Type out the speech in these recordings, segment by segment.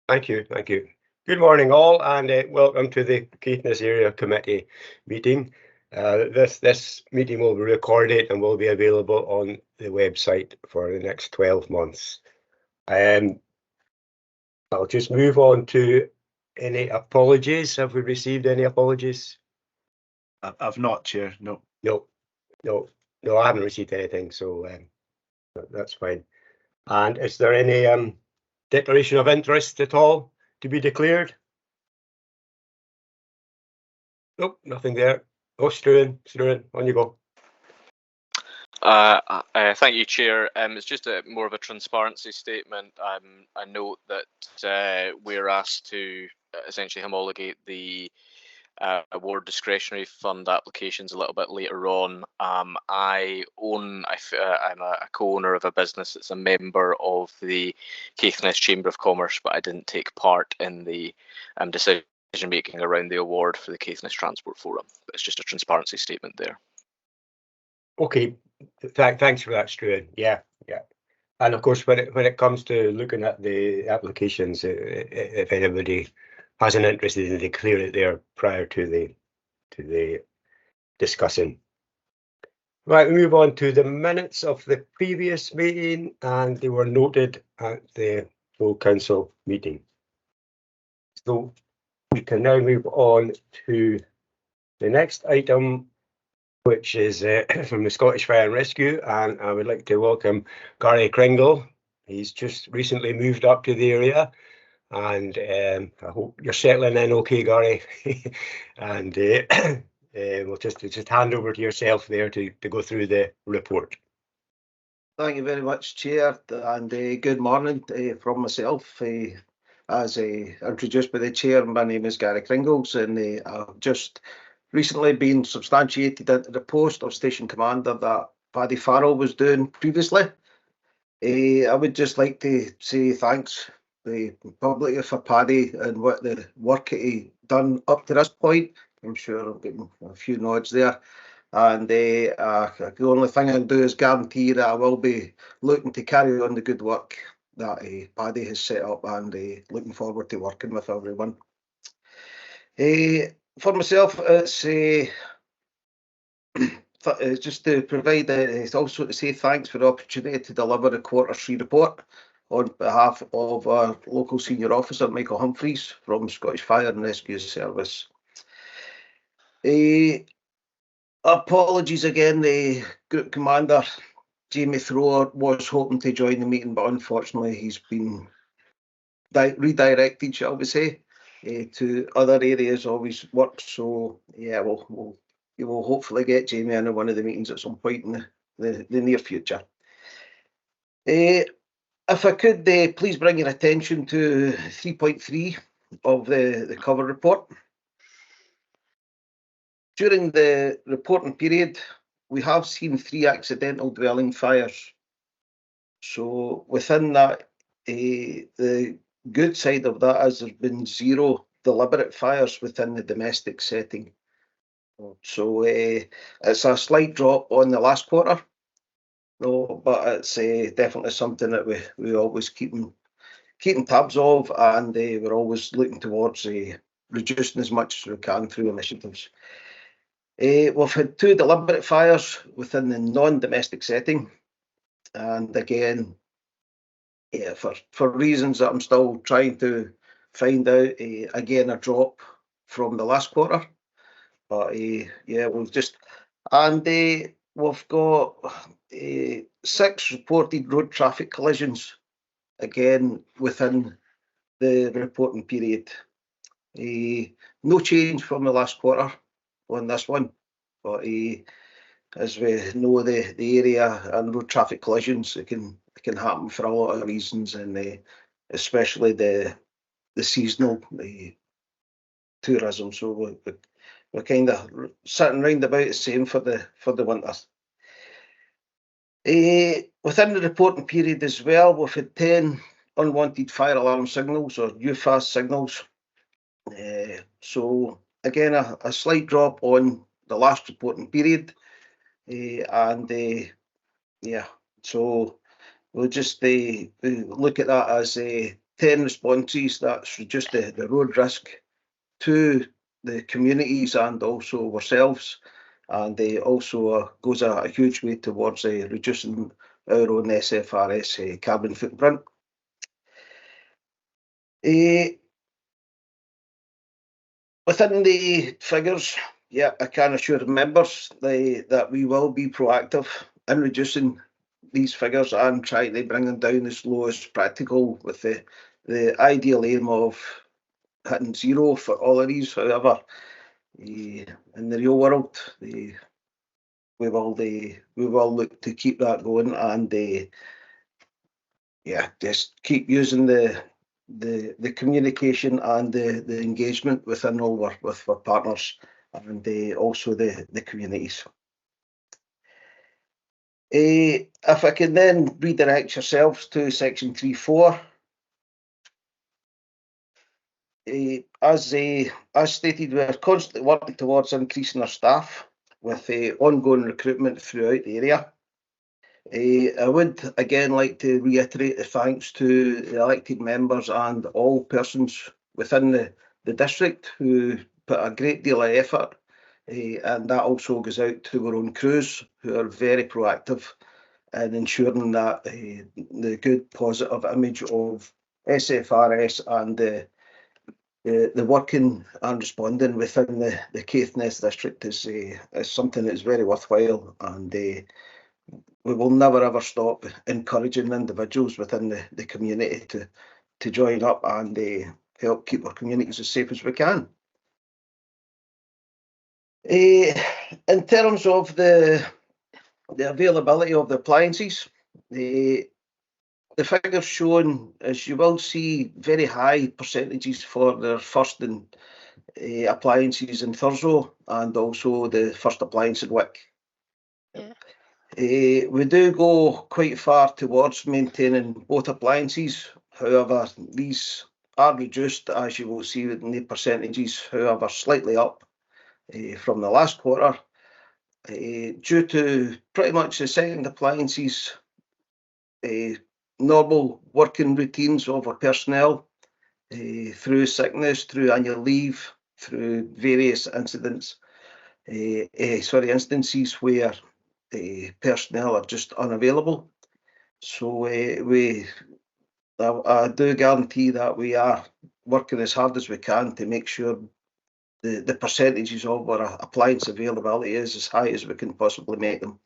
Thank you. Good morning, all, and welcome to the Caithness Area Committee meeting. This meeting will be recorded and will be available on the website for the next 12 months. I'll just move on to any apologies. Have we received any apologies? I've not, Chair. No. No, I haven't received anything, so that's fine. And is there any declaration of interest at all to be declared? Nope, nothing there. Oh, Struan, on you go. Thank you, Chair. It's just more of a transparency statement. I note that we're asked to essentially homologate the award discretionary fund applications a little bit later on. I'm a co-owner of a business that's a member of the Caithness Chamber of Commerce, but I didn't take part in the decision making around the award for the Caithness Transport Forum. But it's just a transparency statement there. Okay, thanks for that, Struan. Yeah. And of course, when it comes to looking at the applications, if anybody has an interest, they clear it there prior to the discussing. Right, we move on to the minutes of the previous meeting, and they were noted at the full council meeting. So we can now move on to the next item, which is from the Scottish Fire and Rescue, and I would like to welcome Gary Kringle. He's just recently moved up to the area, and I hope you're settling in okay, Gary. And we'll just hand over to yourself there to go through the report. Thank you very much, Chair, and good morning from myself. As introduced by the Chair, my name is Gary Kringles, and I've just recently been substantiated into the post of Station Commander that Paddy Farrell was doing previously. I would just like to say thanks publicly for Paddy and what the work he done up to this point. I'm sure I'm getting a few nods there. And the only thing I can do is guarantee that I will be looking to carry on the good work that Paddy has set up, and looking forward to working with everyone. For myself, it's just to provide, also to say thanks for the opportunity to deliver the Q3 report on behalf of our local senior officer, Michael Humphreys, from Scottish Fire and Rescue Service. Apologies again, the Group Commander, Jamie Thrower, was hoping to join the meeting, but unfortunately he's been redirected, shall we say, to other areas of his work. So yeah, we will hopefully get Jamie in one of the meetings at some point in the near future. If I could please bring your attention to 3.3 of the cover report. During the reporting period, we have seen 3 accidental dwelling fires. So within that, the good side of that is there's been 0 deliberate fires within the domestic setting. So it's a slight drop on the last quarter, but it's definitely something that we always keeping tabs of, and we're always looking towards reducing as much as we can through initiatives. We've had 2 deliberate fires within the non-domestic setting, and again, for reasons that I'm still trying to find out, again a drop from the last quarter. But we've got 6 reported road traffic collisions, again within the reporting period. No change from the last quarter on this one, but as we know, the area and road traffic collisions, it can happen for a lot of reasons, and especially the seasonal tourism. So we're kind of sitting round about the same for the winter. Within the reporting period as well, we've had 10 unwanted fire alarm signals, or UFAS signals. So again, a slight drop on the last reporting period, so we'll just look at that as 10 responses. That's reduced the road risk to the communities and also ourselves, and also goes a huge way towards reducing our own SFRS carbon footprint. Within the figures, yeah, I can assure members that we will be proactive in reducing these figures and trying to bring them down as low as practical, with the ideal aim of hitting zero for all of these. However, in the real world, we will look to keep that going, and yeah, just keep using the communication and the engagement within all with our partners and also the communities. If I can then redirect yourselves to section 3.4. As stated, we are constantly working towards increasing our staff with ongoing recruitment throughout the area. I would again like to reiterate the thanks to the elected members and all persons within the district who put a great deal of effort, and that also goes out to our own crews, who are very proactive in ensuring that the good positive image of SFRS and the working and responding within the Caithness district is something that's very worthwhile, and we will never ever stop encouraging individuals within the community to join up and help keep our communities as safe as we can. In terms of the availability of the appliances, the figures shown, as you will see, very high percentages for their first appliances in Thurso, and also the first appliance in Wick. Yeah. We do go quite far towards maintaining both appliances. However, these are reduced, as you will see in the percentages, however, slightly up from the last quarter, due to pretty much the second appliances, normal working routines of our personnel, through sickness, through annual leave, through various instances where personnel are just unavailable. So I do guarantee that we are working as hard as we can to make sure the percentages of our appliance availability is as high as we can possibly make them.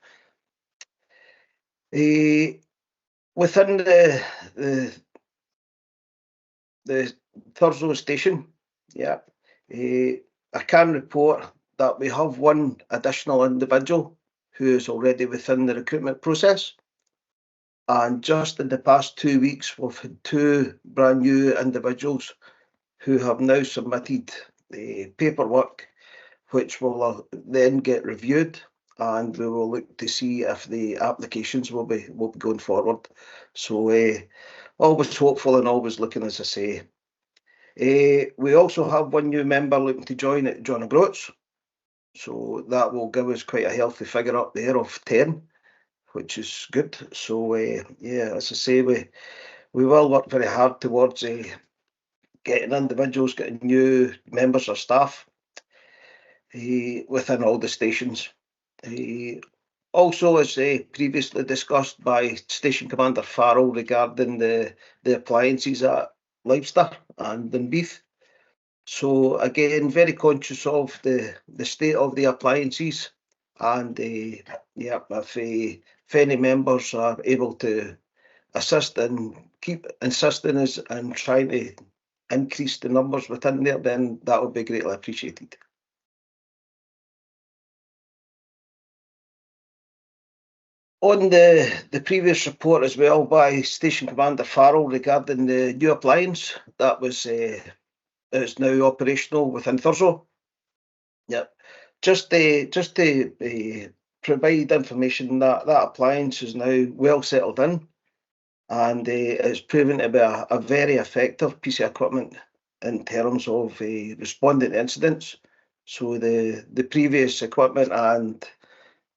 Within the Thurso station, yeah, I can report that we have one additional individual who is already within the recruitment process. And just in the past 2 weeks, we've had 2 brand new individuals who have now submitted the paperwork, which will then get reviewed, and we will look to see if the applications will be going forward. So always hopeful and always looking, as I say. We also have one new member looking to join at John O'Groats. So that will give us quite a healthy figure up there of 10, which is good. So yeah, as I say, we will work very hard towards getting individuals, getting new members of staff within all the stations. Also, as previously discussed by Station Commander Farrell regarding the appliances at Leicester and Dunbeath. So again, very conscious of the state of the appliances, and yeah, if any members are able to assist and keep insisting us and trying to increase the numbers within there, then that would be greatly appreciated. On the previous report as well by Station Commander Farrell regarding the new appliance that was is now operational within Thurso. Yep. Just to provide information that appliance is now well settled in, and it's proven to be a very effective piece of equipment in terms of responding to incidents. So the previous equipment and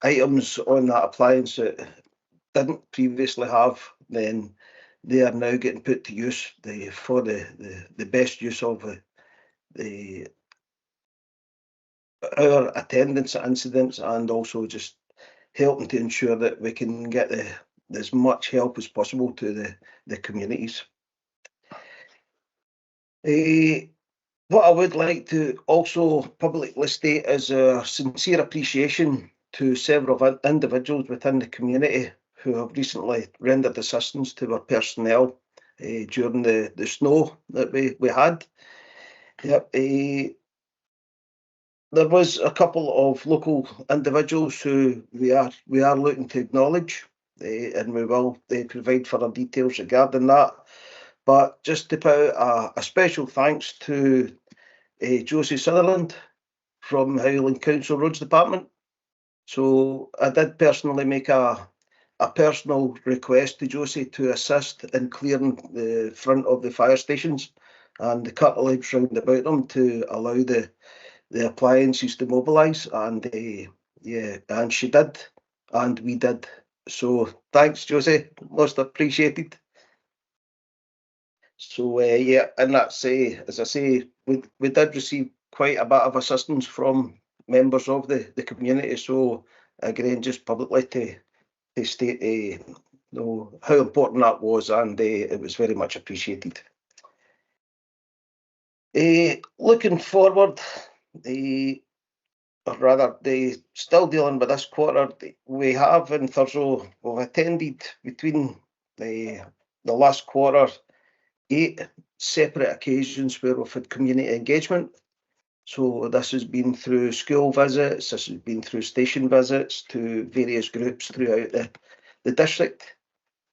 items on that appliance that didn't previously have, then they are now getting put to use for the best use of our attendance at incidents, and also just helping to ensure that we can get as much help as possible to the communities. What I would like to also publicly state is a sincere appreciation to several individuals within the community who have recently rendered assistance to our personnel during the snow that we had. Yep, there was a couple of local individuals who we are looking to acknowledge, and we will provide further details regarding that. But just to put out a special thanks to Josie Sutherland from Highland Council Roads Department. So I did personally make a personal request to Josie to assist in clearing the front of the fire stations and the curtilage round about them to allow the appliances to mobilise, and yeah, and she did, and we did. So thanks, Josie, most appreciated. So yeah, and that's as I say, we did receive quite a bit of assistance from members of the community. So again, just publicly to state how important that was, and it was very much appreciated. Looking forward, or rather, still dealing with this quarter, we have in Thurso, we've attended between the last quarter 8 separate occasions where we've had community engagement. So this has been through school visits, this has been through station visits to various groups throughout the district,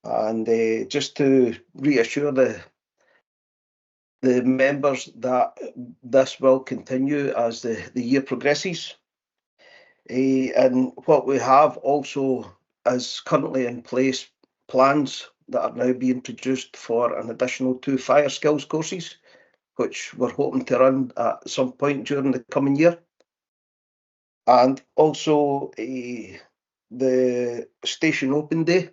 and just to reassure the members that this will continue as the year progresses. And what we have also is currently in place plans that are now being produced for an additional 2 fire skills courses, which we're hoping to run at some point during the coming year. And also the Station Open Day,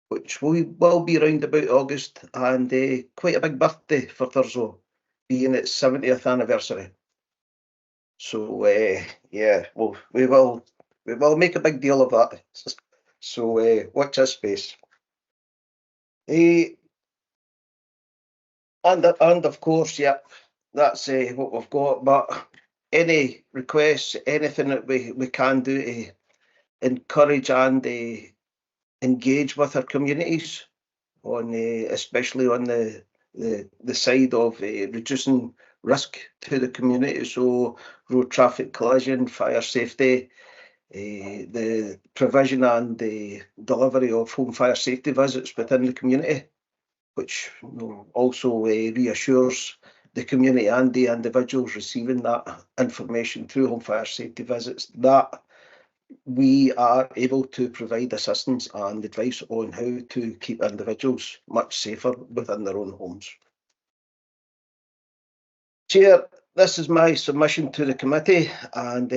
which will be around about August, and quite a big birthday for Thurso, being its 70th anniversary. So yeah, well, we will make a big deal of that. So watch this space. And of course, yeah, that's what we've got. But any requests, anything that we can do to encourage and engage with our communities, on especially on the side of reducing risk to the community, so road traffic collision, fire safety, the provision and the delivery of home fire safety visits within the community, which also reassures the community and the individuals receiving that information through home fire safety visits that we are able to provide assistance and advice on how to keep individuals much safer within their own homes. Chair, this is my submission to the committee, and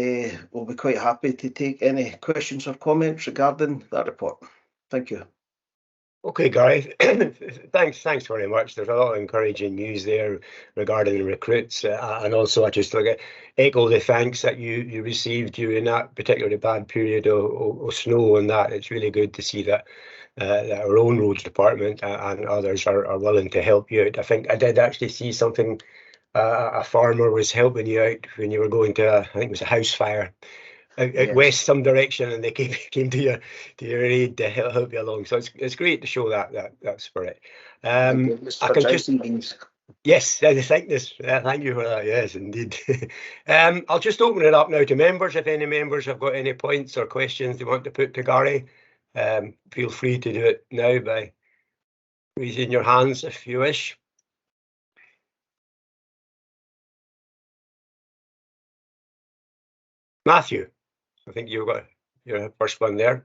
we'll be quite happy to take any questions or comments regarding that report. Thank you. Okay, Gary, thanks very much. There's a lot of encouraging news there regarding the recruits, and also I just echo the thanks that you received during that particularly bad period of snow, and that it's really good to see that that our own roads department and others are willing to help you out. I think I did actually see something. A farmer was helping you out when you were going to, I think it was a house fire out Yes. west some direction, and they came to your aid to help you along. So it's great to show that spirit. I can just yes, I think this. Thank you for that. Yes, indeed. I'll just open it up now to members. If any members have got any points or questions they want to put to Gary, feel free to do it now by raising your hands if you wish. Matthew, I think you've got your first one there.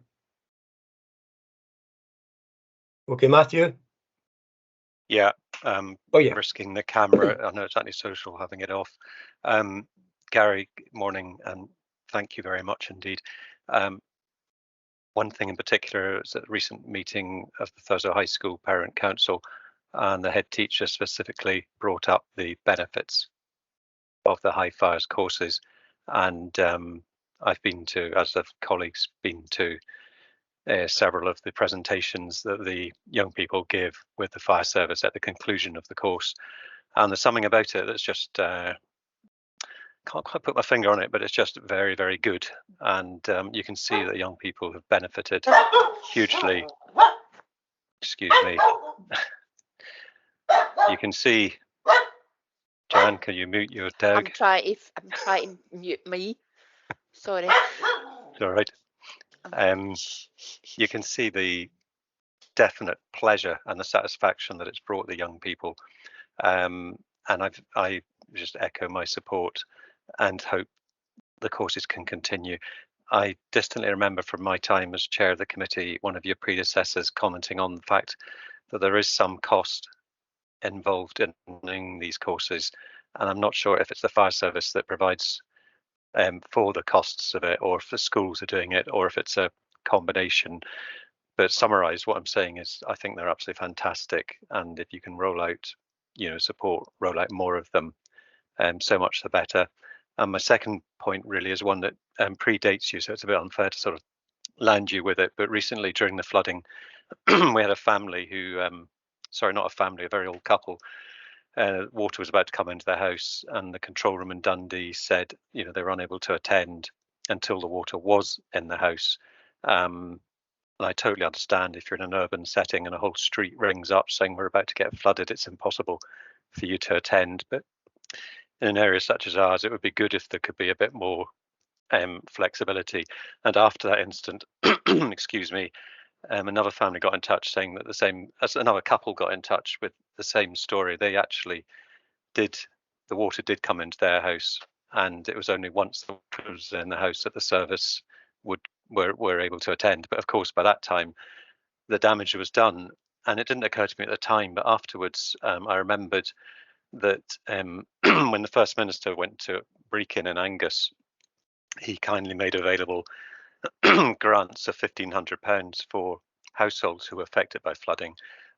Okay, Matthew. Yeah. Yeah. Risking the camera. I know it's antisocial having it off. Gary, good morning, and thank you very much indeed. one thing in particular was at the recent meeting of the Thurso High School Parent Council, and the head teacher specifically brought up the benefits of the high fires courses. And I've been to, as have colleagues, been to several of the presentations that the young people give with the fire service at the conclusion of the course. And there's something about it that's just, can't quite put my finger on it, but it's just very, very good. And you can see that young people have benefited hugely. Excuse me. You can see, Jan, can you mute your dog? I'm trying to mute me. Sorry. All right. You can see the definite pleasure and the satisfaction that it's brought the young people. And I just echo my support and hope the courses can continue. I distantly remember from my time as chair of the committee, one of your predecessors commenting on the fact that there is some cost involved in running these courses. And I'm not sure if it's the fire service that provides for the costs of it, or if the schools are doing it, or if it's a combination. But summarise, what I'm saying is I think they're absolutely fantastic. And if you can roll out, roll out more of them, so much the better. And my second point really is one that predates you, so it's a bit unfair to sort of land you with it. But recently during the flooding, we had a family who, not a family, a very old couple. Water was about to come into their house, and the control room in Dundee said, they were unable to attend until the water was in the house. And I totally understand if you're in an urban setting and a whole street rings up saying we're about to get flooded, it's impossible for you to attend. But in an area such as ours, it would be good if there could be a bit more flexibility. And after that incident, excuse me, another family got in touch saying that another couple got in touch with the same story. They actually the water did come into their house, and it was only once the water was in the house that the service were able to attend. But of course, by that time, the damage was done. And it didn't occur to me at the time, but afterwards, I remembered that when the First Minister went to Brechin in Angus, he kindly made available grants of £1,500 for households who were affected by flooding.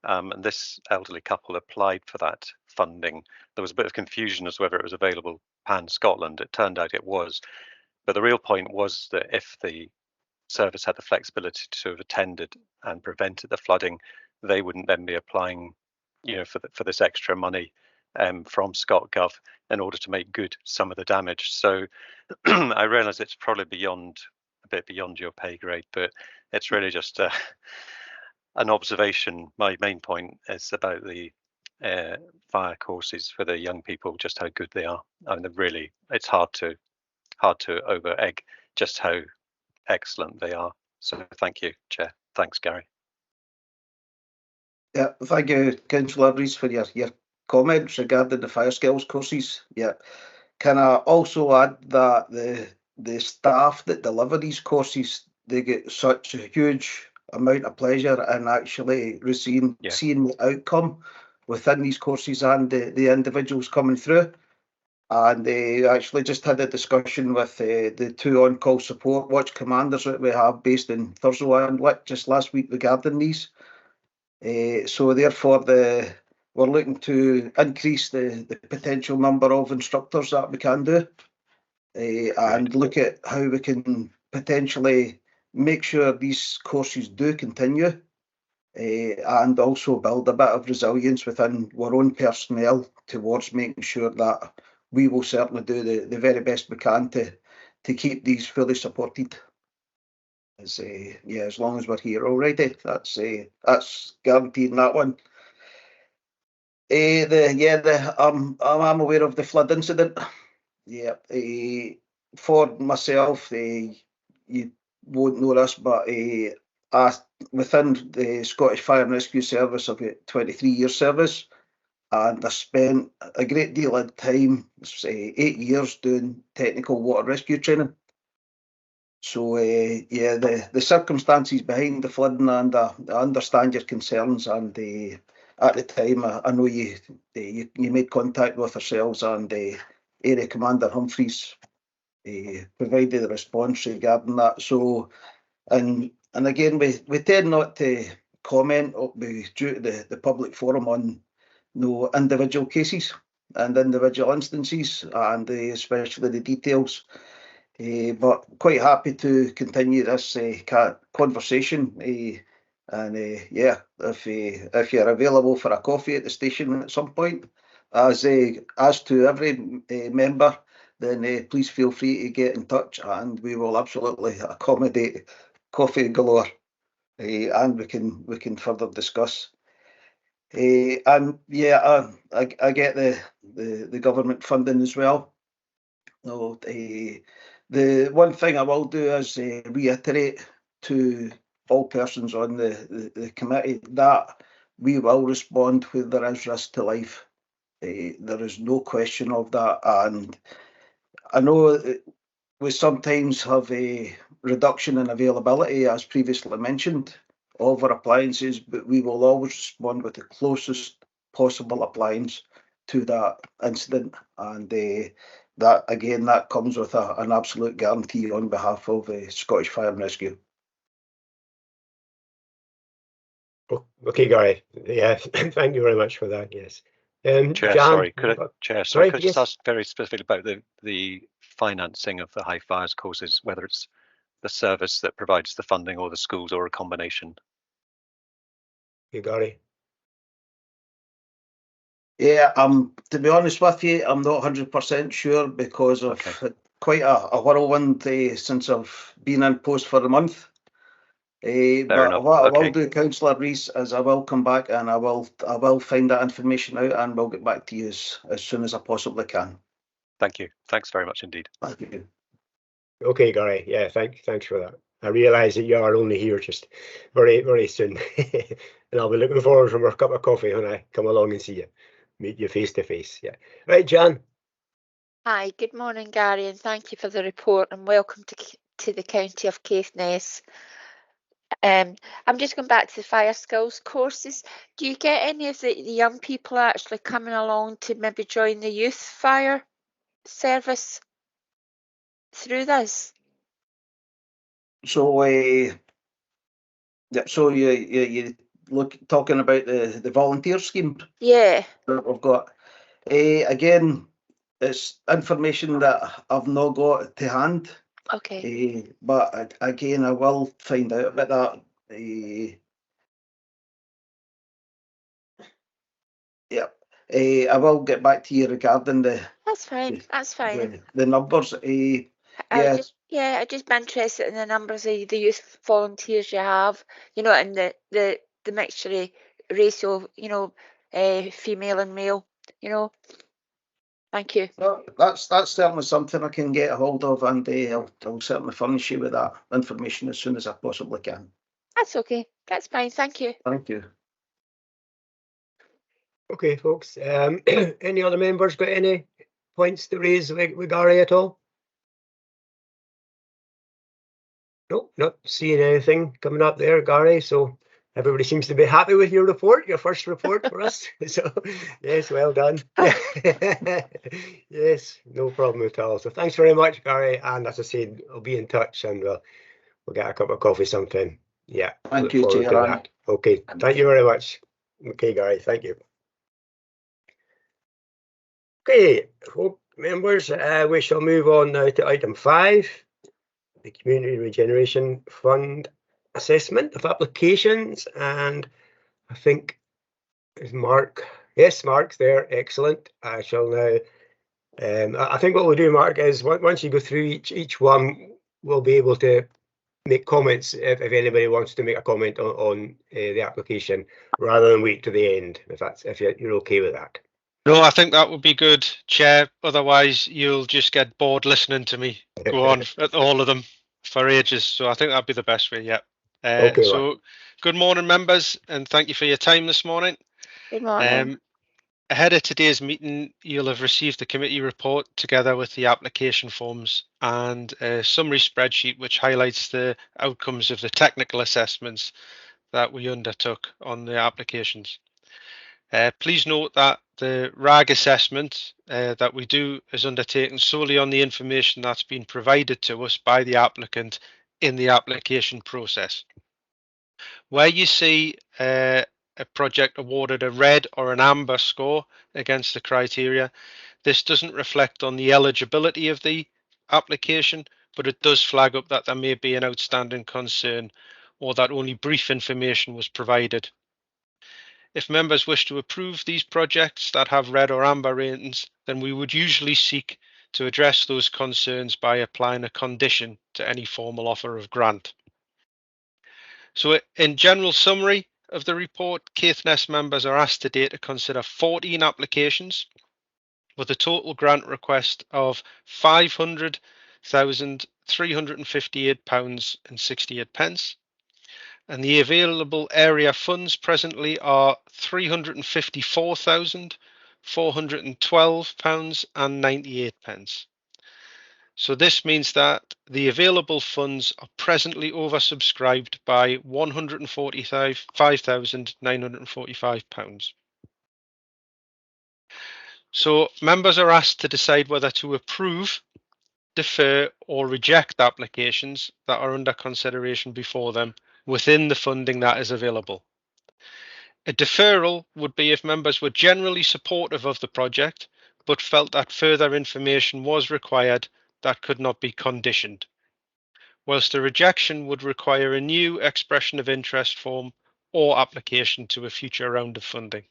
And this elderly couple applied for that funding. There was a bit of confusion as to whether it was available pan-Scotland. It turned out it was. But the real point was that if the service had the flexibility to have attended and prevented the flooding, they wouldn't then be applying, for this extra money from ScotGov in order to make good some of the damage. So I realise it's probably a bit beyond your pay grade, but it's really just an observation. My main point is about the fire courses for the young people, just how good they are. I mean, it's hard to over egg just how excellent they are. So thank you, Chair. Thanks, Gary. Yeah, thank you, Councillor Rees, for your comments regarding the fire skills courses. Yeah, can I also add that the staff that deliver these courses, they get such a huge amount of pleasure in actually seeing the outcome within these courses and the individuals coming through. And they actually just had a discussion with the two on-call support watch commanders that we have based in Thurso and Wick just last week regarding these. So therefore, we're looking to increase the potential number of instructors that we can do, and look at how we can potentially make sure these courses do continue, and also build a bit of resilience within our own personnel towards making sure that we will certainly do the very best we can to keep these fully supported. As long as we're here already, that's guaranteed in that one. I'm aware of the flood incident. Yeah, for myself, you won't know this, but within the Scottish Fire and Rescue Service, I've got 23 years service, and I spent a great deal of time, 8 years, doing technical water rescue training. So the circumstances behind the flooding, and I understand your concerns, and at the time I know you made contact with ourselves, and Area Commander Humphreys provided a response regarding that. So in And again, we tend not to comment due to the public forum on no individual cases and individual instances, and especially the details. But quite happy to continue this conversation. Yeah, if you're available for a coffee at the station at some point, as to every member, then please feel free to get in touch, and we will absolutely accommodate coffee galore, and we can further discuss. And yeah, I get the government funding as well. No, the one thing I will do is reiterate to all persons on the committee that we will respond when there is risk to life. There is no question of that, and I know we sometimes have a reduction in availability, as previously mentioned, of our appliances, but we will always respond with the closest possible appliance to that incident, and that again, that comes with an absolute guarantee on behalf of Scottish Fire and Rescue. Okay, Gary. Yeah, thank you very much for that. Yes. Chair, Jan, sorry, could I sorry, just ask very specifically about the financing of the high fires courses, whether it's the service that provides the funding or the schools or a combination? Okay, Gary. Yeah, to be honest with you, I'm not 100% sure because of quite a whirlwind since I've been in post for a month. But what I will do, Councillor Rees, is I will come back and I will find that information out, and we'll get back to you as soon as I possibly can. Thank you. Thanks very much indeed. Thank you. Okay, Gary. Yeah, thanks for that. I realise that you are only here just very, very soon, and I'll be looking forward to a cup of coffee when I come along and see you, meet you face to face. Yeah, right, Jan. Hi, good morning, Gary, and thank you for the report, and welcome to the County of Caithness. I'm just going back to the fire skills courses. Do you get any of the young people actually coming along to maybe join the youth fire service through this? So, so you talking about the volunteer scheme? Yeah. That we've got. Again, it's information that I've not got to hand. Okay. But again, I will find out about that. Yeah. I will get back to you regarding That's fine. That's fine. the numbers. I'd just be interested in the numbers of the youth volunteers you have, and the mixture ratio, female and male, Thank you. Well, that's certainly something I can get a hold of, and I'll certainly furnish you with that information as soon as I possibly can. That's okay. That's fine. Thank you. Thank you. Okay, folks. Any other members got any points to raise with Gary at all? Nope, not seeing anything coming up there, Gary. So everybody seems to be happy with your report, your first report for us. So yes, well done. Yes, no problem at all. So thanks very much, Gary. And as I said, I'll be in touch, and we'll get a cup of coffee sometime. Yeah. Thank you, Chair. Okay, thank you very much. Okay, Gary, thank you. Okay, members, we shall move on now to item 5, the Community Regeneration Fund assessment of applications. And I think is Mark. Yes, Mark's there. Excellent. I shall now. I think what we'll do, Mark, is once you go through each one, we'll be able to make comments if anybody wants to make a comment on the application, rather than wait to the end. If you're okay with that. No, I think that would be good, Chair. Otherwise, you'll just get bored listening to me go on at all of them for ages. So I think that'd be the best way. Yeah. Okay. So, well. Good morning, members, and thank you for your time this morning. Good morning. Ahead of today's meeting, you'll have received the committee report together with the application forms and a summary spreadsheet which highlights the outcomes of the technical assessments that we undertook on the applications. Please note that the RAG assessment that we do is undertaken solely on the information that's been provided to us by the applicant in the application process. Where you see a project awarded a red or an amber score against the criteria, this doesn't reflect on the eligibility of the application, but it does flag up that there may be an outstanding concern or that only brief information was provided. If members wish to approve these projects that have red or amber ratings, then we would usually seek to address those concerns by applying a condition to any formal offer of grant. So in general summary of the report, Caithness members are asked today to consider 14 applications with a total grant request of £500,358.68. And the available area funds presently are £354,412.98. So this means that the available funds are presently oversubscribed by £145,945. So members are asked to decide whether to approve, defer or reject applications that are under consideration before them within the funding that is available. A deferral would be if members were generally supportive of the project, but felt that further information was required that could not be conditioned, whilst a rejection would require a new expression of interest form or application to a future round of funding.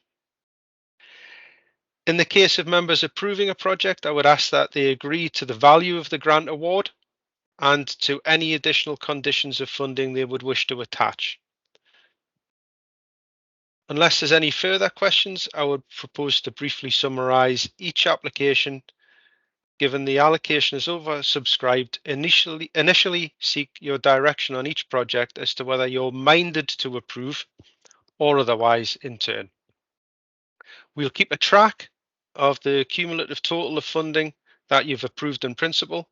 In the case of members approving a project, I would ask that they agree to the value of the grant award and to any additional conditions of funding they would wish to attach. Unless there's any further questions, I would propose to briefly summarise each application. Given the allocation is oversubscribed, initially seek your direction on each project as to whether you're minded to approve or otherwise in turn. We'll keep a track of the cumulative total of funding that you've approved in principle.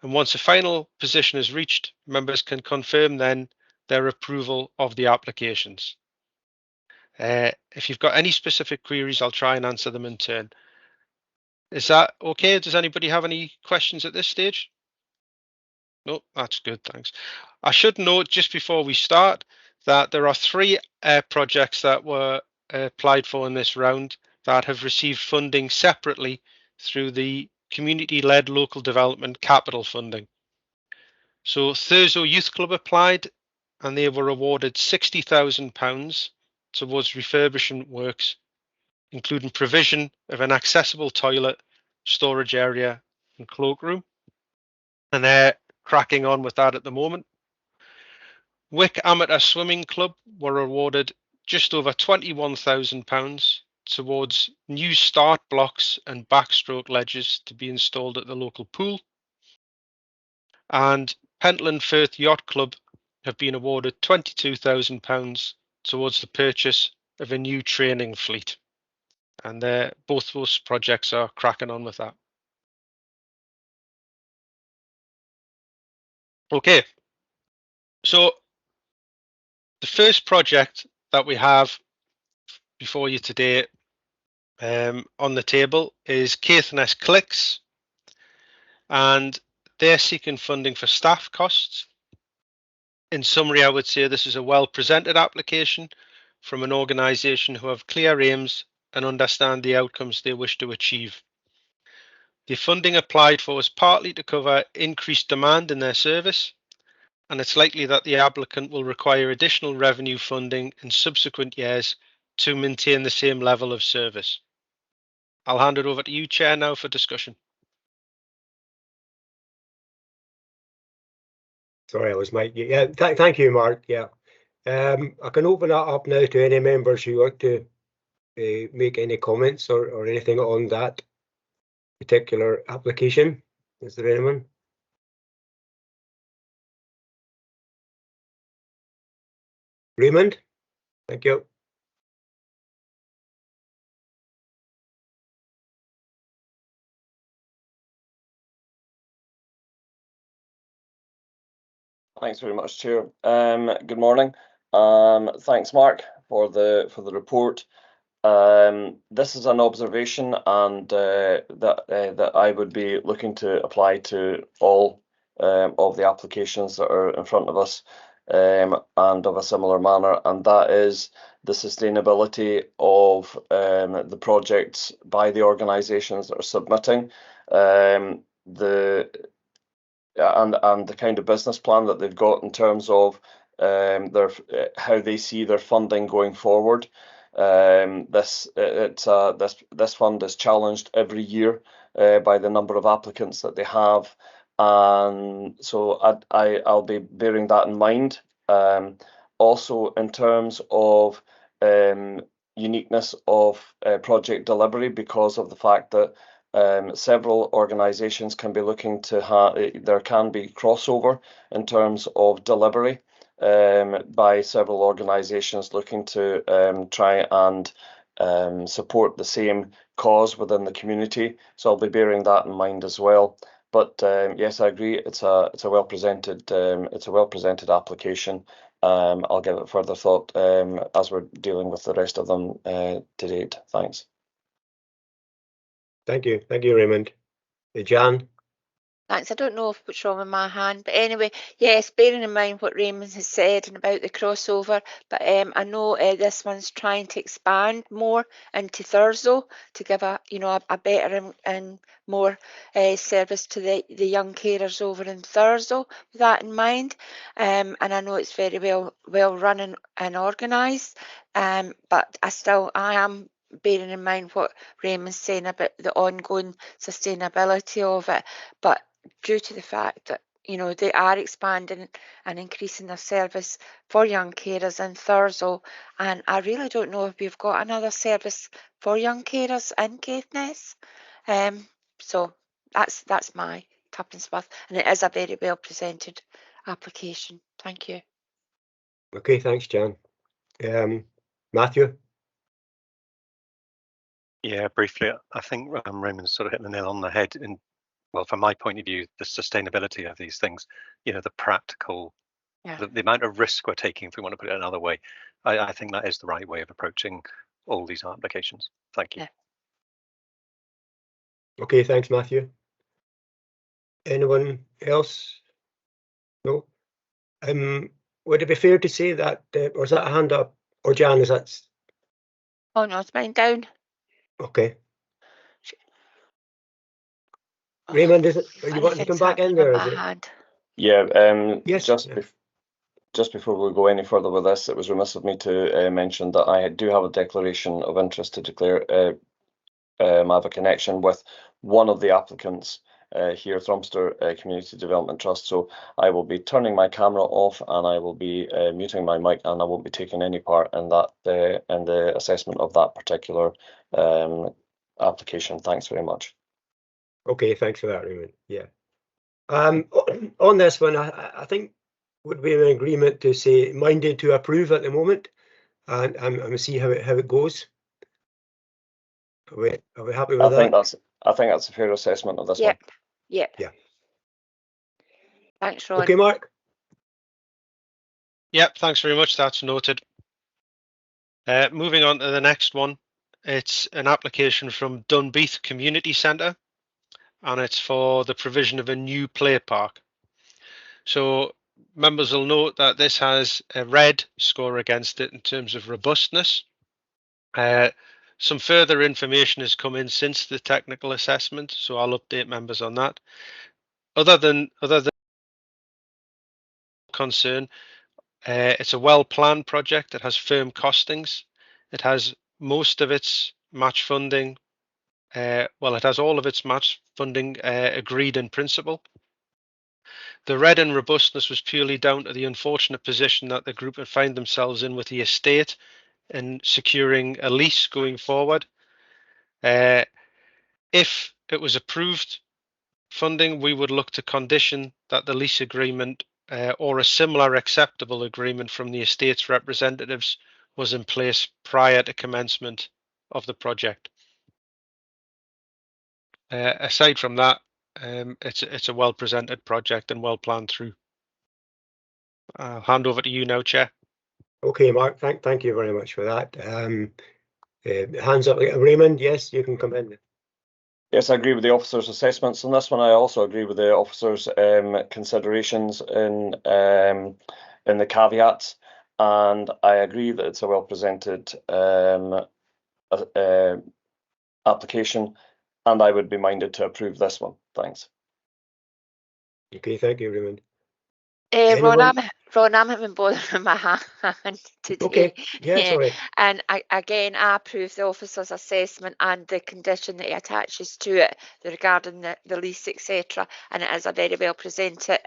And once a final position is reached, members can confirm then their approval of the applications. If you've got any specific queries, I'll try and answer them in turn. Is that okay? Does anybody have any questions at this stage? No, that's good, thanks. I should note just before we start that there are 3 projects that were applied for in this round that have received funding separately through the community-led local development capital funding. So Thurso Youth Club applied and they were awarded £60,000 towards refurbishment works, including provision of an accessible toilet, storage area and cloakroom. And they're cracking on with that at the moment. Wick Amateur Swimming Club were awarded just over £21,000 towards new start blocks and backstroke ledges to be installed at the local pool. And Pentland Firth Yacht Club have been awarded £22,000 towards the purchase of a new training fleet. And both those projects are cracking on with that. Okay, so the first project that we have before you today on the table is Caithness Clicks, and they're seeking funding for staff costs. In summary, I would say this is a well-presented application from an organisation who have clear aims and understand the outcomes they wish to achieve. The funding applied for is partly to cover increased demand in their service, and it's likely that the applicant will require additional revenue funding in subsequent years to maintain the same level of service. I'll hand it over to you, Chair, now for discussion. Sorry, I was Mike. Yeah, thank you, Mark. Yeah, I can open that up now to any members who want to make any comments or anything on that particular application. Is there anyone? Raymond, thank you. Thanks very much, Chair. Good morning. Thanks, Mark, for the report. This is an observation, and that I would be looking to apply to all of the applications that are in front of us. and of a similar manner, and that is the sustainability of the projects by the organisations that are submitting, and the kind of business plan that they've got in terms of how they see their funding going forward. This fund is challenged every year by the number of applicants that they have, and so I'll be bearing that in mind. Also, in terms of uniqueness of project delivery, because of the fact that several organisations can be looking to there can be crossover in terms of delivery by several organisations looking to try and support the same cause within the community. So I'll be bearing that in mind as well. But yes, I agree. It's a well presented application. I'll give it further thought as we're dealing with the rest of them to date. Thanks. Thank you, Raymond. Jan. Thanks. I don't know what's wrong with my hand, but anyway, yes, bearing in mind what Raymond has said and about the crossover, but I know this one's trying to expand more into Thurso to give a better and more service to the young carers over in Thurso. With that in mind, and I know it's very well run and organised, but I am bearing in mind what Raymond's saying about the ongoing sustainability of it, but due to the fact that they are expanding and increasing their service for young carers in Thurso, and I really don't know if we've got another service for young carers in Caithness. So that's my tuppence worth, and it is a very well presented application. Thank you. Okay, thanks, Jan. Matthew. Yeah, briefly, I think Raymond's sort of hitting the nail on the head. Well, from my point of view, the sustainability of these things, the practical, the amount of risk we're taking, if we want to put it another way, I think that is the right way of approaching all these applications. Thank you. Yeah. Okay, thanks, Matthew. Anyone else? No. Would it be fair to say that, or is that a hand up, or Jan, is that? Oh no, it's mine down. Okay. Raymond, is it? Are you wanting to come back in there? Yeah. Yes. Just before we go any further with this, it was remiss of me to mention that I do have a declaration of interest to declare. I have a connection with one of the applicants here, Thrumster Community Development Trust. So I will be turning my camera off and I will be muting my mic, and I won't be taking any part in that in the assessment of that particular application. Thanks very much. Okay, thanks for that, Raymond. Yeah. On this one, I think would be an agreement to say minded to approve at the moment, and I'm see how it goes. Are we happy with that? I think that's a fair assessment of this one. Yeah. Thanks, Ron. Okay, Mark. Yep, thanks very much. That's noted. Moving on to the next one. It's an application from Dunbeath Community Centre, and it's for the provision of a new play park. So members will note that this has a red score against it in terms of robustness. Some further information has come in since the technical assessment, so I'll update members on that. Other than concern, it's a well-planned project. It has firm costings. It has most of its match funding. It has all of its match funding agreed in principle. The red in robustness was purely down to the unfortunate position that the group had found themselves in with the estate in securing a lease going forward. If it was approved funding, we would look to condition that the lease agreement or a similar acceptable agreement from the estate's representatives was in place prior to commencement of the project. Aside from that, it's a well presented project and well planned through. I'll hand over to you now, Chair. Okay, Mark, thank you very much for that. Hands up, Raymond. Yes, you can come in. Yes, I agree with the officer's assessments on this one. I also agree with the officer's considerations in in the caveats, and I agree that it's a well presented application, and I would be minded to approve this one. Thanks. Okay, thank you, Raymond. Ron, I'm having bothered with my hand today. Okay, yeah, it's all right. And I approve the officer's assessment and the condition that he attaches to it regarding the lease, etc. And it is a very well presented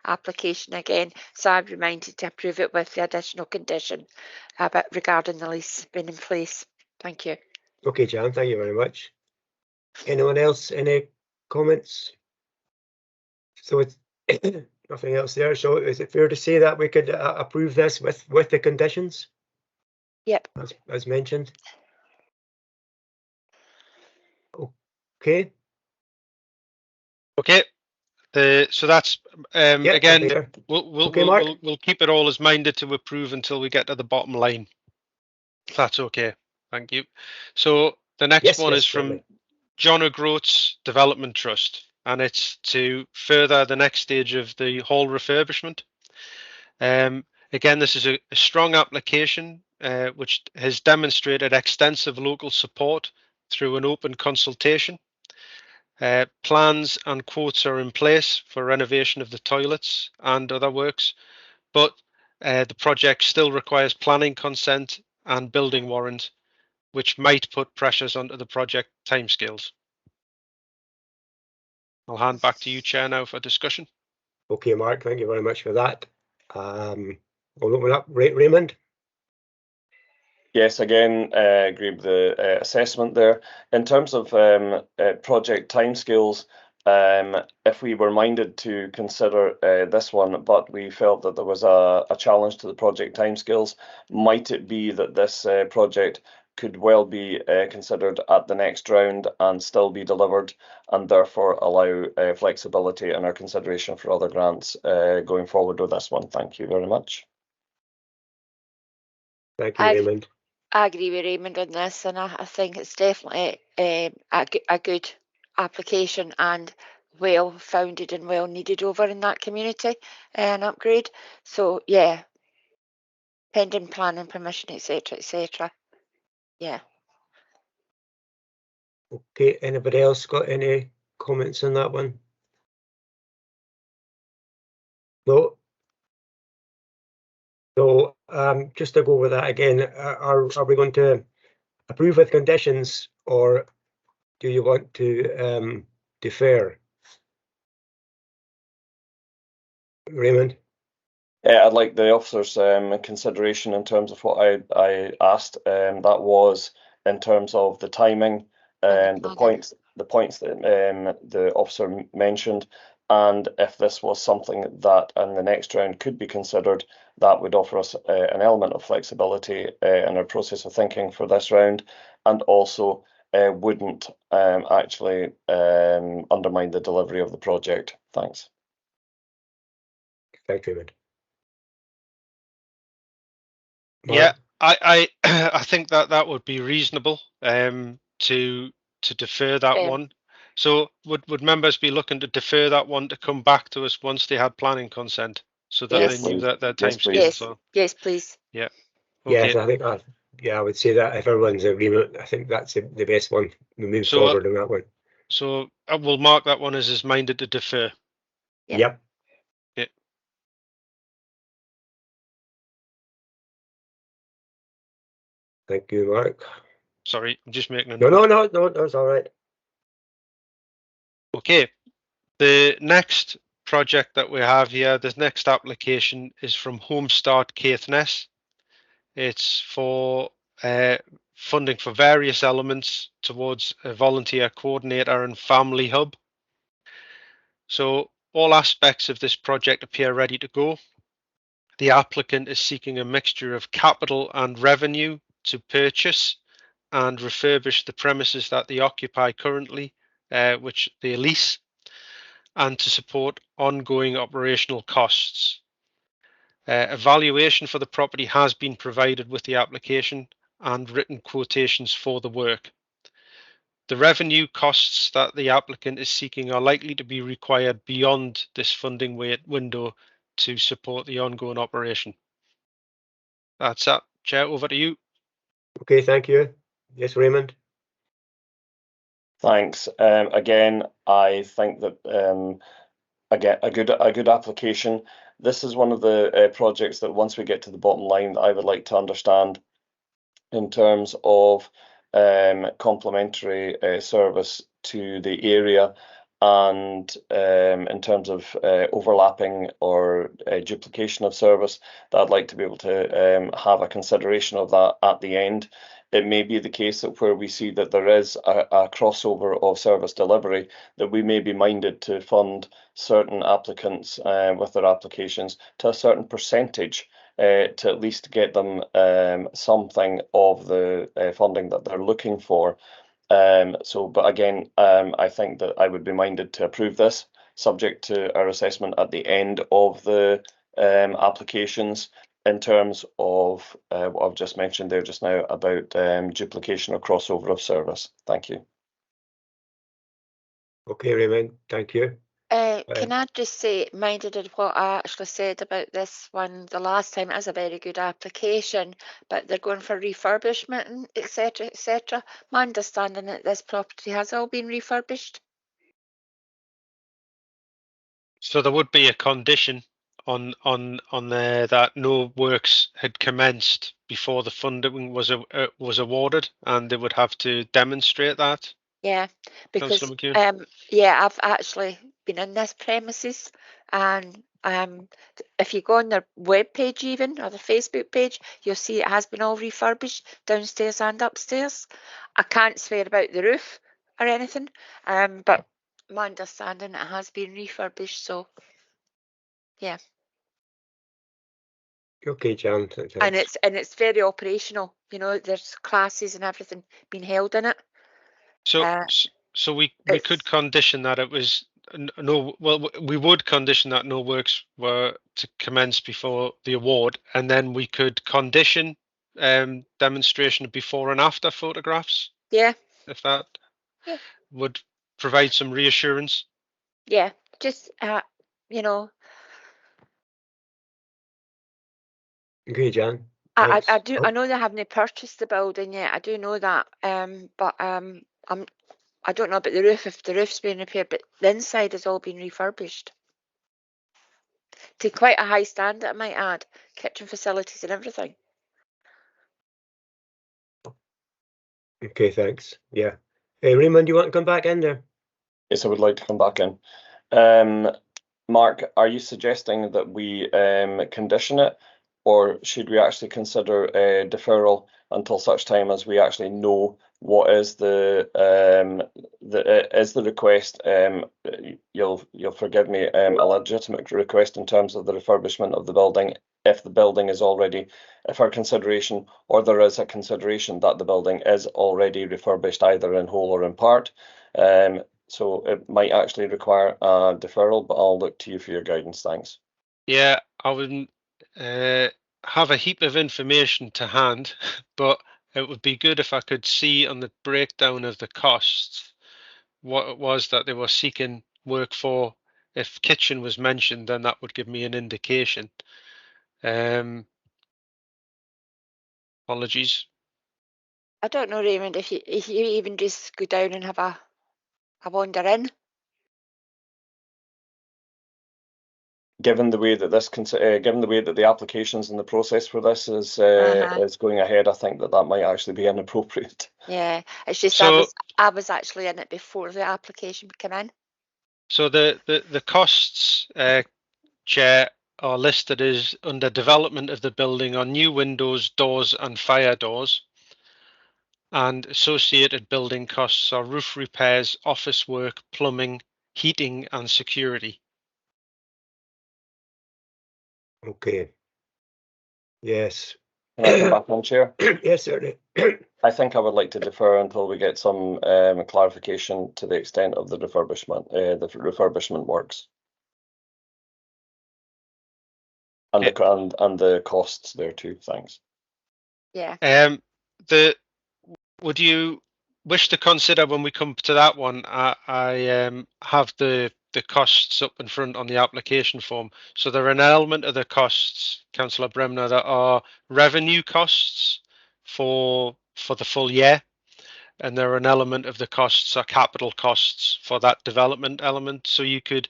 application again. So I'm reminded to approve it with the additional condition regarding the lease being in place. Thank you. Okay, Jan, thank you very much. Anyone else? Any comments? So it's nothing else there. So is it fair to say that we could approve this with the conditions? Yep. As mentioned. Okay. Okay. So that's Yep, again. okay. We'll keep it all as minded to approve until we get to the bottom line. That's okay. Thank you. So the next one is from certainly. John O'Groats Development Trust, and it's to further the next stage of the hall refurbishment. Again, this is a strong application which has demonstrated extensive local support through an open consultation. Plans and quotes are in place for renovation of the toilets and other works, but the project still requires planning consent and building warrant, which might put pressures onto the project timescales. I'll hand back to you, Chair, now for discussion. Okay, Mark, thank you very much for that. We'll open up. Raymond? Yes, again, agree with the assessment there. In terms of project timescales, if we were minded to consider this one, but we felt that there was a challenge to the project timescales, might it be that this project could well be considered at the next round and still be delivered, and therefore allow flexibility in our consideration for other grants going forward with this one? Thank you very much. Thank you, Raymond. I agree with Raymond on this, and I think it's definitely a good application and well founded and well needed over in that community, an upgrade. So yeah, pending planning permission, etc., etc. Yeah. Okay, anybody else got any comments on that one? No. So just to go over that again, are we going to approve with conditions, or do you want to defer? Raymond? I'd like the officer's consideration in terms of what I asked. That was in terms of the timing and the points that the officer mentioned, and if this was something that in the next round could be considered, that would offer us an element of flexibility in our process of thinking for this round, and also wouldn't actually undermine the delivery of the project. Thanks. Thank you, Raymond. Yeah, I think that would be reasonable to defer that one. So would members be looking to defer that one to come back to us once they had planning consent, so that Yes, they knew that their yes, time please. scale? Yes, please. Yeah. Okay. Yes, I think I would say that if everyone's in agreement, I think that's the best one. We move forward on that one. So I will mark that one as minded to defer. Yeah. Yep. Yeah. Thank you, Mark. Sorry, I'm just making a note. No, that's all right. Okay, the next project that we have here, this next application is from Homestart Caithness. It's for funding for various elements towards a volunteer coordinator and family hub. So all aspects of this project appear ready to go. The applicant is seeking a mixture of capital and revenue to purchase and refurbish the premises that they occupy currently, which they lease, and to support ongoing operational costs. A valuation for the property has been provided with the application and written quotations for the work. The revenue costs that the applicant is seeking are likely to be required beyond this funding window to support the ongoing operation. That's it. Chair, over to you. Okay, thank you. Yes, Raymond. Thanks. Again, I think that again a good application. This is one of the projects that once we get to the bottom line, I would like to understand in terms of complementary service to the area, and in terms of overlapping or duplication of service, that I'd like to be able to have a consideration of that at the end. It may be the case that where we see that there is a crossover of service delivery, that we may be minded to fund certain applicants with their applications to a certain percentage, to at least get them something of the funding that they're looking for. But again, I think that I would be minded to approve this, subject to our assessment at the end of the applications, in terms of what I've just mentioned there just now about duplication or crossover of service. Thank you. Okay, Raymond, thank you. Can I just say, minded of what I actually said about this one the last time, it is a very good application, but they're going for refurbishment and etc. etc. My understanding that this property has all been refurbished. So there would be a condition on there that no works had commenced before the funding was awarded, and they would have to demonstrate that. Yeah, because Councillor McEwen? yeah, I've actually been in this premises, and if you go on their web page even, or the Facebook page, you'll see it has been all refurbished downstairs and upstairs. I can't swear about the roof or anything, but my understanding, it has been refurbished. So yeah, Okay, Jan. and it's very operational. You know, there's classes and everything being held in it. So we could condition that it was no. Well, we would condition that no works were to commence before the award, and then we could condition demonstration of before and after photographs. Yeah. If that would provide some reassurance. Yeah, just you know. Okay, Jan. I do. I know they haven't purchased the building yet. I do know that. But I don't know about the roof, if the roof's been repaired, but the inside has all been refurbished to quite a high standard, I might add, kitchen facilities and everything. Okay, thanks. Yeah. Hey, Raymond, do you want to come back in there? Yes, I would like to come back in. Mark, are you suggesting that we condition it, or should we actually consider a deferral until such time as we actually know what is the request? You'll forgive me, a legitimate request in terms of the refurbishment of the building, if the building is already, if our consideration, or there is a consideration that the building is already refurbished either in whole or in part. So it might actually require a deferral, but I'll look to you for your guidance. Thanks. Yeah, I wouldn't have a heap of information to hand, but it would be good if I could see on the breakdown of the costs what it was that they were seeking work for. If kitchen was mentioned, then that would give me an indication. Apologies. I don't know, Raymond, if you even just go down and have a wander in. Given the way that given the way that the applications and the process for this is going ahead, I think that might actually be inappropriate. Yeah, it's just so, I was actually in it before the application came in. So the costs, Chair, are listed as under development of the building on new windows, doors, and fire doors. And associated building costs are roof repairs, office work, plumbing, heating, and security. Okay. Yes. Can I come back on, Chair? Yes, certainly. I think I would like to defer until we get some clarification to the extent of the refurbishment works. And the costs there too. Thanks. Yeah. Would you wish to consider when we come to that one? I have the the costs up in front on the application form. So there are an element of the costs, Councillor Bremner, that are revenue costs for the full year, and there are an element of the costs are capital costs for that development element. So you could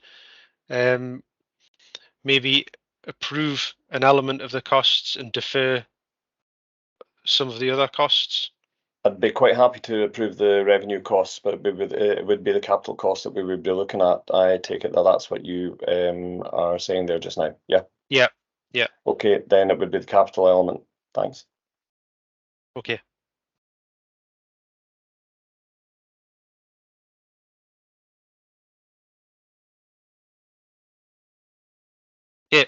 maybe approve an element of the costs and defer some of the other costs. I'd be quite happy to approve the revenue costs, but it would be the capital costs that we would be looking at. I take it that that's what you are saying there just now. Yeah. Yeah. Yeah. Okay, then it would be the capital element. Thanks. Okay. Yeah.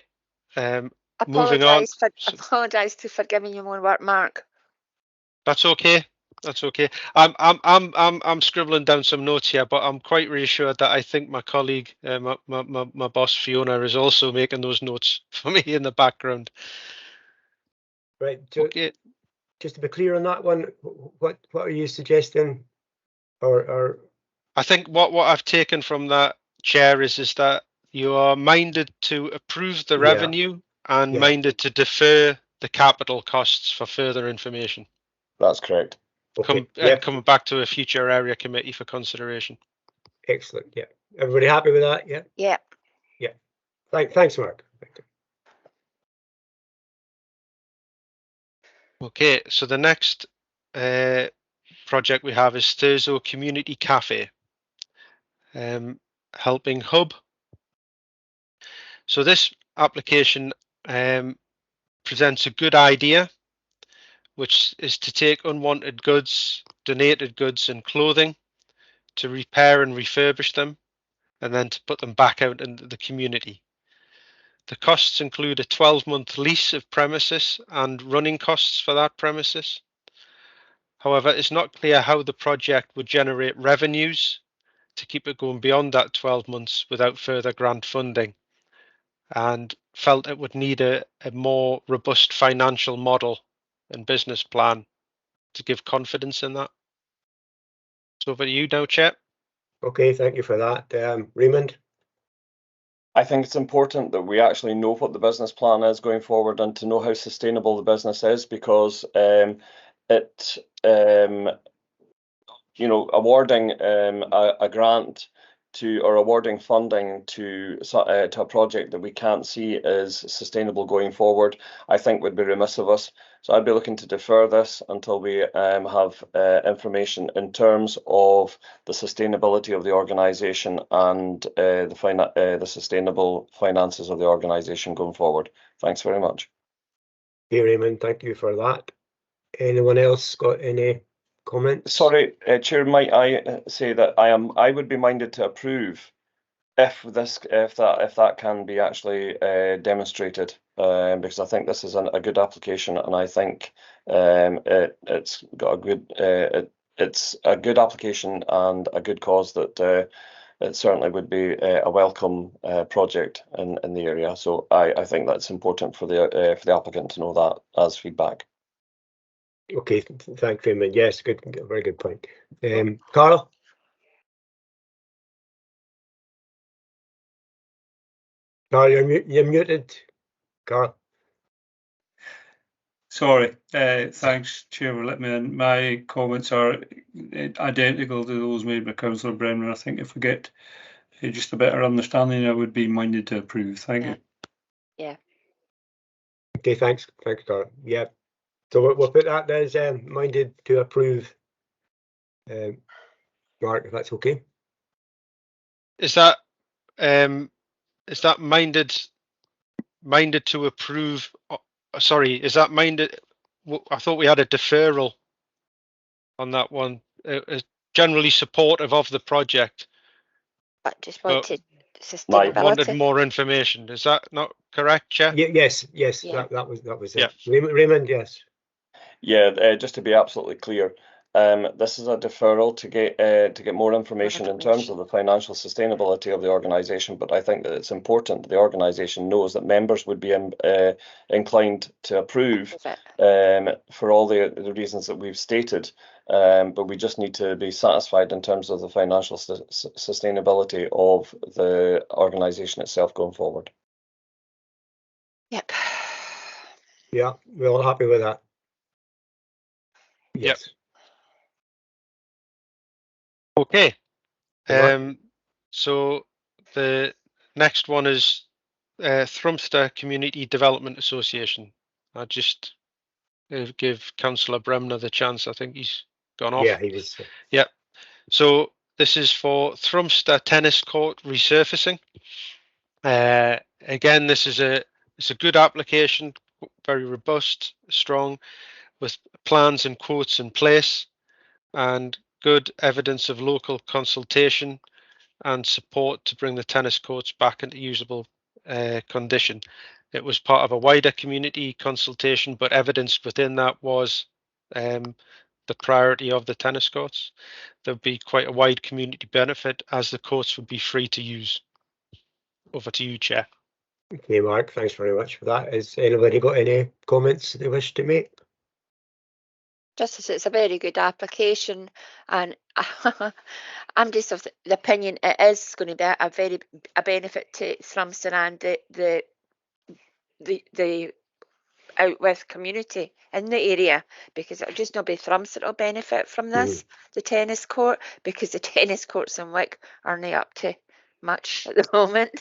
Moving on. Apologise for giving you more work, Mark. That's okay. That's okay. I'm scribbling down some notes here, but I'm quite reassured that I think my colleague, my boss Fiona, is also making those notes for me in the background. Right. Okay. Just to be clear on that one, what are you suggesting? Or I think what I've taken from that, Chair, is that you are minded to approve the revenue and minded to defer the capital costs for further information. That's correct. Okay. Coming back to a future area committee for consideration. Excellent. Yeah. Everybody happy with that? Yeah. Yeah. Yeah. Thanks, Mark. Okay. So the next project we have is Thurso Community Cafe, helping hub. So this application presents a good idea, which is to take unwanted goods, donated goods and clothing, to repair and refurbish them, and then to put them back out into the community. The costs include a 12-month lease of premises and running costs for that premises. However, it's not clear how the project would generate revenues to keep it going beyond that 12 months without further grant funding, and felt it would need a more robust financial model and business plan to give confidence in that. So over to you now, Chair. Okay, thank you for that. Raymond? I think it's important that we actually know what the business plan is going forward and to know how sustainable the business is, because awarding a grant to, or awarding funding to a project that we can't see is sustainable going forward, I think would be remiss of us. So I'd be looking to defer this until we have information in terms of the sustainability of the organisation and the sustainable finances of the organisation going forward. Thanks very much. Hey, Raymond, thank you for that. Anyone else got any comments? Sorry, Chair, might I say that I would be minded to approve if that can be actually demonstrated, because I think this is a good application, and I think it's got a good it's a good application and a good cause that it certainly would be a welcome project in the area. So I think that's important for the applicant to know that as feedback. Okay, thanks, Raymond. Yes, good, very good point. Carl? Carl, you're muted. Carl? Sorry, thanks, Chair, for letting me in. My comments are identical to those made by Councillor Bremner. I think if we get just a better understanding, I would be minded to approve. Thank you. Yeah. Okay, thanks, Carl. Yeah. So we'll put that as minded to approve, Mark, if that's okay. Is that minded to approve? Sorry, is that minded? I thought we had a deferral on that one. Generally supportive of the project, but just wanted sustainability. Wanted more information. Is that not correct, Chair? Yes. Yeah. That was it. Raymond, yes. Yeah, just to be absolutely clear, this is a deferral to get more information in terms of the financial sustainability of the organisation, but I think that it's important that the organisation knows that members would be inclined to approve for all the reasons that we've stated, but we just need to be satisfied in terms of the financial sustainability of the organisation itself going forward. Yep. Yeah, we're all happy with that. Yes. Okay. Right. So the next one is Thrumster Community Development Association. I just give Councillor Bremner the chance. I think he's gone off. Yeah, he was. Yep. So this is for Thrumster Tennis Court resurfacing. Again, it's a good application, very robust, strong, with plans and quotes in place, and good evidence of local consultation and support to bring the tennis courts back into usable condition. It was part of a wider community consultation, but evidenced within that was the priority of the tennis courts. There'd be quite a wide community benefit as the courts would be free to use. Over to you, Chair. Okay, Mark, thanks very much for that. Has anybody got any comments they wish to make? Just as it's a very good application, and I'm just of the opinion it is going to be a benefit to Thrumster and the Outwith community in the area, because it'll just not be Thrumster that'll benefit from this, the tennis court, because the tennis courts in Wick aren't up to much at the moment.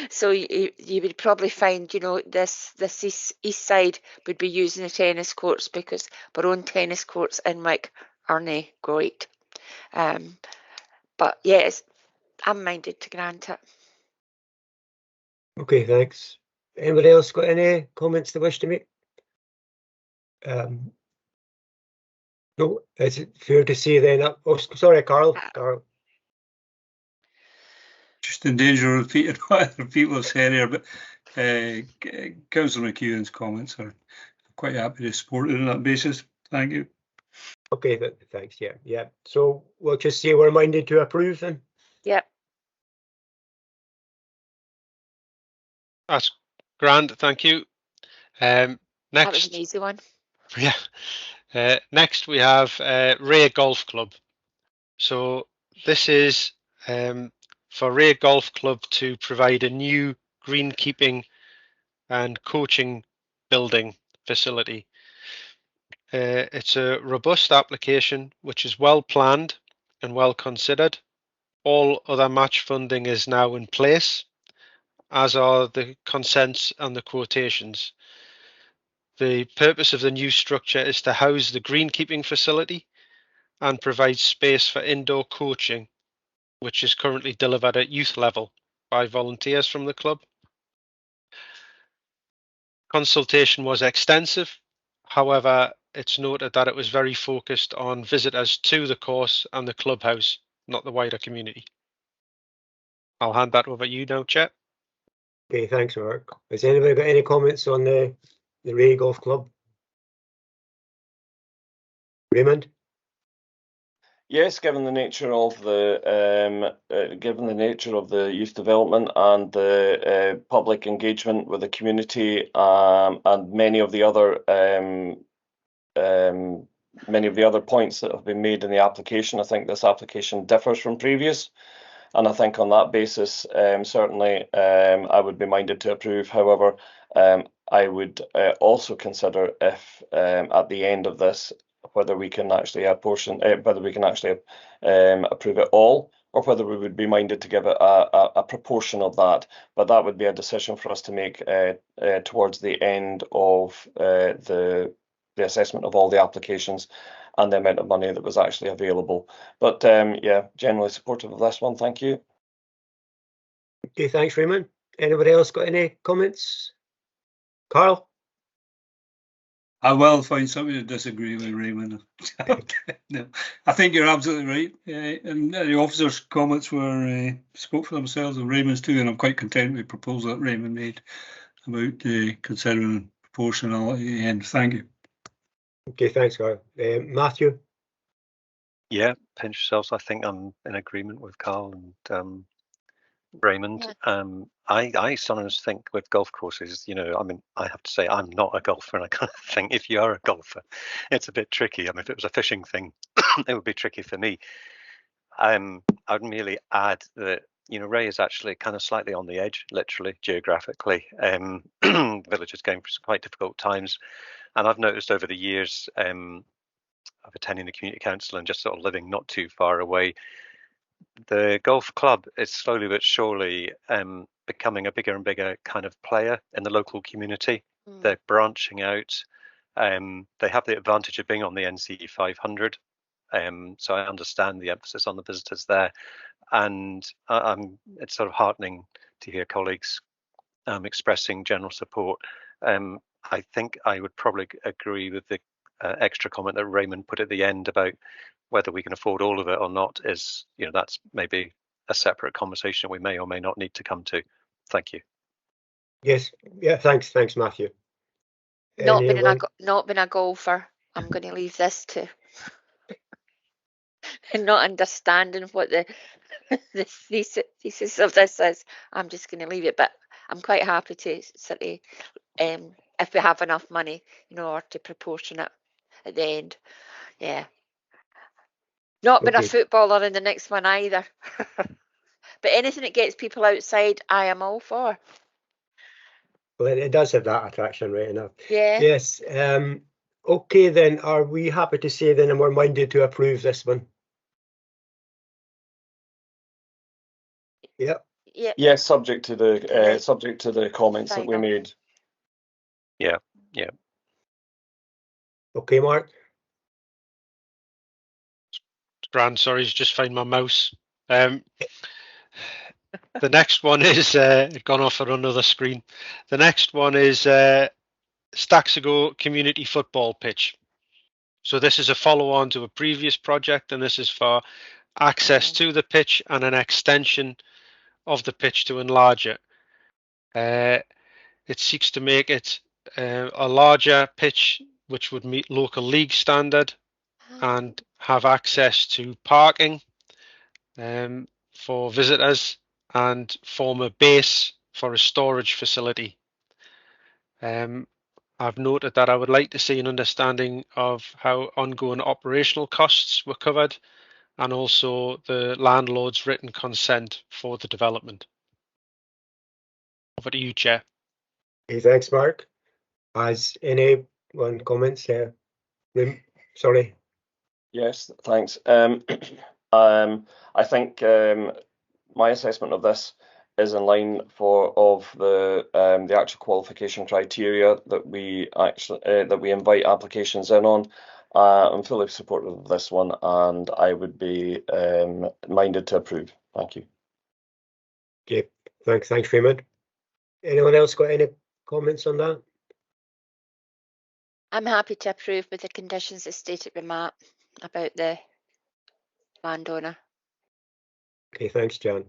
So you would probably find, this east side would be using the tennis courts because our own tennis courts in Wick aren't great. But yes, I'm minded to grant it. Okay, thanks. Anybody else got any comments they wish to make? No, is it fair to say then? Oh, sorry, Carl. Carl. Just in danger of repeating what other people have said here, but Councillor McEwen's comments are quite happy to support it on that basis. Thank you. Okay, thanks. Yeah. So we'll just say we're minded to approve then. Yep. That's grand, thank you. Next, that was an easy one. Yeah. Next we have Ray Golf Club. So this is for Ray Golf Club to provide a new greenkeeping and coaching building facility. It's a robust application which is well planned and well considered. All other match funding is now in place, as are the consents and the quotations. The purpose of the new structure is to house the greenkeeping facility and provide space for indoor coaching, which is currently delivered at youth level by volunteers from the club. Consultation was extensive. However, it's noted that it was very focused on visitors to the course and the clubhouse, not the wider community. I'll hand that over to you now, Chair. Okay, thanks, Mark. Has anybody got any comments on the Ray Golf Club? Raymond? Yes, given the nature of the youth development and the public engagement with the community, and many of the other points that have been made in the application, I think this application differs from previous, and I think on that basis, certainly I would be minded to approve. However, I would also consider if at the end of this, whether we can actually approve it all, or whether we would be minded to give it a proportion of that. But that would be a decision for us to make towards the end of the assessment of all the applications and the amount of money that was actually available. But yeah, generally supportive of this one. Thank you. Okay, thanks, Raymond. Anybody else got any comments? Carl? I will find somebody to disagree with Raymond. No, I think you're absolutely right. And the officers' comments were spoke for themselves, and Raymond's too. And I'm quite content with the proposal that Raymond made about considering proportionality. And thank you. Okay, thanks, Carl. Matthew? Yeah, pinch yourselves. I think I'm in agreement with Carl and Raymond. Yeah. I sometimes think with golf courses, you know, I mean, I have to say I'm not a golfer, and I kind of think if you are a golfer, it's a bit tricky. I mean, if it was a fishing thing, it would be tricky for me. I'd merely add that, you know, Ray is actually kind of slightly on the edge, literally, geographically. Village is going through quite difficult times, and I've noticed over the years of attending the community council and just sort of living not too far away, the golf club is slowly but surely becoming a bigger and bigger kind of player in the local community. They're branching out. They have the advantage of being on the NCE 500. So I understand the emphasis on the visitors there. And it's sort of heartening to hear colleagues expressing general support. I think I would probably agree with the extra comment that Raymond put at the end about whether we can afford all of it or not is, you know, that's maybe a separate conversation we may or may not need to come to. Thank you. Yes, yeah, thanks, Matthew. Not being a golfer, I'm going to leave this to and not understanding what the thesis of this is. I'm just going to leave it, but I'm quite happy to sort of, if we have enough money, you know, or to proportion it at the end. Yeah. Not being a footballer in the next one either. But anything that gets people outside, I am all for. Well, it does have that attraction, right enough. Yeah. Yes. Okay, then, are we happy to say then, and we're minded to approve this one? Yep. Yeah. Yes, subject to the comments that we made. Yeah. Okay, Mark. Grand, sorry, just find my mouse. The next one is gone off on another screen. The next one is Staxigo Community Football Pitch. So this is a follow-on to a previous project, and this is for access to the pitch and an extension of the pitch to enlarge it. It seeks to make it a larger pitch which would meet local league standard and have access to parking for visitors and form a base for a storage facility. I've noted that I would like to see an understanding of how ongoing operational costs were covered and also the landlord's written consent for the development. Over to you, Chair. Okay, thanks, Mark. Has anyone comments? Sorry. Yes, thanks. I think my assessment of this is in line of the actual qualification criteria that we invite applications in on. I'm fully supportive of this one, and I would be minded to approve. Thank you. Okay, thanks, Raymond. Anyone else got any comments on that? I'm happy to approve with the conditions as stated by Matt about the landowner. Okay, thanks, Jan.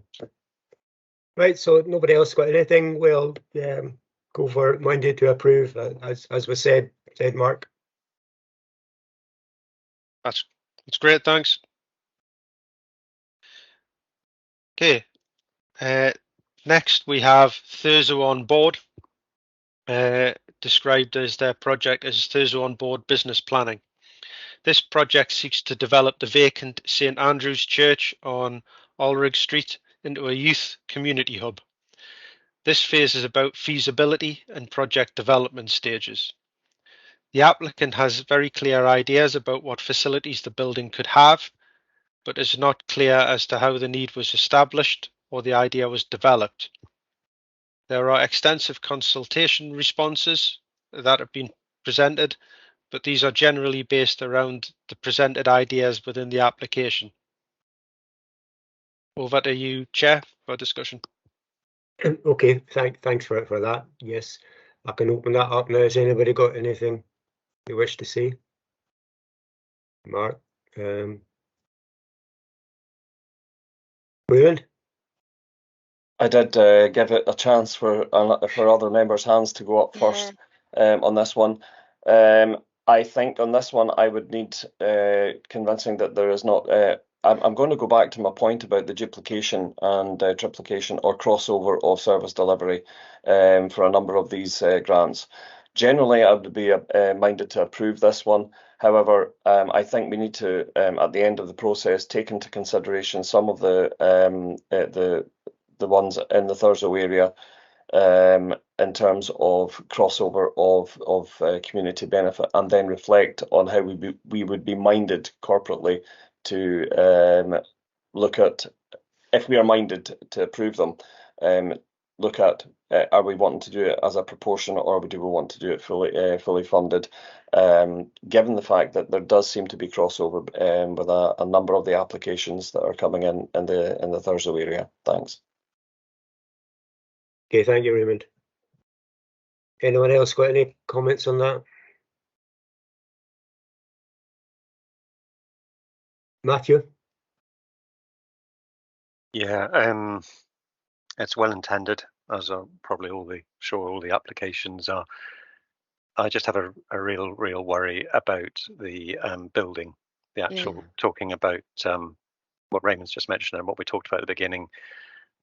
Right, so nobody else got anything. We'll go for it, minded to approve, as was said, Mark. That's great, thanks. Okay, next we have Thurso on board, described as their project as Thurso on board business planning. This project seeks to develop the vacant St Andrew's Church on Ulrich Street into a youth community hub. This phase is about feasibility and project development stages. The applicant has very clear ideas about what facilities the building could have, but is not clear as to how the need was established or the idea was developed. There are extensive consultation responses that have been presented, but these are generally based around the presented ideas within the application. Over to you, Chair, for discussion. Okay, thanks for that. Yes, I can open that up now. Has anybody got anything they wish to say? Mark? Raymond? I did give it a chance for other members' hands to go up first on this one. I think on this one I would need convincing that there is not. I'm going to go back to my point about the duplication and triplication or crossover of service delivery for a number of these grants. Generally, I would be minded to approve this one. However, I think we need to, at the end of the process, take into consideration some of the ones in the Thurso area in terms of crossover of community benefit, and then reflect on how we would be minded corporately to look at, if we are minded to approve them, look at are we wanting to do it as a proportion, or do we want to do it fully funded, given the fact that there does seem to be crossover with a number of the applications that are coming in the Thurso area. Thanks. Okay, thank you, Raymond. Anyone else got any comments on that? Matthew? Yeah, it's well intended, as are probably all the applications are. I just have a real worry about the building, the actual talking about what Raymond's just mentioned and what we talked about at the beginning.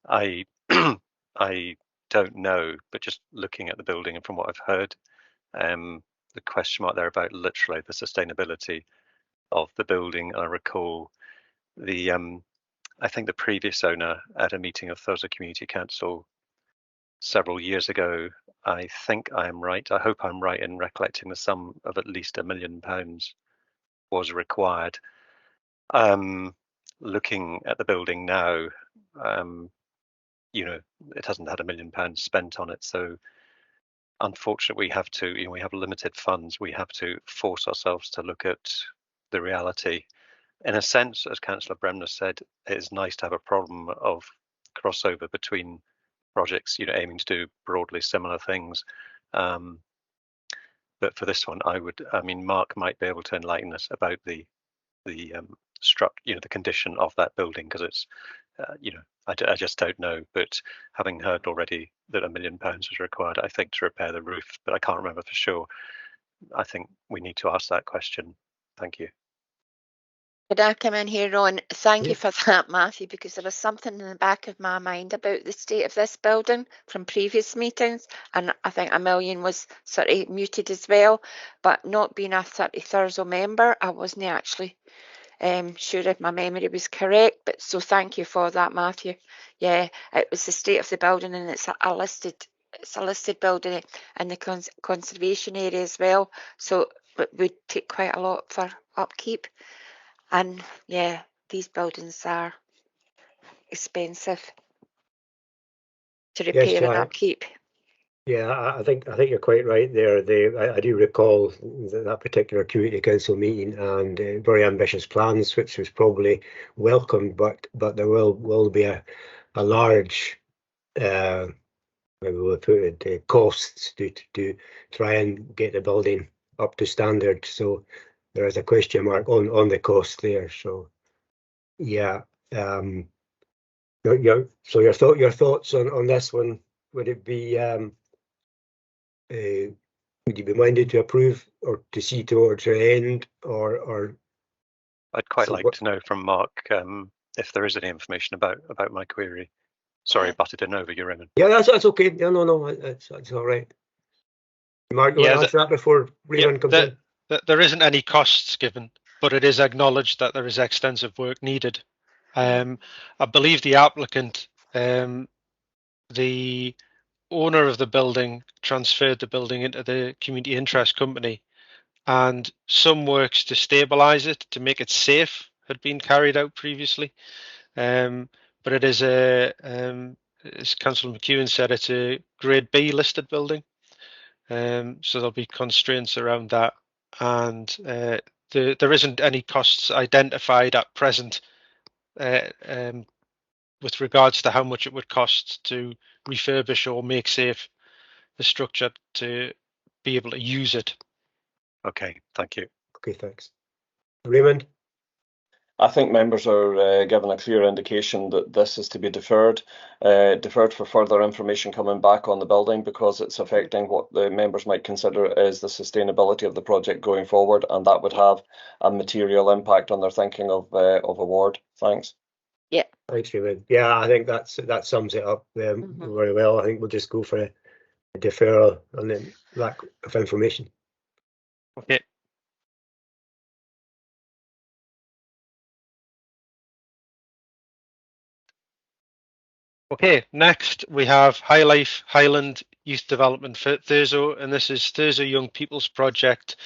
I I don't know, but just looking at the building and from what I've heard, the question mark there about literally the sustainability of the building. I recall the I think the previous owner at a meeting of Thurso Community Council several years ago, I think I am right, I hope I'm right in recollecting the sum of at least £1 million was required. Looking at the building now, you know, it hasn't had £1 million spent on it, so unfortunately we have to, you know, we have limited funds, we have to force ourselves to look at the reality. In a sense, as Councillor Bremner said, it is nice to have a problem of crossover between projects, you know, aiming to do broadly similar things. But for this one, I mean, Mark might be able to enlighten us about the the condition of that building, because it's, you know, I just don't know. But having heard already that £1 million was required, I think, to repair the roof, but I can't remember for sure. I think we need to ask that question. Thank you. Could I come in here, Ron? Thank you for that, Matthew, because there was something in the back of my mind about the state of this building from previous meetings, and I think $1 million was sort of muted as well. But not being a Thurso member, I wasn't actually sure if my memory was correct. But so thank you for that, Matthew. Yeah, it was the state of the building, and it's a listed building in the conservation area as well. So it would take quite a lot for upkeep. And yeah, these buildings are expensive to repair and upkeep. Yeah, I think you're quite right there. I do recall that particular community council meeting, and very ambitious plans, which was probably welcomed, but there will be a large maybe we'll put it costs to try and get the building up to standard. So there is a question mark on the cost there. So yeah, so your thoughts on this one, would it be would you be minded to approve or to see towards the end, or I'd quite like to know from Mark if there is any information about my query. Sorry, I butted in over you, Raymond. Yeah, that's okay. Yeah, no, that's all right. Mark, you want to answer that before Raymond comes in? There isn't any costs given, but it is acknowledged that there is extensive work needed. I believe the applicant, the owner of the building, transferred the building into the community interest company, and some works to stabilise it, to make it safe, had been carried out previously. But it is as Councillor McEwen said, it's a Grade B listed building. So there'll be constraints around that, and there isn't any costs identified at present with regards to how much it would cost to refurbish or make safe the structure to be able to use it. Okay, thank you. Okay, thanks. Raymond? I think members are given a clear indication that this is to be deferred for further information coming back on the building, because it's affecting what the members might consider is the sustainability of the project going forward, and that would have a material impact on their thinking of award. Thanks. Yeah. Thanks, David. Yeah, I think that sums it up very well. I think we'll just go for a deferral on the lack of information. Okay. Okay, next we have High Life Highland Youth Development for Thurso, and this is Thurso Young People's Project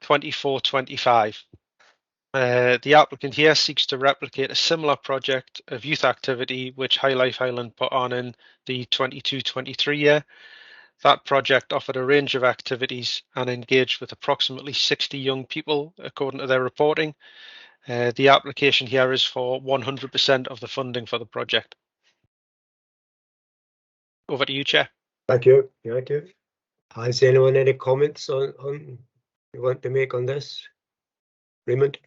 24-25. The applicant here seeks to replicate a similar project of youth activity which High Life Highland put on in the 22-23 year. That project offered a range of activities and engaged with approximately 60 young people, according to their reporting. The application here is for 100% of the funding for the project. Over to you, Chair. Thank you. Thank you. Has anyone any comments on you want to make on this? Raymond?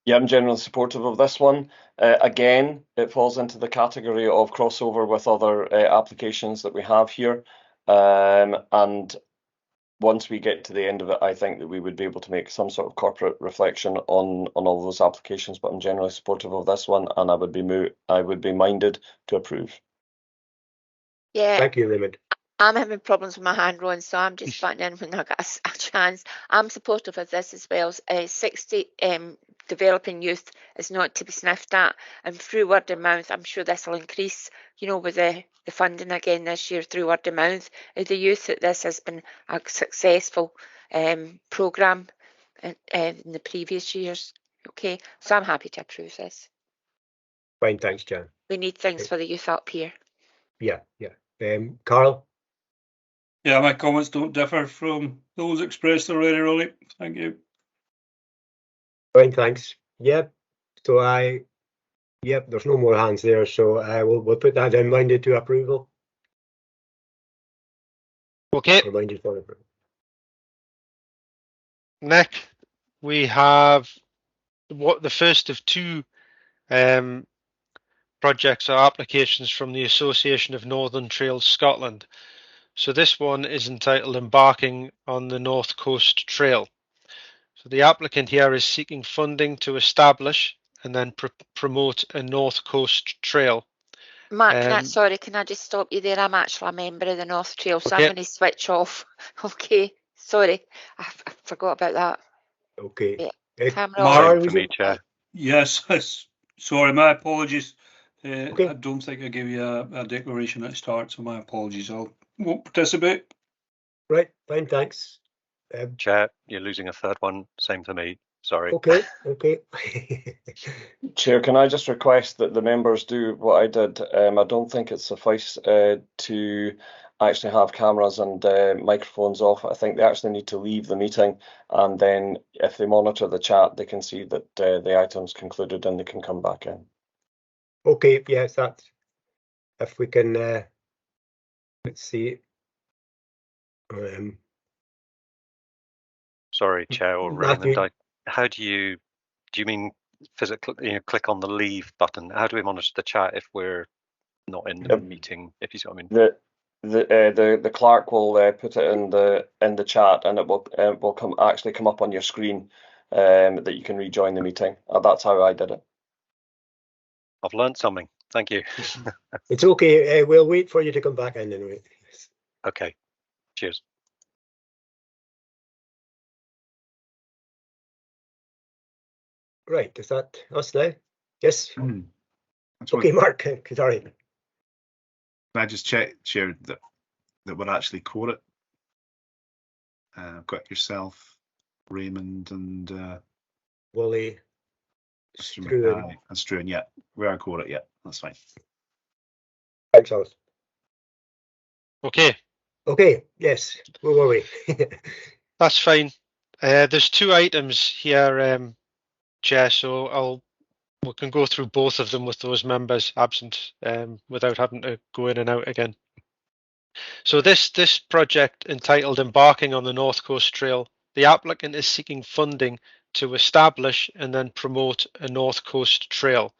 Yeah, I'm generally supportive of this one. Again, it falls into the category of crossover with other applications that we have here. And once we get to the end of it, I think that we would be able to make some sort of corporate reflection on all those applications. But I'm generally supportive of this one, and I would be minded to approve. Yeah. Thank you, Raymond. I'm having problems with my hand, Ron, so I'm just butting in when I get a chance. I'm supportive of this as well. 60 developing youth is not to be sniffed at, and through word of mouth, I'm sure this will increase, you know, with the funding again this year through word of mouth of the youth, that this has been a successful programme in the previous years. Okay, so I'm happy to approve this. Fine, thanks, Jan. We need things for the youth up here. Yeah, yeah. Carl? Yeah, my comments don't differ from those expressed already, Ronnie. Thank you. Fine, thanks. Yep. So there's no more hands there, so we'll put that in, minded to approval. Okay. Minded for approval. Next, we have the first of two projects or applications from the Association of Northern Trails Scotland. So this one is entitled Embarking on the North Coast Trail. So the applicant here is seeking funding to establish and then promote a North Coast Trail. Mark, can I just stop you there? I'm actually a member of the North Trail, so I'm going to switch off. Okay, sorry, I forgot about that. Okay. Yeah. Mark, for me, Chair. Yes, sorry, my apologies. Okay. I don't think I gave you a declaration at the start, so my apologies. I won't participate. Right, fine, thanks. Chair, you're losing a third one. Same for me. Sorry. Okay, okay. Chair, can I just request that the members do what I did? I don't think it's suffice to actually have cameras and microphones off. I think they actually need to leave the meeting, and then if they monitor the chat, they can see that the item's concluded and they can come back in. Okay, yes, that's, if we can, let's see. Sorry, Chair or Raymond. How do you mean physically? Click on the leave button. How do we monitor the chat if we're not in the meeting? If you see what I mean. The clerk will put it in the chat, and it will come up on your screen that you can rejoin the meeting. That's how I did it. I've learned something. Thank you. It's okay. We'll wait for you to come back in anyway. Okay. Cheers. Right, is that us now? Yes. Okay, Mark, sorry. Can I just check, Chair, that we're actually quoted? Got yourself, Raymond, and Wally, Struan. And Struan, yeah. We are quoted, yeah. That's fine. Thanks, Alice. Okay. Okay, yes. Where were we? That's fine. There's two items here, Chair, so we can go through both of them with those members absent without having to go in and out again. So this project entitled Embarking on the North Coast Trail, the applicant is seeking funding to establish and then promote a North Coast Trail.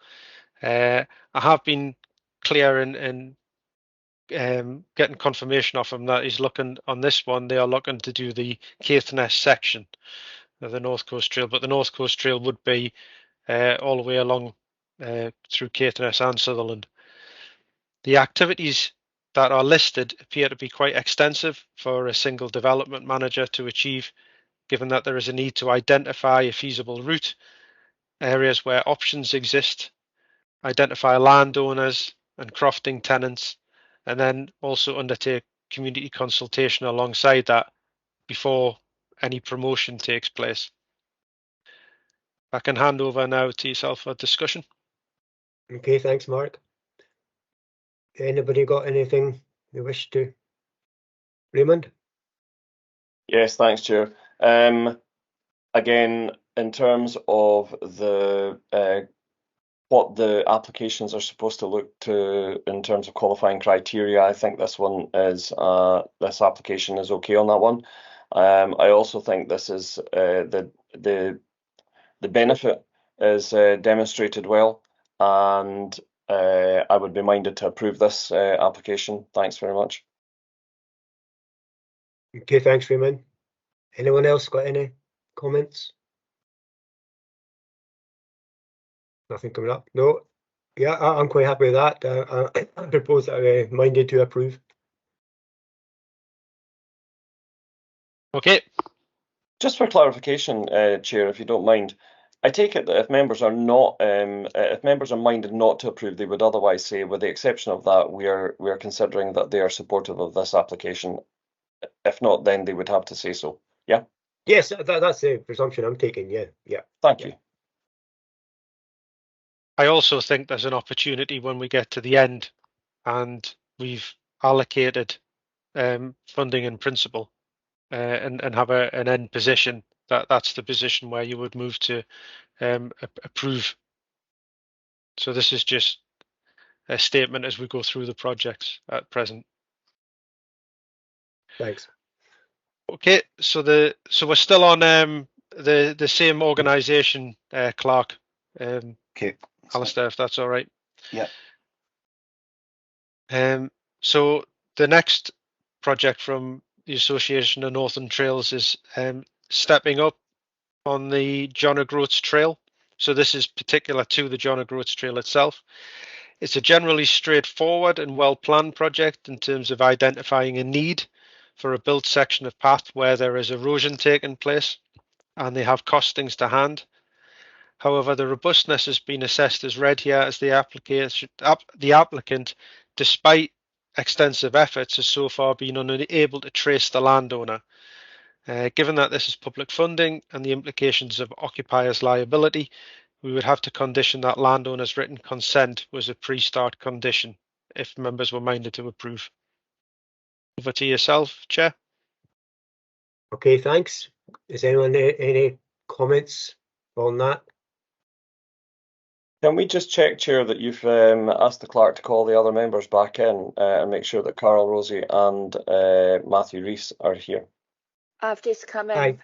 I have been clear in getting confirmation off him that he's looking on this one. They are looking to do the Caithness section of the North Coast Trail, but the North Coast Trail would be all the way along through Caithness and Sutherland. The activities that are listed appear to be quite extensive for a single development manager to achieve, given that there is a need to identify a feasible route, areas where options exist, identify landowners and crofting tenants, and then also undertake community consultation alongside that before any promotion takes place. I can hand over now to yourself for discussion. Okay, thanks, Mark. Anybody got anything they wish to? Raymond? Yes, thanks, Chair. Again, in terms of the what the applications are supposed to look to in terms of qualifying criteria, I think this one is this application is okay on that one. I also think this is the benefit is demonstrated well, and I would be minded to approve this application. Thanks very much. Okay, thanks, Raymond. Anyone else got any comments? Nothing coming up? No. Yeah, I'm quite happy with that. I propose that we're minded to approve. Okay. Just for clarification, Chair, if you don't mind, I take it that if members are not, if members are minded not to approve, they would otherwise say, with the exception of that, we are considering that they are supportive of this application. If not, then they would have to say so. Yeah. Yes, that's the presumption I'm taking. Yeah. Thank you. I also think there's an opportunity when we get to the end and we've allocated funding in principle and have an end position, that's the position where you would move to approve. So this is just a statement as we go through the projects at present. Thanks. Okay, so we're still on the same organisation, Clark. Okay. Alistair, if that's all right. Yeah. So the next project from the Association of Northern Trails is stepping up on the John O'Groats Trail. So this is particular to the John O'Groats Trail itself. It's a generally straightforward and well-planned project in terms of identifying a need for a built section of path where there is erosion taking place and they have costings to hand. However, the robustness has been assessed as read here as the applicant, despite extensive efforts, has so far been unable to trace the landowner. Given that this is public funding and the implications of occupiers' liability, we would have to condition that landowner's written consent was a pre-start condition if members were minded to approve. Over to yourself, Chair. Okay, thanks. Is anyone any comments on that? Can we just check, Chair, that you've asked the clerk to call the other members back in and make sure that Carol, Rosie and Matthew Rees are here? I've just come in. Aye.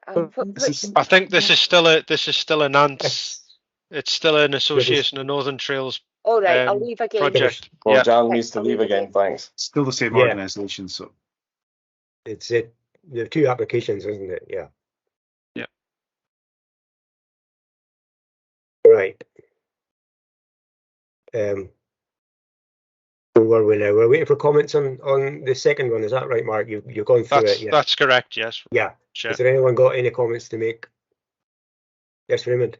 I think this is still an ANTS. It's still an Association of Northern Trails all right, I'll leave again. project. Well, Yeah. Jan needs to leave again, thanks. Still the same Yeah. organisation, so. It's there are two applications, isn't it? Yeah. Yeah. Right. Where were we now? We're waiting for comments on the second one. Is that right, Mark? You've gone through it. Yeah. That's correct. Yes. Yeah. Sure. Has there anyone got any comments to make? Yes, Raymond.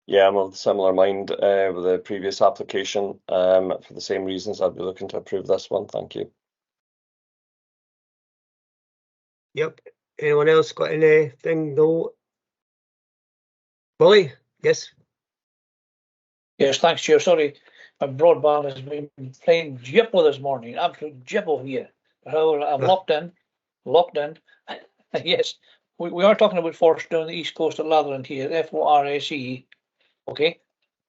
Yeah, I'm of a similar mind with the previous application. For the same reasons, I'd be looking to approve this one. Thank you. Yep. Anyone else got anything? No. Willie? Yes. Yes, thanks, Chair. Sorry, my broadband has been playing Jippo this morning. Absolute Jippo here. However, I'm locked in. Yes, we are talking about forest down the east coast of Latherland here, FORSE. Okay.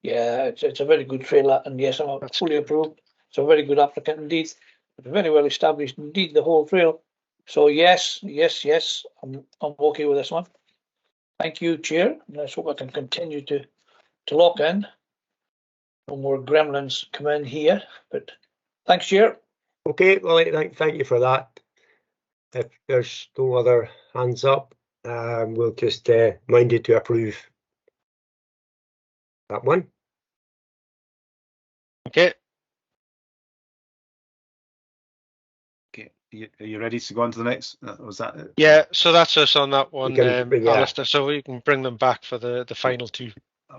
Yeah, it's a very good trail, and yes, I'm fully approved. It's a very good applicant indeed. It's very well established indeed, the whole trail. So yes, I'm okay with this one. Thank you, Chair. Let's hope I can continue to lock in. No more gremlins come in here, but thanks, Chair. Okay, well, thank you for that. If there's no other hands up, we'll just mind you to approve that one. Okay. Okay, are you ready to go on to the next? Was that it? Yeah, so that's us on that one, can- yeah. Alistair. So we can bring them back for the final two.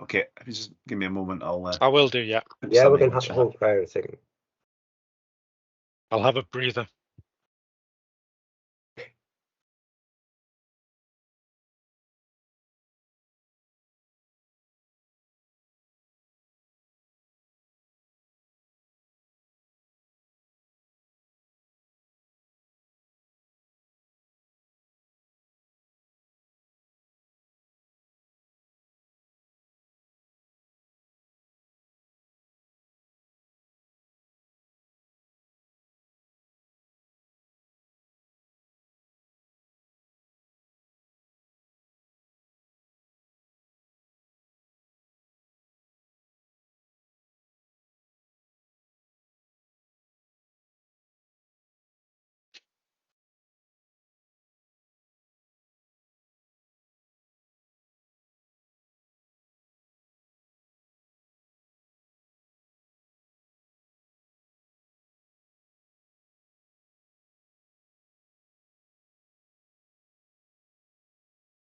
Okay, if you just give me a moment, I'll. I will do, yeah. Yeah, we can hold fire a second. I'll have a breather.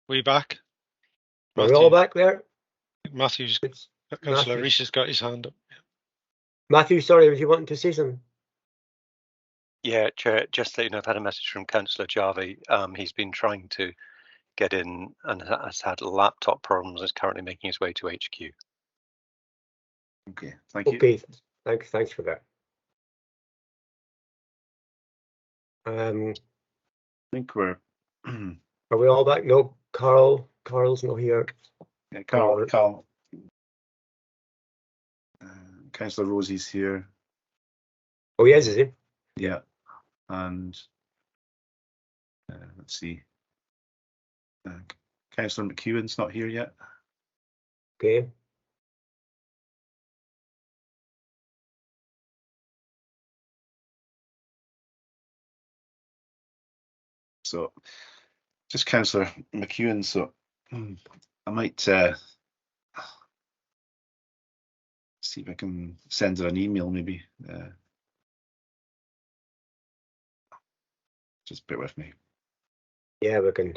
We back? Are we all back there? Matthew's, It's Councillor Matthew. Rees has got his hand up. Matthew, sorry, was you wanting to say something? Yeah, Chair, just so you know, I've had a message from Councillor Jarvie. He's been trying to get in and has had laptop problems, is currently making his way to HQ. Okay, thank you. Okay, thanks for that. I think we're. Are we all back? No, Carl's not here. Yeah, Carl. Councillor Rosie's here. Oh, he is he? Yeah, and let's see. Councillor McEwen's not here yet. Okay. So, just Councillor McEwen. So, I might see if I can send her an email, maybe. Just bear with me. Yeah, we can.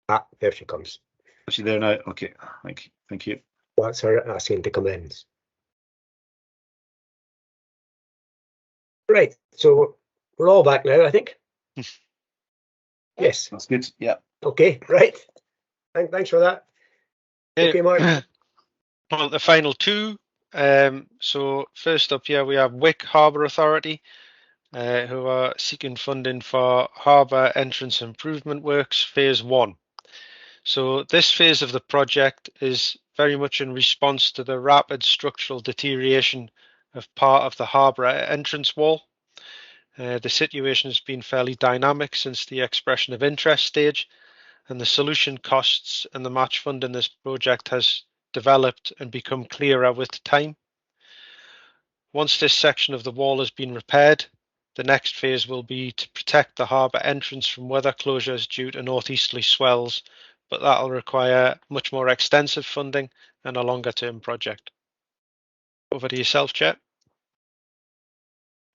Ah, there she comes. Is she there now? Okay, thank you. That's her asking to come in. Right, so we're all back now, I think. Yes. That's good. Yeah. Okay, right. Thanks for that. Okay, Mark. Well, the final two. So first up here we have Wick Harbour Authority, who are seeking funding for harbour entrance improvement works phase 1. So this phase of the project is very much in response to the rapid structural deterioration of part of the harbour entrance wall. The situation has been fairly dynamic since the expression of interest stage, and the solution costs and the match fund in this project has developed and become clearer with time. Once this section of the wall has been repaired, the next phase will be to protect the harbour entrance from weather closures due to northeasterly swells, but that will require much more extensive funding and a longer term project. Over to yourself, Chair.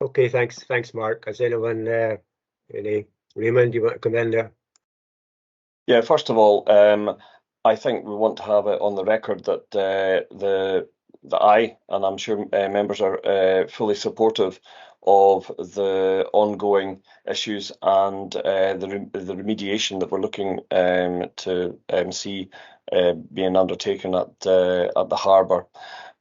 Okay, thanks, Mark. Has anyone, Raymond, you want to come in there? Yeah, first of all, I think we want to have it on the record that that I, and I'm sure members are fully supportive of the ongoing issues and the remediation that we're looking to see being undertaken at the harbour.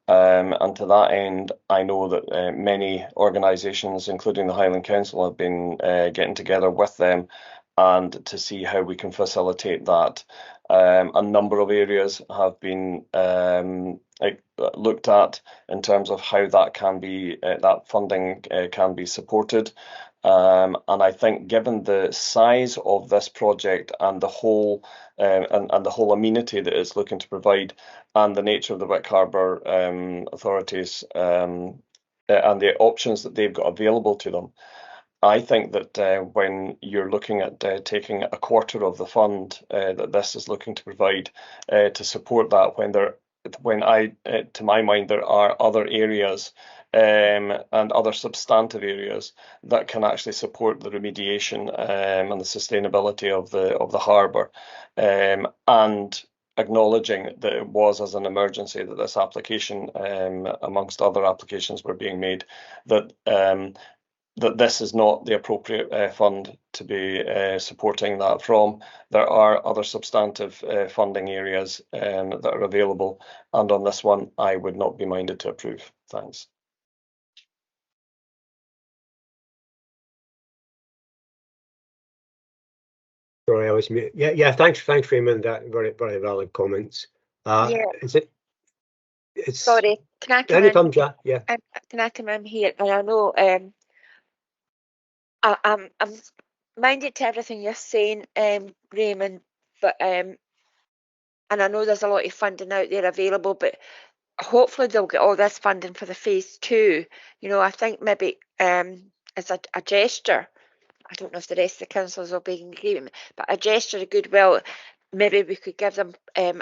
And to that end, I know that many organisations, including the Highland Council, have been getting together with them and to see how we can facilitate that. A number of areas have been looked at in terms of how that can be, that funding can be supported. And I think, given the size of this project and the whole and the whole amenity that it's looking to provide, and the nature of the Wick Harbour authorities and the options that they've got available to them, I think that when you're looking at taking a quarter of the fund that this is looking to provide to support that, to my mind, there are other areas and other substantive areas that can actually support the remediation and the sustainability of the harbour, and acknowledging that it was as an emergency that this application, amongst other applications, were being made, that this is not the appropriate fund to be supporting that from. There are other substantive funding areas that are available, and on this one I would not be minded to approve. Thanks. Sorry, I was mute. Yeah. Thanks, Raymond. That very valid comments. Yeah. It's Sorry, can I come anytime, in? Jack? Yeah. Can I come in here? And I know I'm minded to everything you're saying, Raymond, but and I know there's a lot of funding out there available, but hopefully they'll get all this funding for the phase 2. You know, I think maybe as a gesture, I don't know if the rest of the councillors will be in agreement, but a gesture of goodwill, maybe we could give them a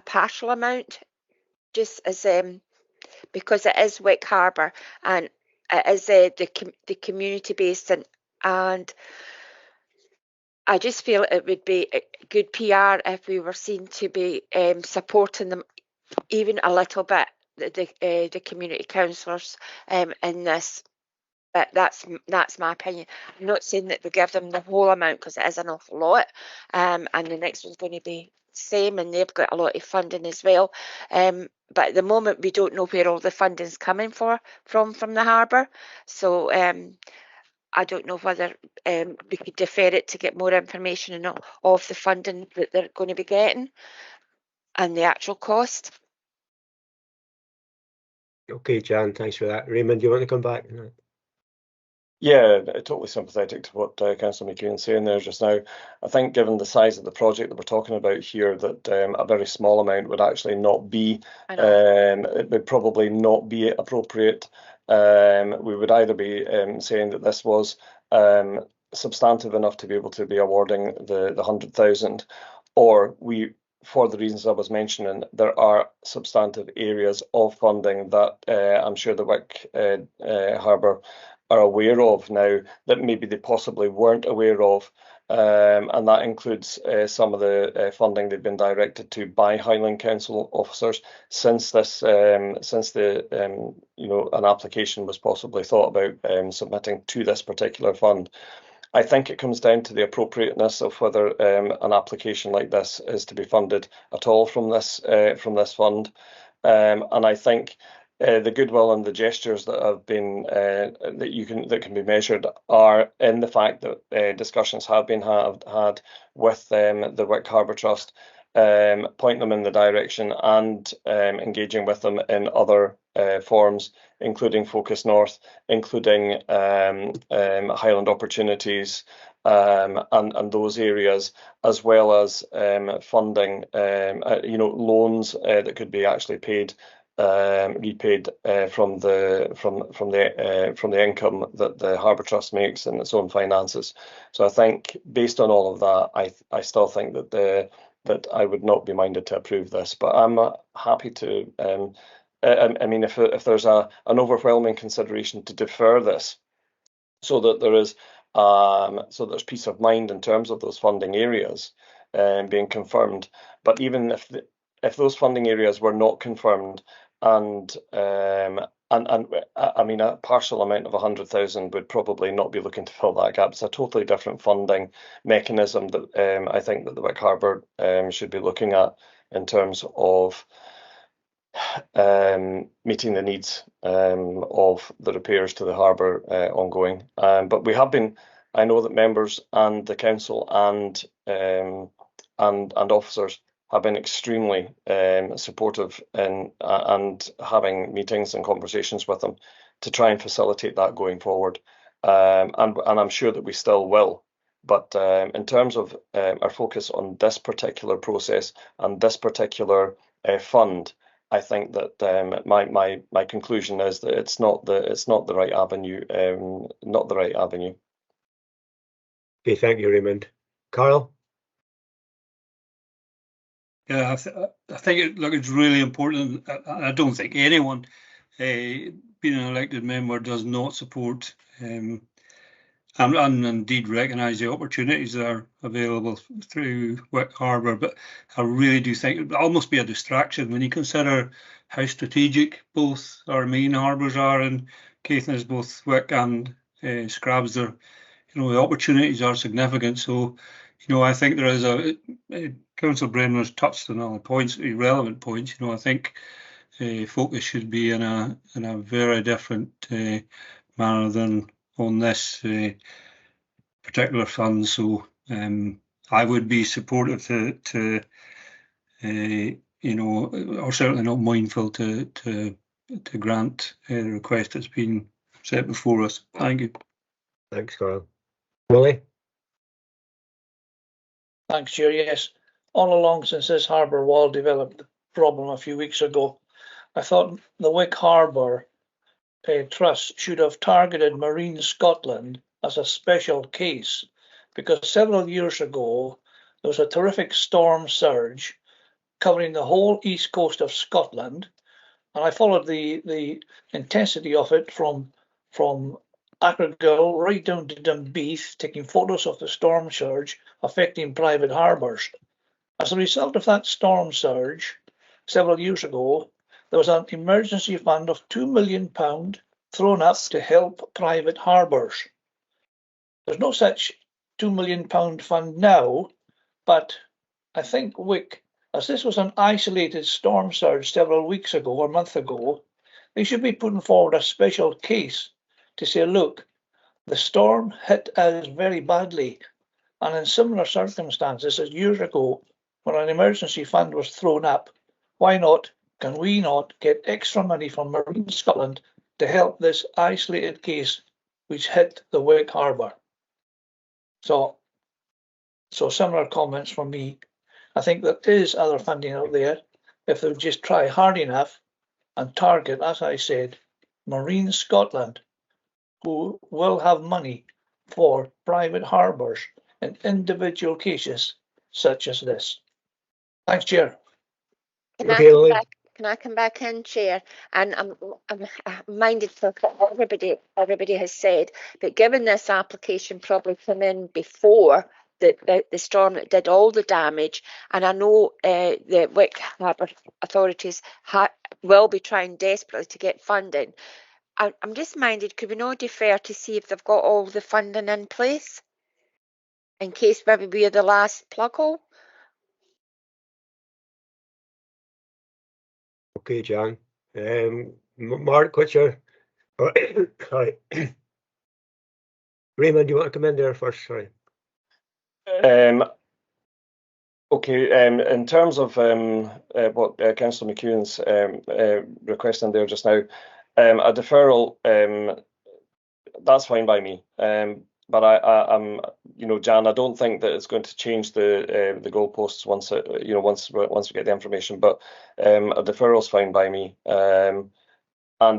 partial amount, just as because it is Wick Harbour and it is the community based, and I just feel it would be a good PR if we were seen to be supporting them even a little bit, the community councillors in this. But that's my opinion. I'm not saying that we give them the whole amount, because it is an awful lot, and the next one's going to be the same, and they've got a lot of funding as well. But at the moment, we don't know where all the funding's coming from the harbour. So I don't know whether we could defer it to get more information of the funding that they're going to be getting and the actual cost. Okay, Jan, thanks for that. Raymond, do you want to come back? Yeah, totally sympathetic to what Councillor McEwen's saying there just now. I think, given the size of the project that we're talking about here, that a very small amount would actually not be, it would probably not be appropriate. We would either be saying that this was substantive enough to be able to be awarding the 100,000, or we, for the reasons I was mentioning, there are substantive areas of funding that I'm sure the Wick Harbour are aware of now that maybe they possibly weren't aware of, and that includes some of the funding they've been directed to by Highland Council officers since this, since the an application was possibly thought about submitting to this particular fund. I think it comes down to the appropriateness of whether an application like this is to be funded at all from this fund, and I think the goodwill and the gestures that have been that can be measured are in the fact that discussions have been had with the Wick Harbour Trust, point them in the direction, and engaging with them in other forms, including Focus North, including Highland Opportunities, and those areas, as well as funding, loans that could be actually repaid from the income that the Harbour Trust makes in its own finances. So I think, based on all of that, I still think that I would not be minded to approve this, but I'm happy to. I mean, if there's an overwhelming consideration to defer this, so that there is there's peace of mind in terms of those funding areas being confirmed. But even if those funding areas were not confirmed, and I mean, a partial amount of 100,000 would probably not be looking to fill that gap. It's a totally different funding mechanism that I think that the Wick Harbour should be looking at in terms of meeting the needs of the repairs to the harbour ongoing. But we have been, I know that members and the council and officers have been extremely supportive and having meetings and conversations with them to try and facilitate that going forward. and I'm sure that we still will. But in terms of our focus on this particular process and this particular fund, I think that my conclusion is that it's not the right avenue, not the right avenue. Okay, thank you, Raymond. Carl? Yeah, I think it's really important. I don't think anyone being an elected member does not support and indeed recognise the opportunities that are available through Wick Harbour. But I really do think it would almost be a distraction when you consider how strategic both our main harbours are in Caithness, both Wick and Scrabs. The opportunities are significant. So, I think there is Councillor Brenner's touched on all the points, relevant points. I think focus should be in a very different manner than on this particular fund. So I would be supportive to or certainly not mindful to grant the request that's been set before us. Thank you. Thanks, Carl. Willie? Thanks, Chair. Yes, all along since this harbour wall developed the problem a few weeks ago, I thought the Wick Harbour Trust should have targeted Marine Scotland as a special case, because several years ago there was a terrific storm surge covering the whole east coast of Scotland, and I followed the intensity of it from Achill right down to Dunbeath, taking photos of the storm surge affecting private harbours. As a result of that storm surge, several years ago, there was an emergency fund of £2 million thrown up to help private harbours. There's no such £2 million fund now, but I think Wick, as this was an isolated storm surge several weeks ago or a month ago, they should be putting forward a special case to say, look, the storm hit us very badly, and in similar circumstances as years ago, when an emergency fund was thrown up, can we not get extra money from Marine Scotland to help this isolated case which hit the Wick Harbour? So similar comments from me. I think there is other funding out there if they would just try hard enough and target, as I said, Marine Scotland, who will have money for private harbours in individual cases such as this. Thanks, Chair. Can I come back in, Chair? And I'm minded for what everybody has said, but given this application probably came in before the storm that did all the damage, and I know the Wick Harbour authorities will be trying desperately to get funding, I'm just minded, could we not defer to see if they've got all the funding in place in case maybe we are the last plug hole? Okay, John. Mark, what's your... sorry. Raymond, do you want to come in there first? Sorry. Okay, in terms of what Councillor McEwen's requesting there just now, a deferral, that's fine by me. But I'm, Jan, I don't think that it's going to change the goalposts once we get the information. But a deferral's fine by me. And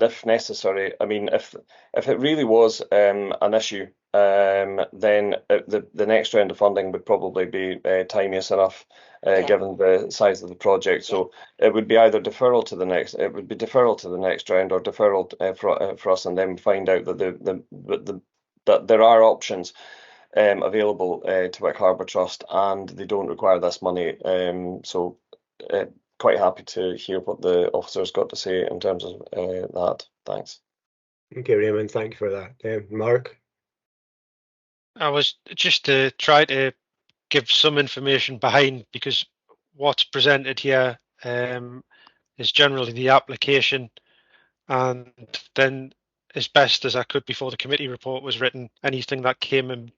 if necessary, I mean, if it really was an issue, then the next round of funding would probably be timeous enough, given the size of the project. So it would be either deferral to the next, round, or deferral for us, and then find out that that there are options available to Wick Harbour Trust, and they don't require this money. So quite happy to hear what the officer's got to say in terms of that. Thanks. Okay, Raymond, thank you for that. Mark? I was just to try to give some information behind, because what's presented here is generally the application, and then as best as I could before the committee report was written, anything that came in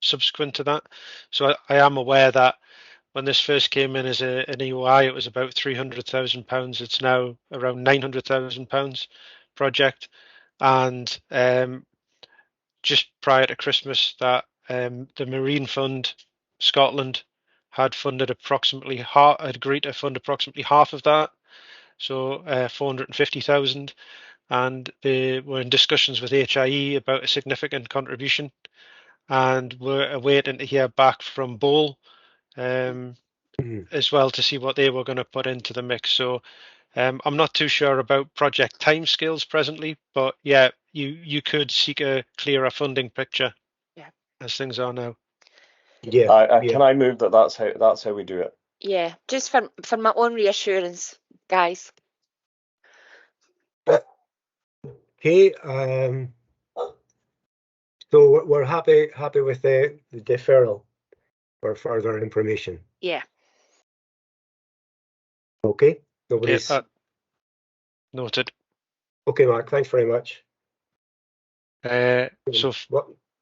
subsequent to that. So I am aware that when this first came in as an EOI, it was about £300,000. It's now around £900,000 project, and just prior to Christmas that the Marine Fund Scotland had funded approximately half, had agreed to fund approximately half of that, so 450,000, and they were in discussions with HIE about a significant contribution, and we're awaiting to hear back from Bole as well to see what they were going to put into the mix. So I'm not too sure about project timescales presently, but yeah, you could seek a clearer funding picture as things are now. Yeah. Can I move that? That's how we do it. Yeah, just for my own reassurance, guys. Okay. So we're happy with the deferral for further information. Yeah. Okay. Nobody's. Noted. Okay, Mark. Thanks very much. So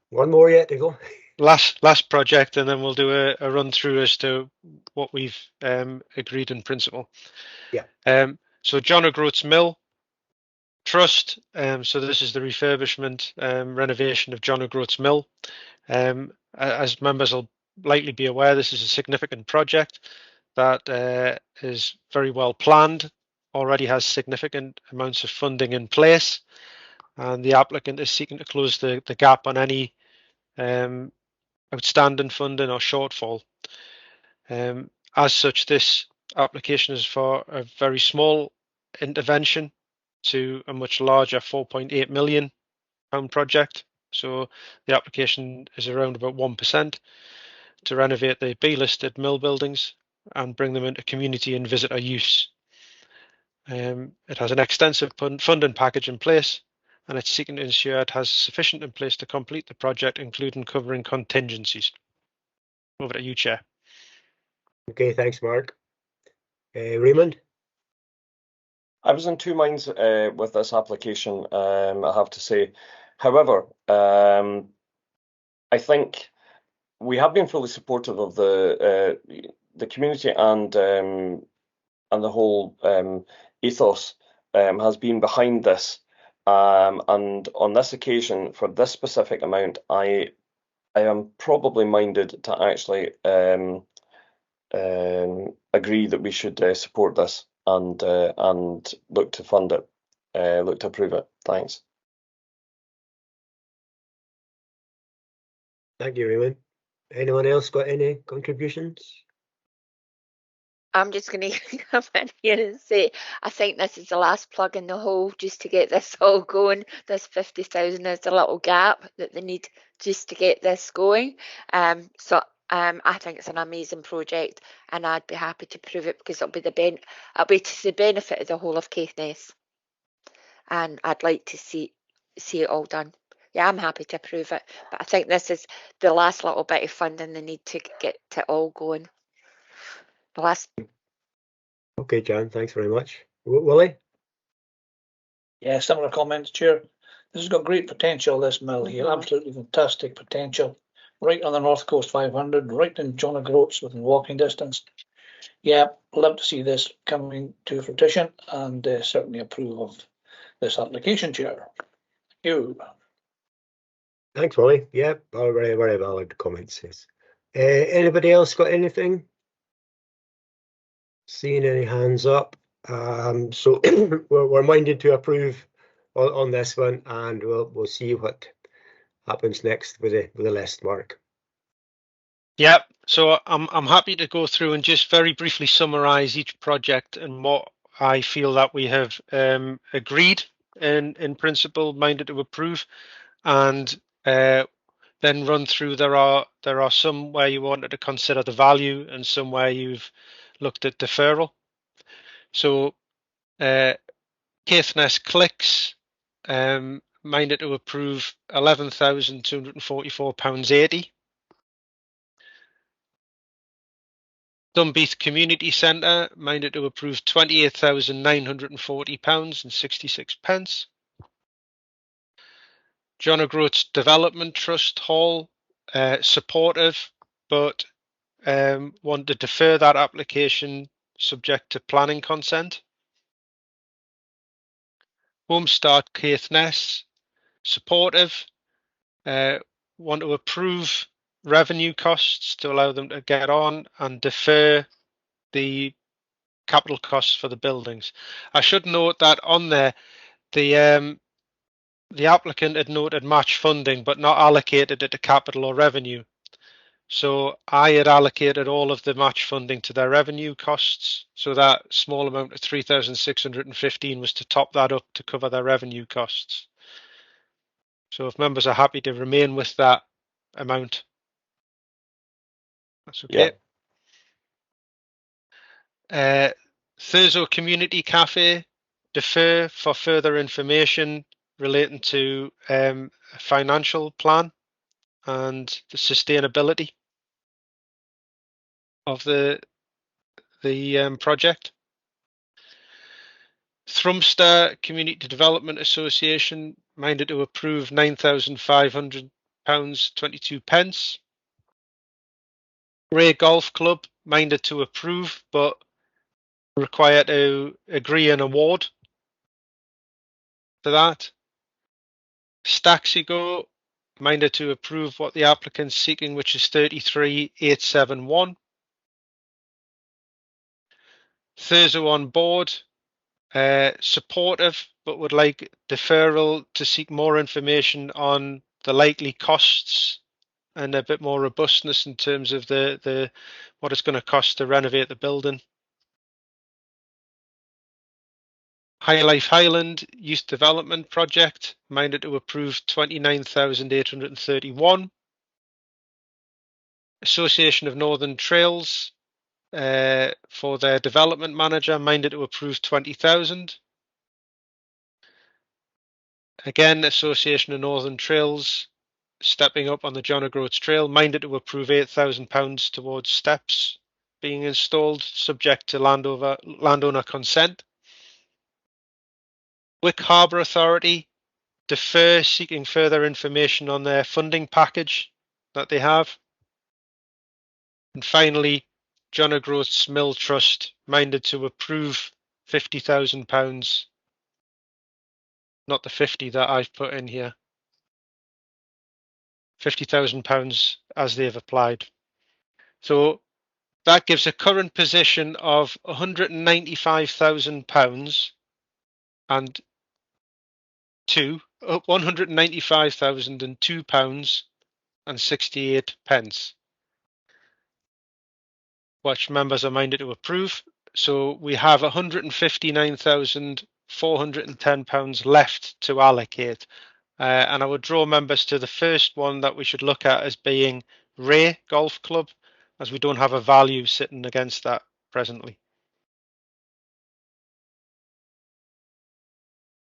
one more yet to go. Last project, and then we'll do a run through as to what we've agreed in principle. Yeah. So John O'Groats Mill Trust. So this is the refurbishment, renovation of John O'Groats Mill. As members will likely be aware, this is a significant project that is very well planned, already has significant amounts of funding in place, and the applicant is seeking to close the gap on any outstanding funding or shortfall. As such, this application is for a very small intervention to a much larger £4.8 million project. So the application is around about 1% to renovate the B-listed mill buildings and bring them into community and visitor use. It has an extensive funding package in place, and it's seeking to ensure it has sufficient in place to complete the project, including covering contingencies. Over to you, Chair. Okay, thanks, Mark. Raymond? I was in two minds with this application, I have to say. However, I think we have been fully supportive of the community, and the whole ethos has been behind this. And on this occasion, for this specific amount, I am probably minded to actually agree that we should support this and look to fund it, look to approve it. Thanks. Thank you, Raymond. Anyone else got any contributions? I'm just going to come in here and say I think this is the last plug in the hole just to get this all going. This 50,000 is a little gap that they need just to get this going. So I think it's an amazing project, and I'd be happy to prove it because it'll be to the benefit of the whole of Caithness, and I'd like to see it all done. Yeah, I'm happy to approve it, but I think this is the last little bit of funding they need to get it all going. The last. Okay, Jan, thanks very much. Willie? Yeah, similar comments, Chair. This has got great potential, this mill here, absolutely fantastic potential. Right on the North Coast 500, right in John O'Groats within walking distance. Yeah, love to see this coming to fruition, and certainly approve of this application, Chair. Thank you. Thanks, Willie. Yeah, very, very valid comments. Yes. Anybody else got anything? Seeing any hands up? So we're minded to approve on this one, and we'll see what happens next with the list, Mark. Yeah, so I'm happy to go through and just very briefly summarise each project and what I feel that we have agreed in principle, minded to approve, and then run through. There are some where you wanted to consider the value and some where you've looked at deferral. So Caithness Clicks, minded to approve £11,244.80. Dunbeath Community Centre, minded to approve £28,940.66. John O'Groats Development Trust Hall, supportive, but want to defer that application subject to planning consent. Homestart Caithness, supportive, Want to approve revenue costs to allow them to get on and defer the capital costs for the buildings. I should note that on there, the applicant had noted match funding but not allocated it to capital or revenue. So I had allocated all of the match funding to their revenue costs. So that small amount of 3,615 was to top that up to cover their revenue costs. So if members are happy to remain with that amount, that's okay. Thurso Community Cafe, defer for further information relating to a financial plan and the sustainability of the project. Thrumster Community Development Association, minded to approve £9,500.22. Ray Golf Club, minded to approve, but required to agree an award for that. Staxigo, minded to approve what the applicant's seeking, which is 33,871. Thurso on board, supportive, but would like deferral to seek more information on the likely costs and a bit more robustness in terms of the what it's going to cost to renovate the building. High Life Highland Youth Development Project, minded to approve 29,831. Association of Northern Trails, for their development manager, minded to approve 20,000. Again, Association of Northern Trails, stepping up on the John O'Groats Trail, minded to approve £8,000 towards steps being installed, subject to landowner consent. Wick Harbour Authority, defer seeking further information on their funding package that they have. And finally, John O'Groats Mill Trust, minded to approve £50,000, not the 50 that I've put in here. £50,000 as they've applied. So that gives a current position of £195,000 and £195,002.68, which members are minded to approve. So we have £159,410 left to allocate. And I would draw members to the first one that we should look at as being Ray Golf Club, as we don't have a value sitting against that presently.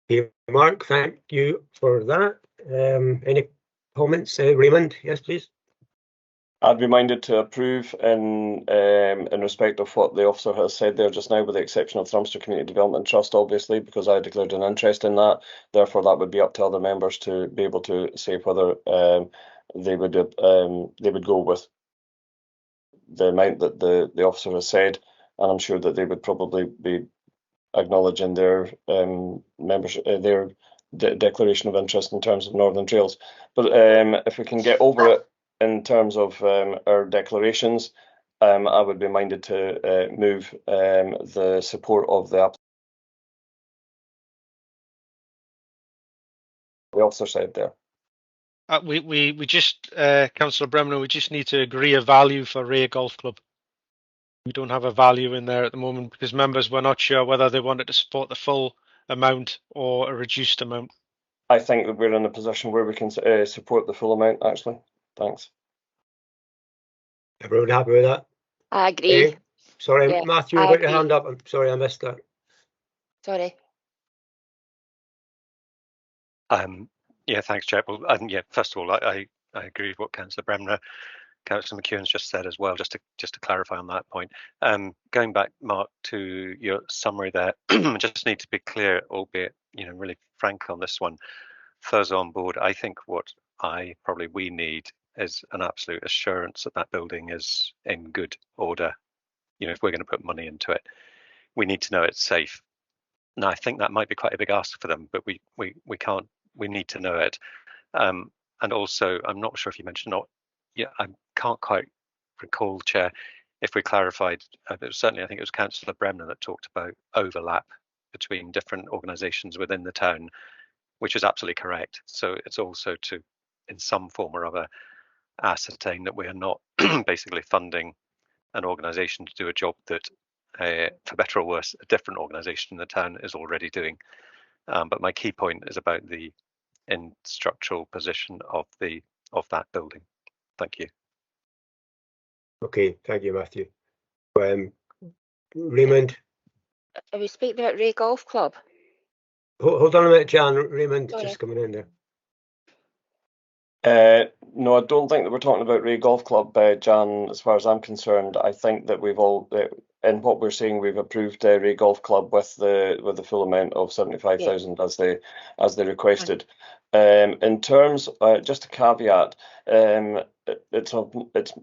Okay, Mark, thank you for that. Any comments? Raymond, yes, please. I'd be minded to approve in respect of what the officer has said there just now, with the exception of Thurso Community Development Trust, obviously, because I declared an interest in that. Therefore, that would be up to other members to be able to say whether they would go with the amount that the officer has said, and I'm sure that they would probably be acknowledging their membership, their declaration of interest in terms of Northern Trails. But if we can get over it in terms of our declarations, I would be minded to move the support of the officer side there. We just, Councillor Bremner, we just need to agree a value for Ray Golf Club. We don't have a value in there at the moment because members were not sure whether they wanted to support the full amount or a reduced amount. I think that we're in a position where we can support the full amount, actually. Thanks. Everyone happy with that? I agree. Sorry, Yeah, Matthew, you got your hand up. I'm sorry, I missed that. Sorry. Yeah, thanks, Chair. Well, yeah, first of all, I agree with what Councillor Bremner, Councillor McEwen's just said as well, just to clarify on that point. Going back, Mark, to your summary there, I just need to be clear, albeit really frank on this one. Thurso on board, I think what we need is an absolute assurance that that building is in good order. If we're going to put money into it, we need to know it's safe. Now, I think that might be quite a big ask for them, but we can't. We need to know it. And also, I'm not sure if you mentioned or not. Yeah, I can't quite recall, Chair, if we clarified. Certainly, I think it was Councillor Bremner that talked about overlap between different organisations within the town, which is absolutely correct. So it's also to, in some form or other, ascertain that we are not basically funding an organisation to do a job that, for better or worse, a different organisation in the town is already doing. But my key point is about the in structural position of that building. Thank you. Okay, thank you, Matthew. Raymond, Are we speaking about Ray Golf Club? hold on a minute, Jan. Raymond Sorry. just coming in there. No, I don't think that we're talking about Ray Golf Club, Jan. As far as I'm concerned, I think that we've all, in what we're saying, we've approved Ray Golf Club with the full amount of 75,000 as they requested. In terms, just a caveat, it's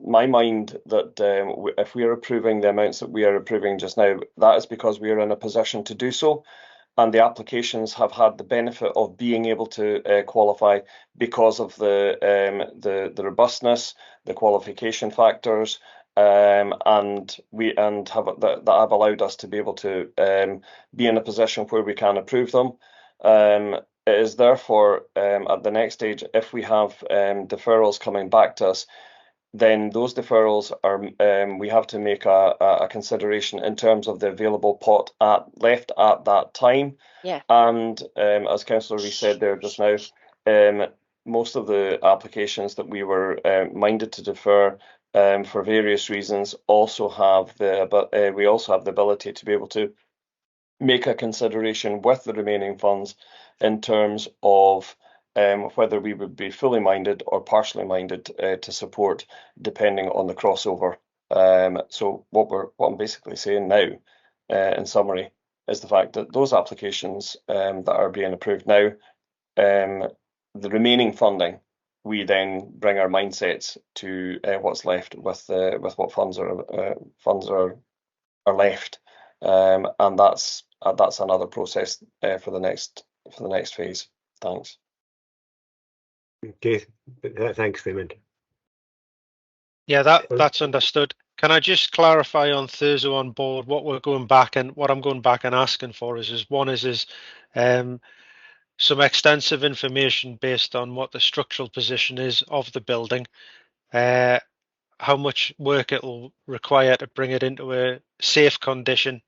my mind that if we are approving the amounts that we are approving just now, that is because we are in a position to do so. And the applications have had the benefit of being able to qualify because of the robustness, the qualification factors, and that have allowed us to be able to be in a position where we can approve them. It is therefore at the next stage, if we have deferrals coming back to us, then those deferrals are we have to make a consideration in terms of the available pot left at that time. Yeah. And as Councillor Rees said there just now, most of the applications that we were minded to defer for various reasons also have we also have the ability to be able to make a consideration with the remaining funds in terms of whether we would be fully minded or partially minded to support, depending on the crossover. So what I'm basically saying now, in summary, is the fact that those applications that are being approved now, the remaining funding, we then bring our mindsets to what's left with what funds are left, and that's another process for the next phase. Thanks. Okay, thanks, Raymond. Yeah, that's understood. Can I just clarify on Thurso on board what I'm going back and asking for is some extensive information based on what the structural position is of the building, how much work it will require to bring it into a safe condition,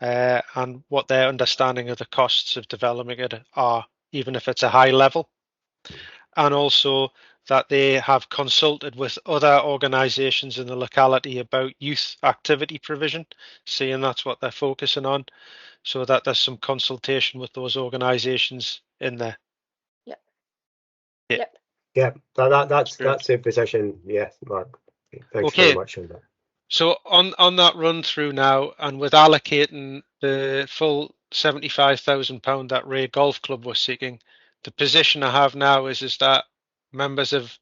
and what their understanding of the costs of developing it are, even if it's a high level, and also that they have consulted with other organisations in the locality about youth activity provision, seeing that's what they're focusing on, so that there's some consultation with those organisations in there. Yeah, that's a position. Yes, Mark. Thanks very much on that. So on that run through now, and with allocating the full £75,000 that Ray Golf Club was seeking, the position I have now is that members have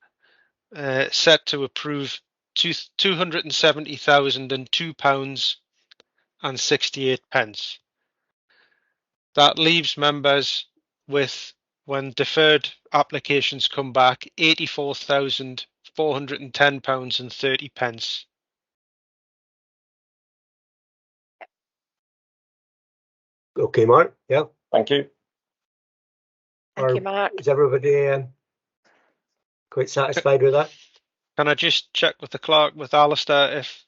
set to approve £270,002.68. That leaves members with, when deferred applications come back, £84,410.30. Okay, Mark. Yeah. Thank you. Thank you, Mark. Is everybody quite satisfied with that? Can I just check with the clerk, with Alistair, if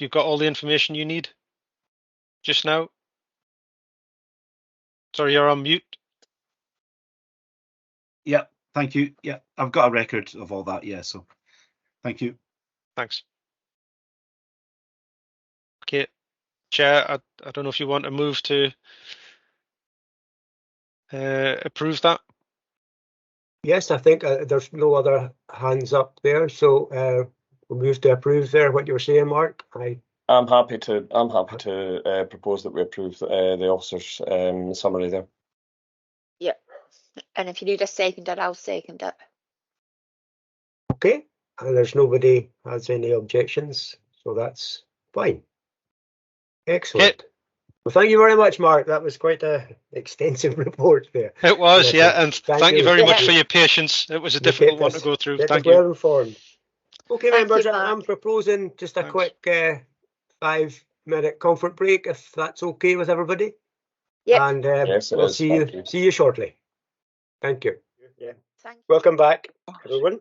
you've got all the information you need just now? Sorry, you're on mute. Yeah, thank you. Yeah, I've got a record of all that. Yeah, so thank you. Thanks. Okay, Chair, I don't know if you want to move to approve that. Yes, I think there's no other hands up there, so we'll move to approve there. What you were saying, Mark? I'm happy to propose that we approve the officer's summary there. Yeah, and if you need a seconder, I'll second it. Okay, and there's nobody has any objections, so that's fine. Excellent. Okay. Well, thank you very much, Mark. That was quite an extensive report there. It was, yeah, and thank you very much Yeah. for your patience. It was a difficult one to go through. Kept Thank us well you. informed. Okay, Thank members, you, Mark. I'm proposing just a Thanks. quick 5-minute comfort break, if that's okay with everybody. Yep. And Yes, it we'll is. see Thank you. you. See you shortly. Thank you. Yeah. Thank you. Welcome back, everyone.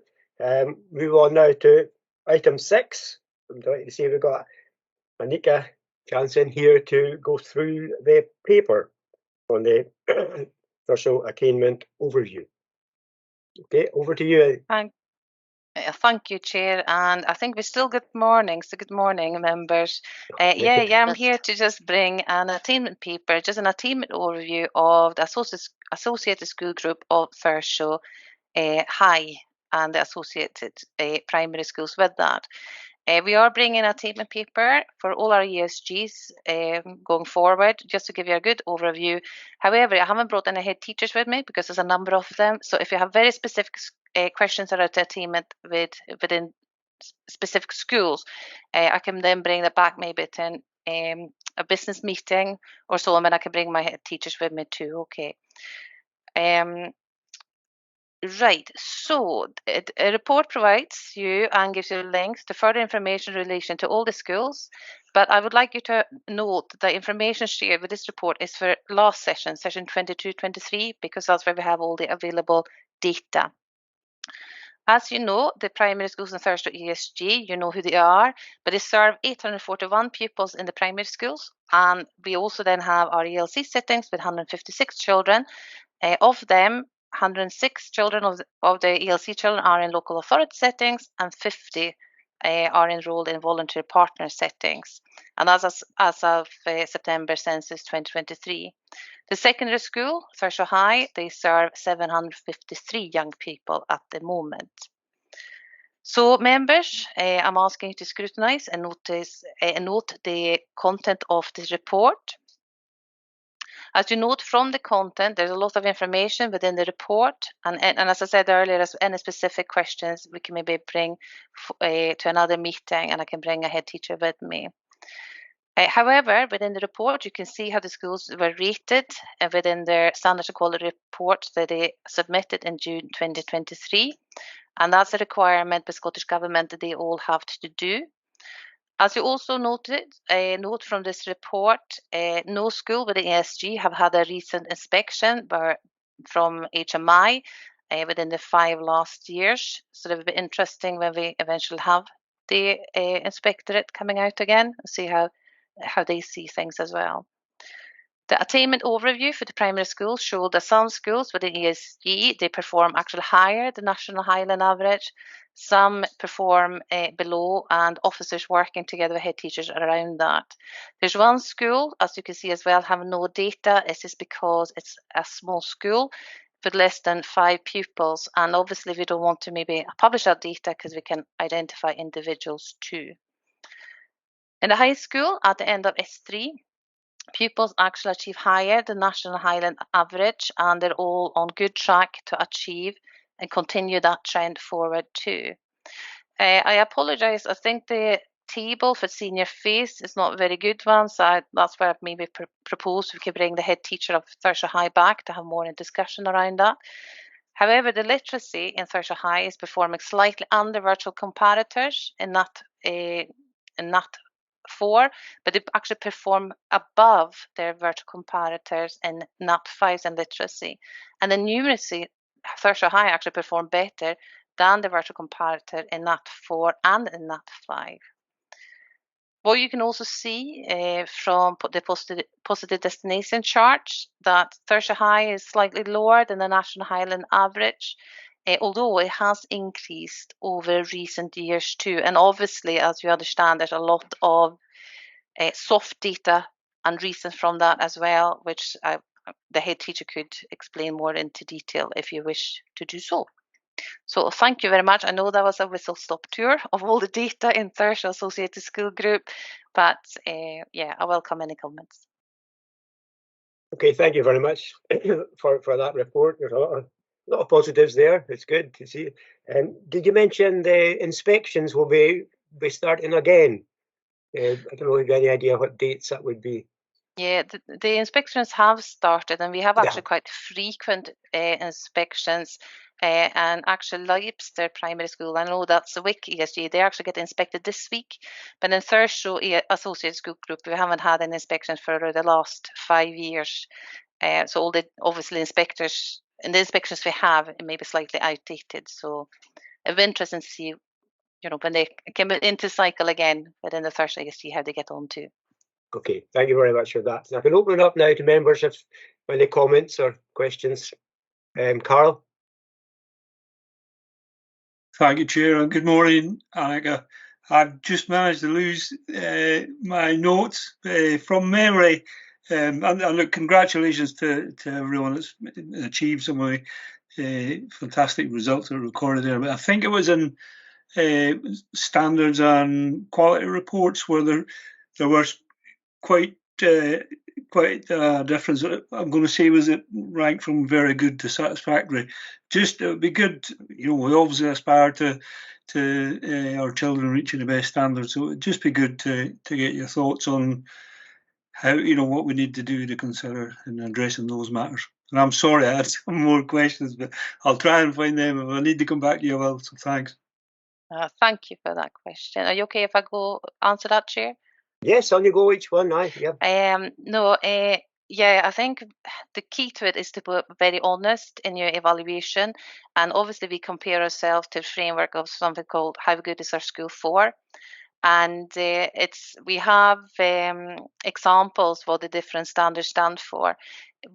Move on now to item 6. I'm delighted to see we've got Anika Jansen here to go through the paper on the Thurso Attainment overview. Okay, over to you. Thank you, Chair, and I think we're still good morning. So good morning, members. Yeah, I'm here to just bring an attainment paper, just an attainment overview of the associated school group of Thurso High and the associated primary schools with that. We are bringing an attainment paper for all our ESGs going forward, just to give you a good overview. However, I haven't brought any head teachers with me because there's a number of them. So if you have very specific questions about attainment within specific schools, I can then bring that back maybe to a business meeting or so, and then I can bring my head teachers with me too. Okay. Right, so a report provides you and gives you links to further information in relation to all the schools, but I would like you to note that information shared with this report is for last session, session 22-23, because that's where we have all the available data. As you know, the primary schools in Thurso ESG, you know who they are, but they serve 841 pupils in the primary schools, and we also then have our ELC settings with 156 children. Of them, 106 children of the ELC children are in local authority settings, and 50 are enrolled in voluntary partner settings. And as of September census 2023. The secondary school, Thurso High, they serve 753 young people at the moment. So members, I'm asking you to scrutinise and note the content of this report. As you note from the content, there's a lot of information within the report, and as I said earlier, as any specific questions we can maybe bring to another meeting, and I can bring a head teacher with me. However, within the report, you can see how the schools were rated within their standards of quality report that they submitted in June 2023, and that's a requirement by Scottish Government that they all have to do. As you also noted, note from this report, no school within ESG have had a recent inspection from HMI within the 5 last years. So it will be interesting when we eventually have the inspectorate coming out again and see how they see things as well. The attainment overview for the primary schools showed that some schools within ESG, they perform actually higher than national Highland average. Some perform below, and officers working together with head teachers around that. There's one school, as you can see as well, have no data. It's just because it's a small school with less than 5 pupils. And obviously we don't want to maybe publish that data because we can identify individuals too. In the high school, at the end of S3, pupils actually achieve higher than national Highland average, and they're all on good track to achieve and continue that trend forward too. I apologise, I think the table for senior phase is not a very good one, so that's where I've maybe proposed we could bring the head teacher of Thurso High back to have more in discussion around that. However, the literacy in Thurso High is performing slightly under virtual comparators in NAT 4, but they actually perform above their virtual comparators in NAT 5 and literacy. And the numeracy, Thurso High actually perform better than the virtual comparator in NAT 4 and in NAT 5. What you can also see from the positive destination charts, that Thurso High is slightly lower than the national Highland average, although it has increased over recent years too. And obviously, as you understand, there's a lot of soft data and reasons from that as well, which the head teacher could explain more into detail if you wish to do so. So thank you very much. I know that was a whistle-stop tour of all the data in Thurso Associated School Group, but yeah, I welcome any comments. Okay, thank you very much for that report. There's a lot of positives there. It's good to see. Did you mention the inspections will be starting again? I don't know if you have any idea what dates that would be. Yeah, the inspections have started, and we have Yeah. actually quite frequent inspections. And actually, Leipster Primary School, I know that's the Wick ESG, they actually get inspected this week. But in Thurso Associate School Group, we haven't had an inspection for the last 5 years. So all the obviously inspectors and the inspections we have it may be slightly outdated. So it'll be interesting to see, when they come into cycle again within the Thurso ESG, how they get on too. Okay, thank you very much for that. I can open it up now to members if any comments or questions. Carl? Thank you, Chair, and good morning, Annika. I've just managed to lose my notes from memory. And look, congratulations to everyone that's achieved some of the fantastic results that are recorded there. But I think it was in standards and quality reports where there was quite a difference. I'm going to say was it ranked from very good to satisfactory. Just it would be good, we obviously aspire to our children reaching the best standards. So it'd just be good to get your thoughts on how, what we need to do to consider in addressing those matters. And I'm sorry I had some more questions, but I'll try and find them. If I need to come back to you, I will. So thanks. Thank you for that question. Are you okay if I go answer that, Chair? Yes, on you go, each one. Aye, yeah. No, yeah, I think the key to it is to be very honest in your evaluation. And obviously we compare ourselves to the framework of something called How Good Is Our School For? And we have examples what the different standards stand for.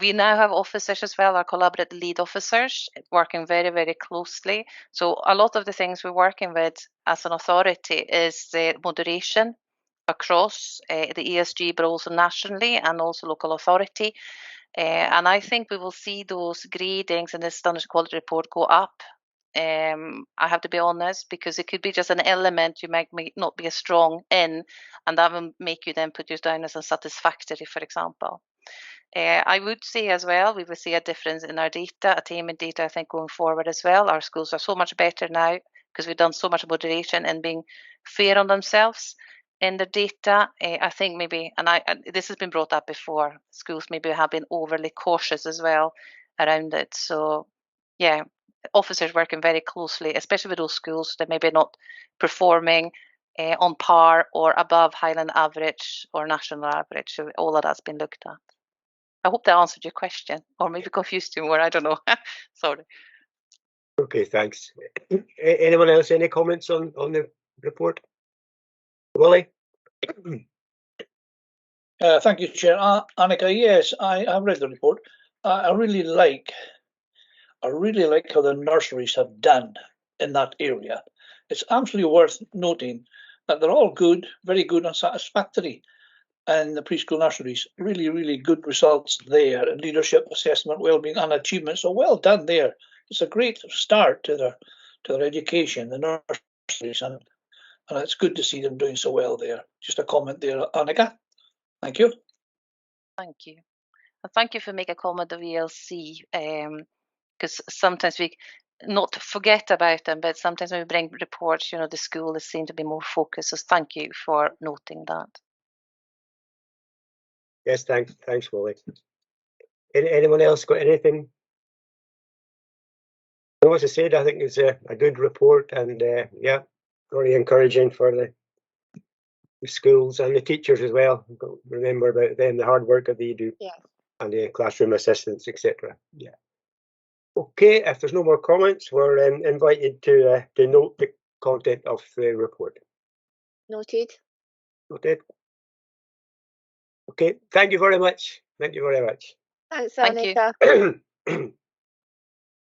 We now have officers as well, our collaborative lead officers, working very, very closely. So a lot of the things we're working with as an authority is moderation across the ESG, but also nationally and also local authority. And I think we will see those gradings in the standards quality report go up. I have to be honest, because it could be just an element you might not be as strong in, and that will make you then put you down as unsatisfactory, for example. I would say as well, we will see a difference in our data, attainment data, I think, going forward as well. Our schools are so much better now because we've done so much moderation and being fair on themselves in the data. I think maybe, and this has been brought up before, schools maybe have been overly cautious as well around it. So, yeah, officers working very closely, especially with those schools that maybe not performing on par or above Highland average or national average. So all of that's been looked at. I hope that answered your question, or maybe confused you more. I don't know. Sorry. Okay, thanks. Anyone else? Any comments on the report? Willie? Thank you, Chair. Annika, yes, I read the report. I really like how the nurseries have done in that area. It's absolutely worth noting that they're all good, very good and satisfactory. And the preschool nurseries, really, really good results there in leadership, assessment, well-being and achievement. So well done there. It's a great start to their education, the nurseries, and it's good to see them doing so well there. Just a comment there, Annika. Thank you. Thank you. And thank you for making a comment of ELC, because sometimes we not forget about them, but sometimes when we bring reports, the school is seen to be more focused. So thank you for noting that. Yes, thanks, Willie. Anyone else got anything? No, as I said, I think it's a good report, and yeah, very encouraging for the schools and the teachers as well. Remember about them, the hard work that they do, and the classroom assistants, etc. Yeah. Okay, if there's no more comments, we're invited to note the content of the report. Noted. Noted. Okay, thank you very much. Thank you very much. Thanks, Thank Annika.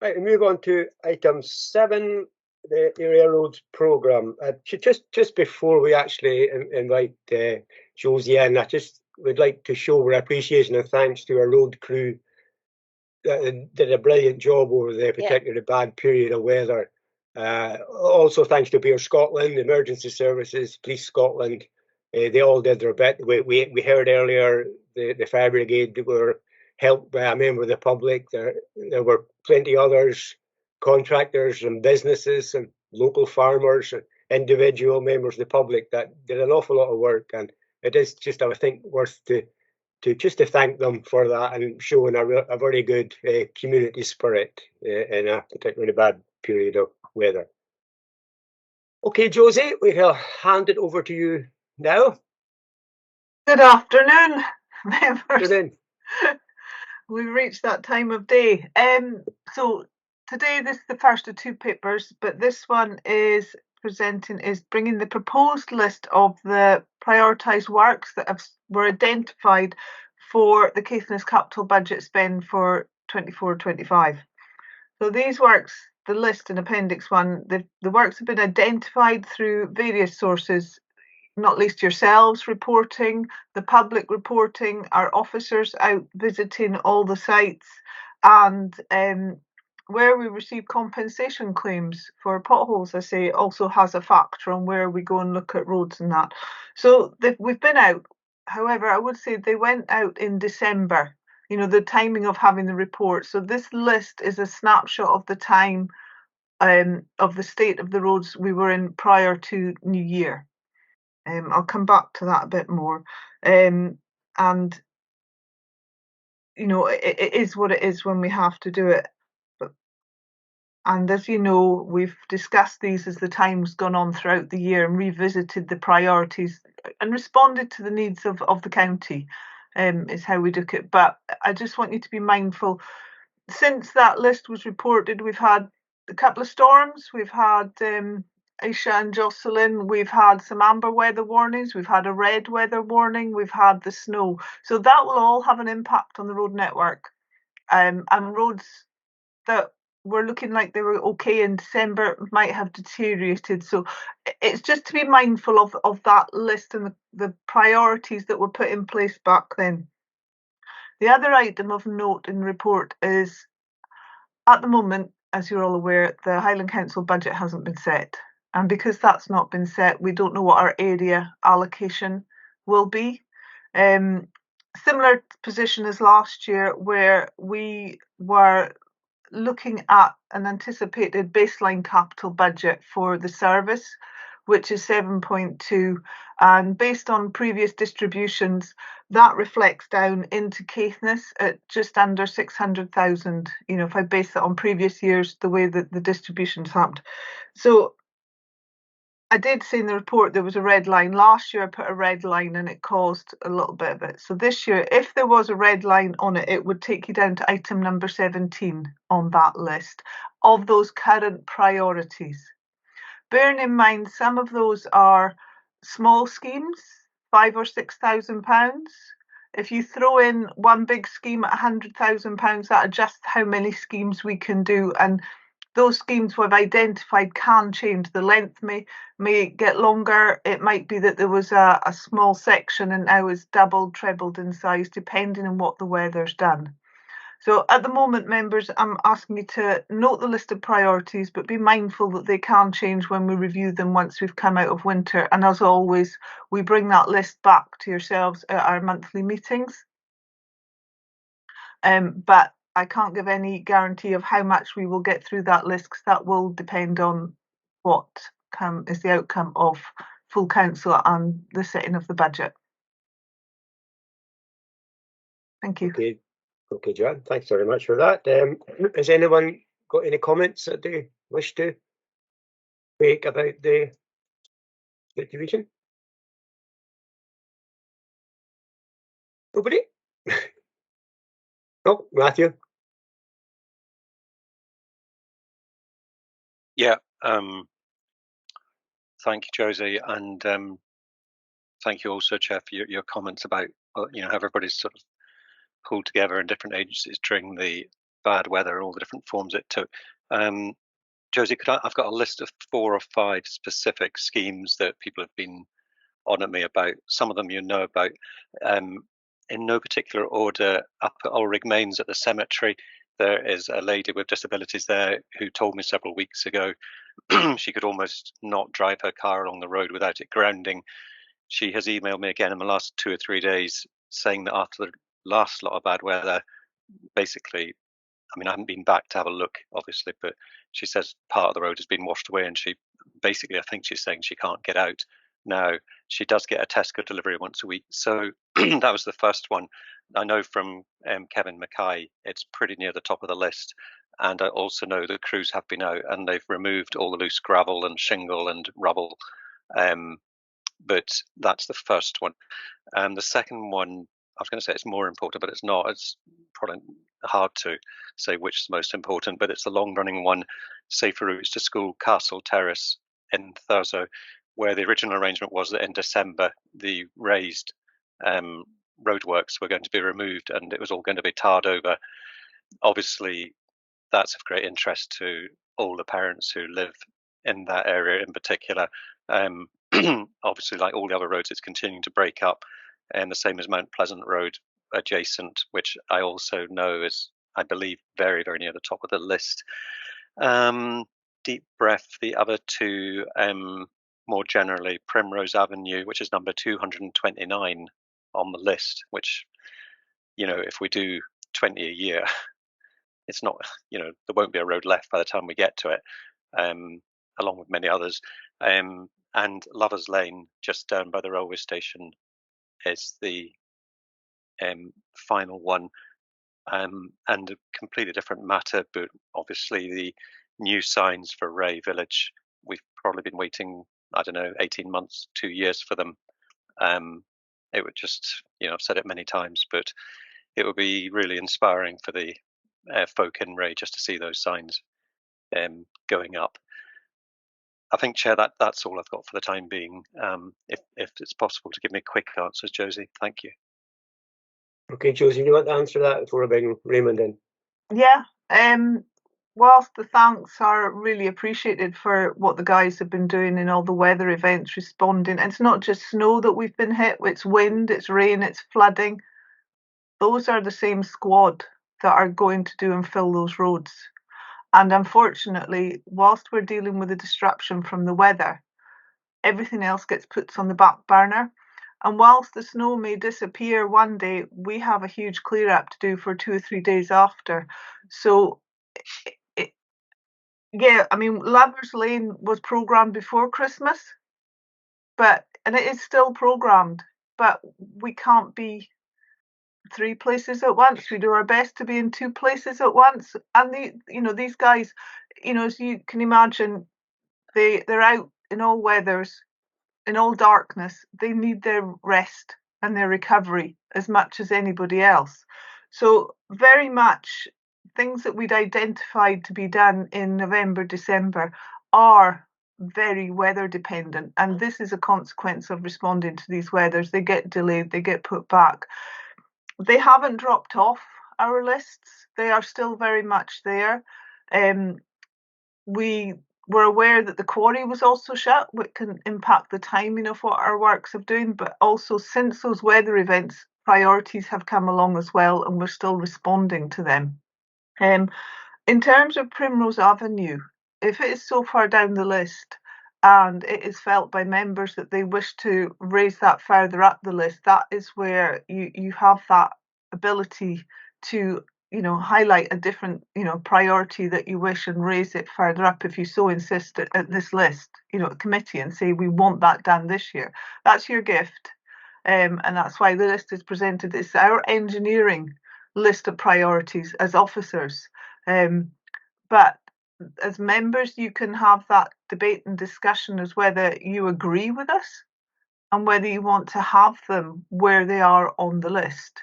Right, we move on to item 7, the Area Roads Programme. Just before we actually invite Josie in, I just would like to show our appreciation and thanks to our road crew that did a brilliant job over the particularly bad period of weather. Also thanks to Beer Scotland, Emergency Services, Police Scotland. They all did their bit. We heard earlier the fire brigade were helped by a member of the public. There were plenty others, contractors and businesses and local farmers and individual members of the public that did an awful lot of work. And it is just, I think, worth to to thank them for that and showing a very good community spirit in a particularly bad period of weather. Okay, Josie, we'll hand it over to you now. Good afternoon, members. Afternoon. We've reached that time of day. So today this is the first of two papers, but this one is bringing the proposed list of the prioritised works that were identified for the Caithness capital budget spend for 24-25. So these works, the list in Appendix 1, the works have been identified through various sources, not least yourselves reporting, the public reporting, our officers out visiting all the sites, and where we receive compensation claims for potholes, I say, also has a factor on where we go and look at roads and that. So we've been out. However, I would say they went out in December, you know, the timing of having the report. So this list is a snapshot of the time of the state of the roads we were in prior to New Year. I'll come back to that a bit more. And, you know, it is what it is when we have to do it. And as you know, we've discussed these as the time's gone on throughout the year and revisited the priorities and responded to the needs of the county, is how we do it. But I just want you to be mindful, since that list was reported, we've had a couple of storms, we've had Aisha and Jocelyn, we've had some amber weather warnings, we've had a red weather warning, we've had the snow. So that will all have an impact on the road network. And roads that were looking like they were okay in December might have deteriorated. So it's just to be mindful of that list and the priorities that were put in place back then. The other item of note in the report is, at the moment, as you're all aware, the Highland Council budget hasn't been set. And because that's not been set, we don't know what our area allocation will be. Similar position as last year, where we were looking at an anticipated baseline capital budget for the service, which is 7.2, and based on previous distributions, that reflects down into Caithness at just under 600,000. You know, if I base it on previous years, the way that the distributions happened. So I did say in the report there was a red line. Last year I put a red line and it caused a little bit of it. So this year, if there was a red line on it, it would take you down to item number 17 on that list of those current priorities. Bearing in mind, some of those are small schemes, £5,000 or £6,000. If you throw in one big scheme at £100,000, that adjusts how many schemes we can do. And those schemes we've identified can change. The length may get longer. It might be that there was a small section and now is doubled, trebled in size, depending on what the weather's done. So at the moment, members, I'm asking you to note the list of priorities, but be mindful that they can change when we review them once we've come out of winter. And as always, we bring that list back to yourselves at our monthly meetings. But I can't give any guarantee of how much we will get through that list, because that will depend on what is the outcome of full council and the setting of the budget. Thank you. Okay, Joanne, thanks very much for that. Has anyone got any comments that they wish to make about the division? Nobody? Oh, Matthew. Yeah, thank you, Josie, and thank you also, Chair, for your comments about how everybody's sort of pulled together in different agencies during the bad weather and all the different forms it took. Josie, I've got a list of 4 or 5 specific schemes that people have been on at me about. Some of them you know about. In no particular order, up at Ulrig Mains at the cemetery, there is a lady with disabilities there who told me several weeks ago she could almost not drive her car along the road without it grounding. She has emailed me again in the last 2 or 3 days saying that after the last lot of bad weather, basically, I mean, I haven't been back to have a look, obviously, but she says part of the road has been washed away, and she basically, I think she's saying she can't get out now. She does get a Tesco delivery once a week. So that was the first one. I know from Kevin Mackay, it's pretty near the top of the list. And I also know the crews have been out and they've removed all the loose gravel and shingle and rubble. But that's the first one. The second one, I was going to say it's more important, but it's not. It's probably hard to say which is most important, but it's the long-running one, Safer Routes to School, Castle Terrace in Thurso, where the original arrangement was that in December the raised roadworks were going to be removed and it was all going to be tarred over. Obviously, that's of great interest to all the parents who live in that area in particular. Obviously, like all the other roads, it's continuing to break up, and the same as Mount Pleasant Road adjacent, which I also know is, I believe, very, very near the top of the list. Deep Breath, the other two, more generally, Primrose Avenue, which is number 229 on the list, which, you know, if we do 20 a year, it's not, you know, there won't be a road left by the time we get to it, along with many others. And Lovers Lane, just down by the railway station, is the final one. And a completely different matter, but obviously the new signs for Ray Village, we've probably been waiting, I don't know, 18 months, 2 years for them. It would just, you know, I've said it many times, but it would be really inspiring for the folk in Ray just to see those signs going up. I think, Chair, that's all I've got for the time being. If it's possible to give me quick answers, Josie, thank you. Okay, Josie, you want to answer that before I bring Raymond in? Yeah. Whilst the thanks are really appreciated for what the guys have been doing in all the weather events, responding, it's not just snow that we've been hit, it's wind, it's rain, it's flooding. Those are the same squad that are going to do and fill those roads. And unfortunately, whilst we're dealing with the disruption from the weather, everything else gets put on the back burner. And whilst the snow may disappear one day, we have a huge clear up to do for 2 or 3 days after. So, yeah, I mean, Lovers Lane was programmed before Christmas, and it is still programmed, but we can't be 3 places at once. We do our best to be in 2 places at once. And these guys, as you can imagine, they're out in all weathers, in all darkness. They need their rest and their recovery as much as anybody else. So very much things that we'd identified to be done in November, December are very weather dependent. And this is a consequence of responding to these weathers. They get delayed, they get put back. They haven't dropped off our lists. They are still very much there. We were aware that the quarry was also shut, which can impact the timing of what our works are doing, but also since those weather events, priorities have come along as well, and we're still responding to them. In terms of Primrose Avenue, if it is so far down the list and it is felt by members that they wish to raise that further up the list, that is where you have that ability to highlight a different priority that you wish and raise it further up if you so insist at this list, committee, and say we want that done this year. That's your gift, and that's why the list is presented. It's our engineering list of priorities as officers, but as members you can have that debate and discussion as whether you agree with us and whether you want to have them where they are on the list.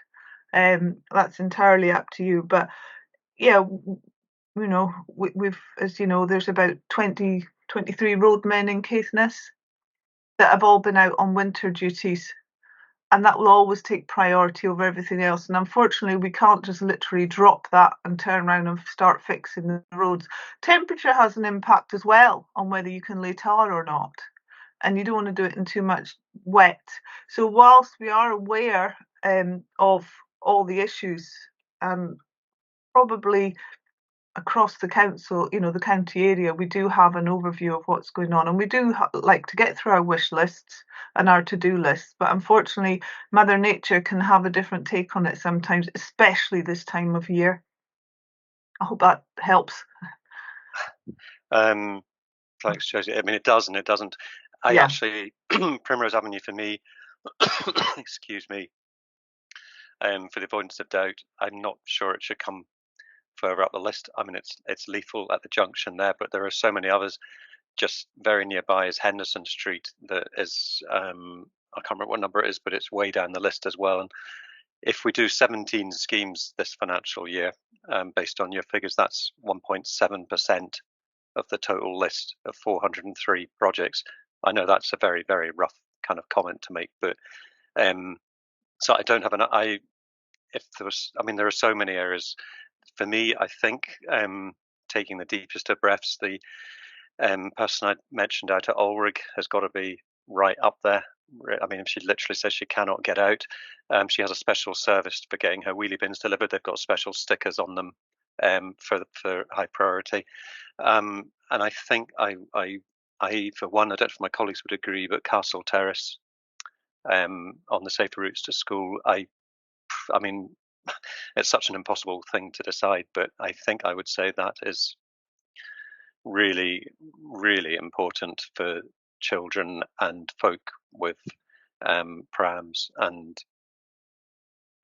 That's entirely up to you. But yeah, we've, as you know, there's about 23 roadmen in Caithness that have all been out on winter duties, and that will always take priority over everything else. And unfortunately, we can't just literally drop that and turn around and start fixing the roads. Temperature has an impact as well on whether you can lay tar or not, and you don't want to do it in too much wet. So whilst we are aware of all the issues, probably across the council, the county area, we do have an overview of what's going on, and we do like to get through our wish lists and our to-do lists, but unfortunately Mother Nature can have a different take on it sometimes, especially this time of year. I hope that helps. Thanks, Josie. I mean, it does and it doesn't. Actually, Primrose Avenue for me, excuse me, For the avoidance of doubt, I'm not sure it should come further up the list. I mean, it's lethal at the junction there, but there are so many others. Just very nearby is Henderson Street that is, I can't remember what number it is, but it's way down the list as well. And if we do 17 schemes this financial year, based on your figures, that's 1.7% of the total list of 403 projects. I know that's a very, very rough kind of comment to make, but so I don't have there are so many areas. For me, I think taking the deepest of breaths, the person I mentioned out at Ulrig has got to be right up there. I mean, if she literally says she cannot get out, she has a special service for getting her wheelie bins delivered. They've got special stickers on them for high priority. And I think I for one, I don't know if my colleagues would agree, but Castle Terrace on the safer routes to school, I mean, it's such an impossible thing to decide, but I think I would say that is really, really important for children and folk with prams and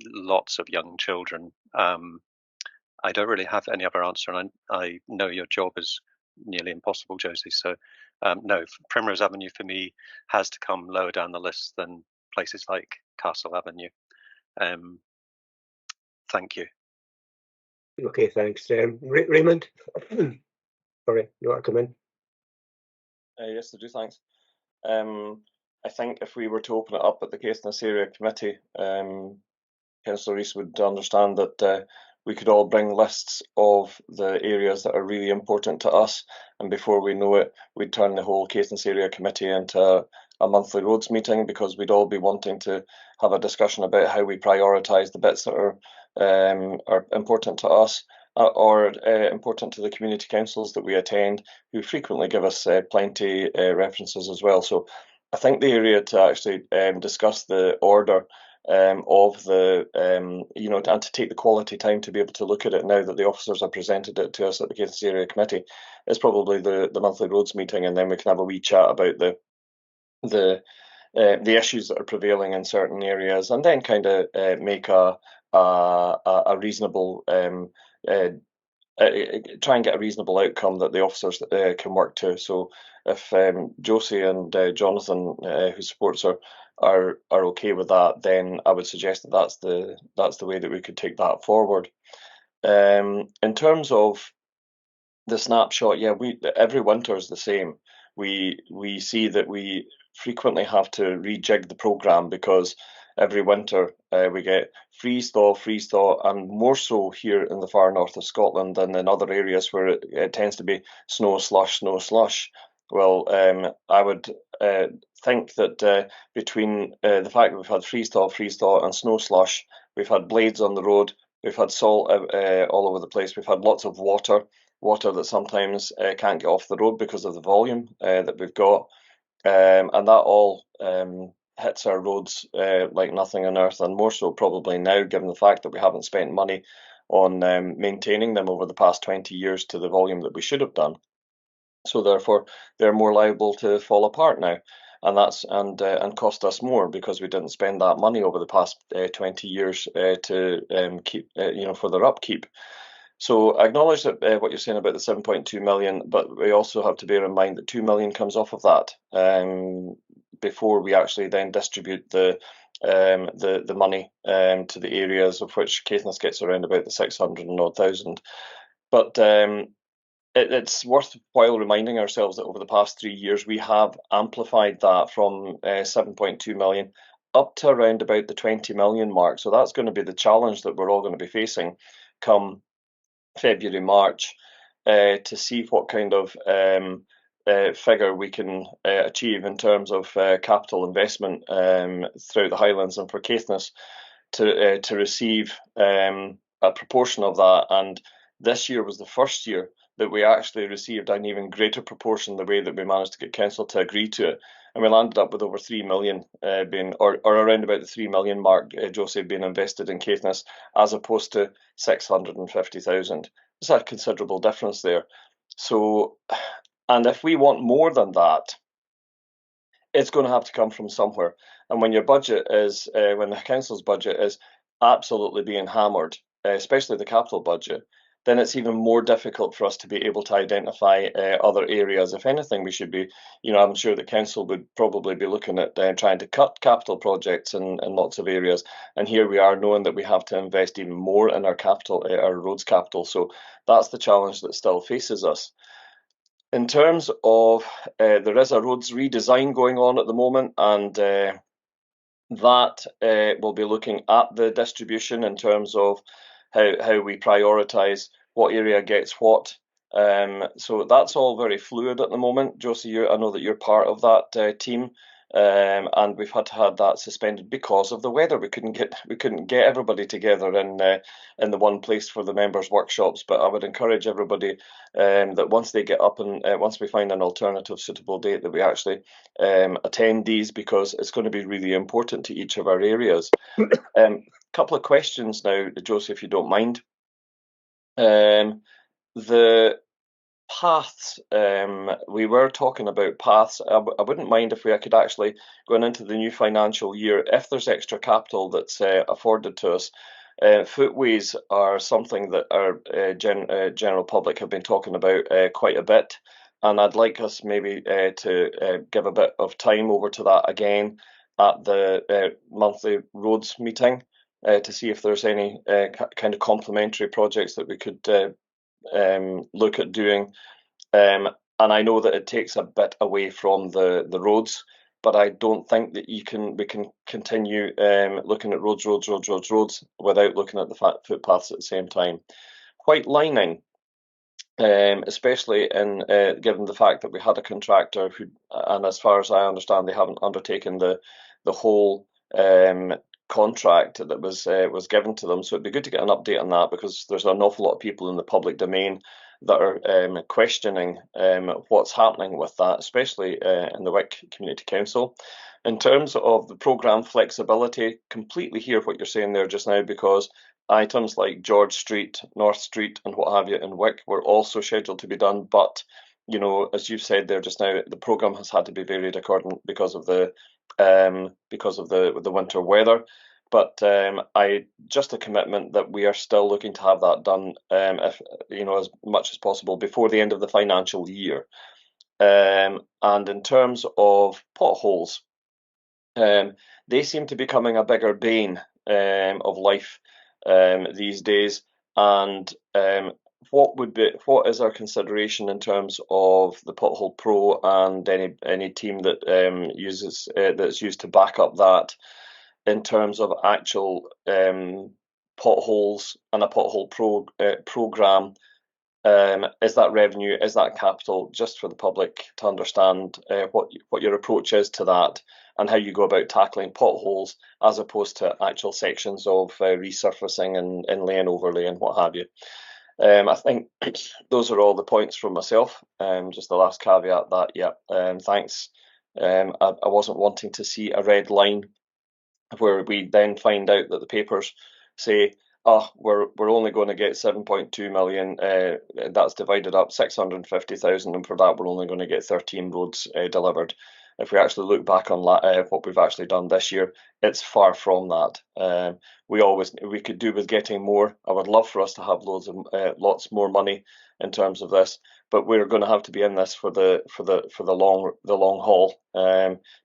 lots of young children. I don't really have any other answer, and I know your job is nearly impossible, Josie. So no, Primrose Avenue for me has to come lower down the list than places like Castle Avenue. Thank you. Okay, thanks. Raymond, sorry, you want to come in? Yes, I do, thanks. I think if we were to open it up at the Caithness Area Committee, Councillor Rees would understand that we could all bring lists of the areas that are really important to us, and before we know it, we'd turn the whole Caithness Area Committee into a monthly roads meeting, because we'd all be wanting to have a discussion about how we prioritise the bits that are important to us, or important to the community councils that we attend, who frequently give us plenty references as well. So I think the area to actually discuss the order of the, and to take the quality time to be able to look at it now that the officers have presented it to us at the Caithness Area Committee, is probably the monthly roads meeting, and then we can have a wee chat about the issues that are prevailing in certain areas, and then kind of make a reasonable try and get a reasonable outcome that the officers can work to. So if Josie and Jonathan, who supports her, are okay with that, then I would suggest that that's the way that we could take that forward. In terms of the snapshot, yeah, every winter is the same. We see that we frequently have to rejig the programme, because every winter we get freeze thaw, and more so here in the far north of Scotland than in other areas where it tends to be snow, slush. Well, I would think that between the fact that we've had freeze thaw and snow slush, we've had blades on the road, we've had salt all over the place, we've had lots of water that sometimes can't get off the road because of the volume that we've got, and that all hits our roads like nothing on earth, and more so probably now, given the fact that we haven't spent money on maintaining them over the past 20 years to the volume that we should have done. So therefore, they're more liable to fall apart now, and cost us more because we didn't spend that money over the past 20 years to keep for their upkeep. So I acknowledge that what you're saying about the 7.2 million, but we also have to bear in mind that 2 million comes off of that before we actually then distribute the money to the areas, of which Caithness gets around about the 600,000. But it's worthwhile reminding ourselves that over the past 3 years we have amplified that from 7.2 million up to around about the 20 million mark. So that's going to be the challenge that we're all going to be facing come February, March, to see what kind of figure we can achieve in terms of capital investment throughout the Highlands, and for Caithness to receive a proportion of that. And this year was the first year that we actually received an even greater proportion, the way that we managed to get council to agree to it. And we landed up with over 3 million or around about the 3 million mark, Josie, being invested in Caithness, as opposed to 650,000. There's a considerable difference there. So, and if we want more than that, it's going to have to come from somewhere. And when your budget is, when the council's budget is absolutely being hammered, especially the capital budget, then it's even more difficult for us to be able to identify other areas. If anything, we should be, I'm sure the council would probably be looking at trying to cut capital projects in lots of areas. And here we are knowing that we have to invest even more in our capital, our roads capital. So that's the challenge that still faces us. In terms of, there is a roads redesign going on at the moment, and that will be looking at the distribution in terms of how we prioritise what area gets what. So that's all very fluid at the moment. Josie, I know that you're part of that team, and we've had to have that suspended because of the weather. We couldn't get everybody together in the one place for the members' workshops. But I would encourage everybody that once they get up and once we find an alternative suitable date, that we actually attend these, because it's going to be really important to each of our areas. Couple of questions now, Josie, if you don't mind. The paths, we were talking about paths. I wouldn't mind if I could actually, going into the new financial year, if there's extra capital that's afforded to us, footways are something that our general public have been talking about quite a bit, and I'd like us maybe to give a bit of time over to that again at the monthly roads meeting, to see if there's any kind of complementary projects that we could look at doing. And I know that it takes a bit away from the roads, but I don't think that we can continue looking at roads without looking at the footpaths at the same time. White lining, especially in given the fact that we had a contractor who, and as far as I understand, they haven't undertaken the whole contract that was given to them. So it'd be good to get an update on that, because there's an awful lot of people in the public domain that are questioning what's happening with that, especially in the Wick Community Council. In terms of the programme flexibility, completely hear what you're saying there just now, because items like George Street, North Street and what have you in Wick were also scheduled to be done, but as you've said there just now, the programme has had to be varied according because of the winter weather. But just a commitment that we are still looking to have that done, if as much as possible before the end of the financial year. And in terms of potholes, they seem to be becoming a bigger bane of life these days. And what is our consideration in terms of the Pothole Pro and any team that that's used to back up that, in terms of actual potholes and a Pothole Pro programme? Is that revenue, is that capital, just for the public to understand what your approach is to that, and how you go about tackling potholes as opposed to actual sections of resurfacing and inlay and overlay and what have you. I think those are all the points from myself. Just the last caveat that, thanks. I wasn't wanting to see a red line where we then find out that the papers say, we're only going to get 7.2 million. That's divided up 650,000, and for that we're only going to get 13 roads delivered. If we actually look back on what we've actually done this year, it's far from that. We could do with getting more. I would love for us to have lots more money in terms of this, but we're going to have to be in this for the long haul.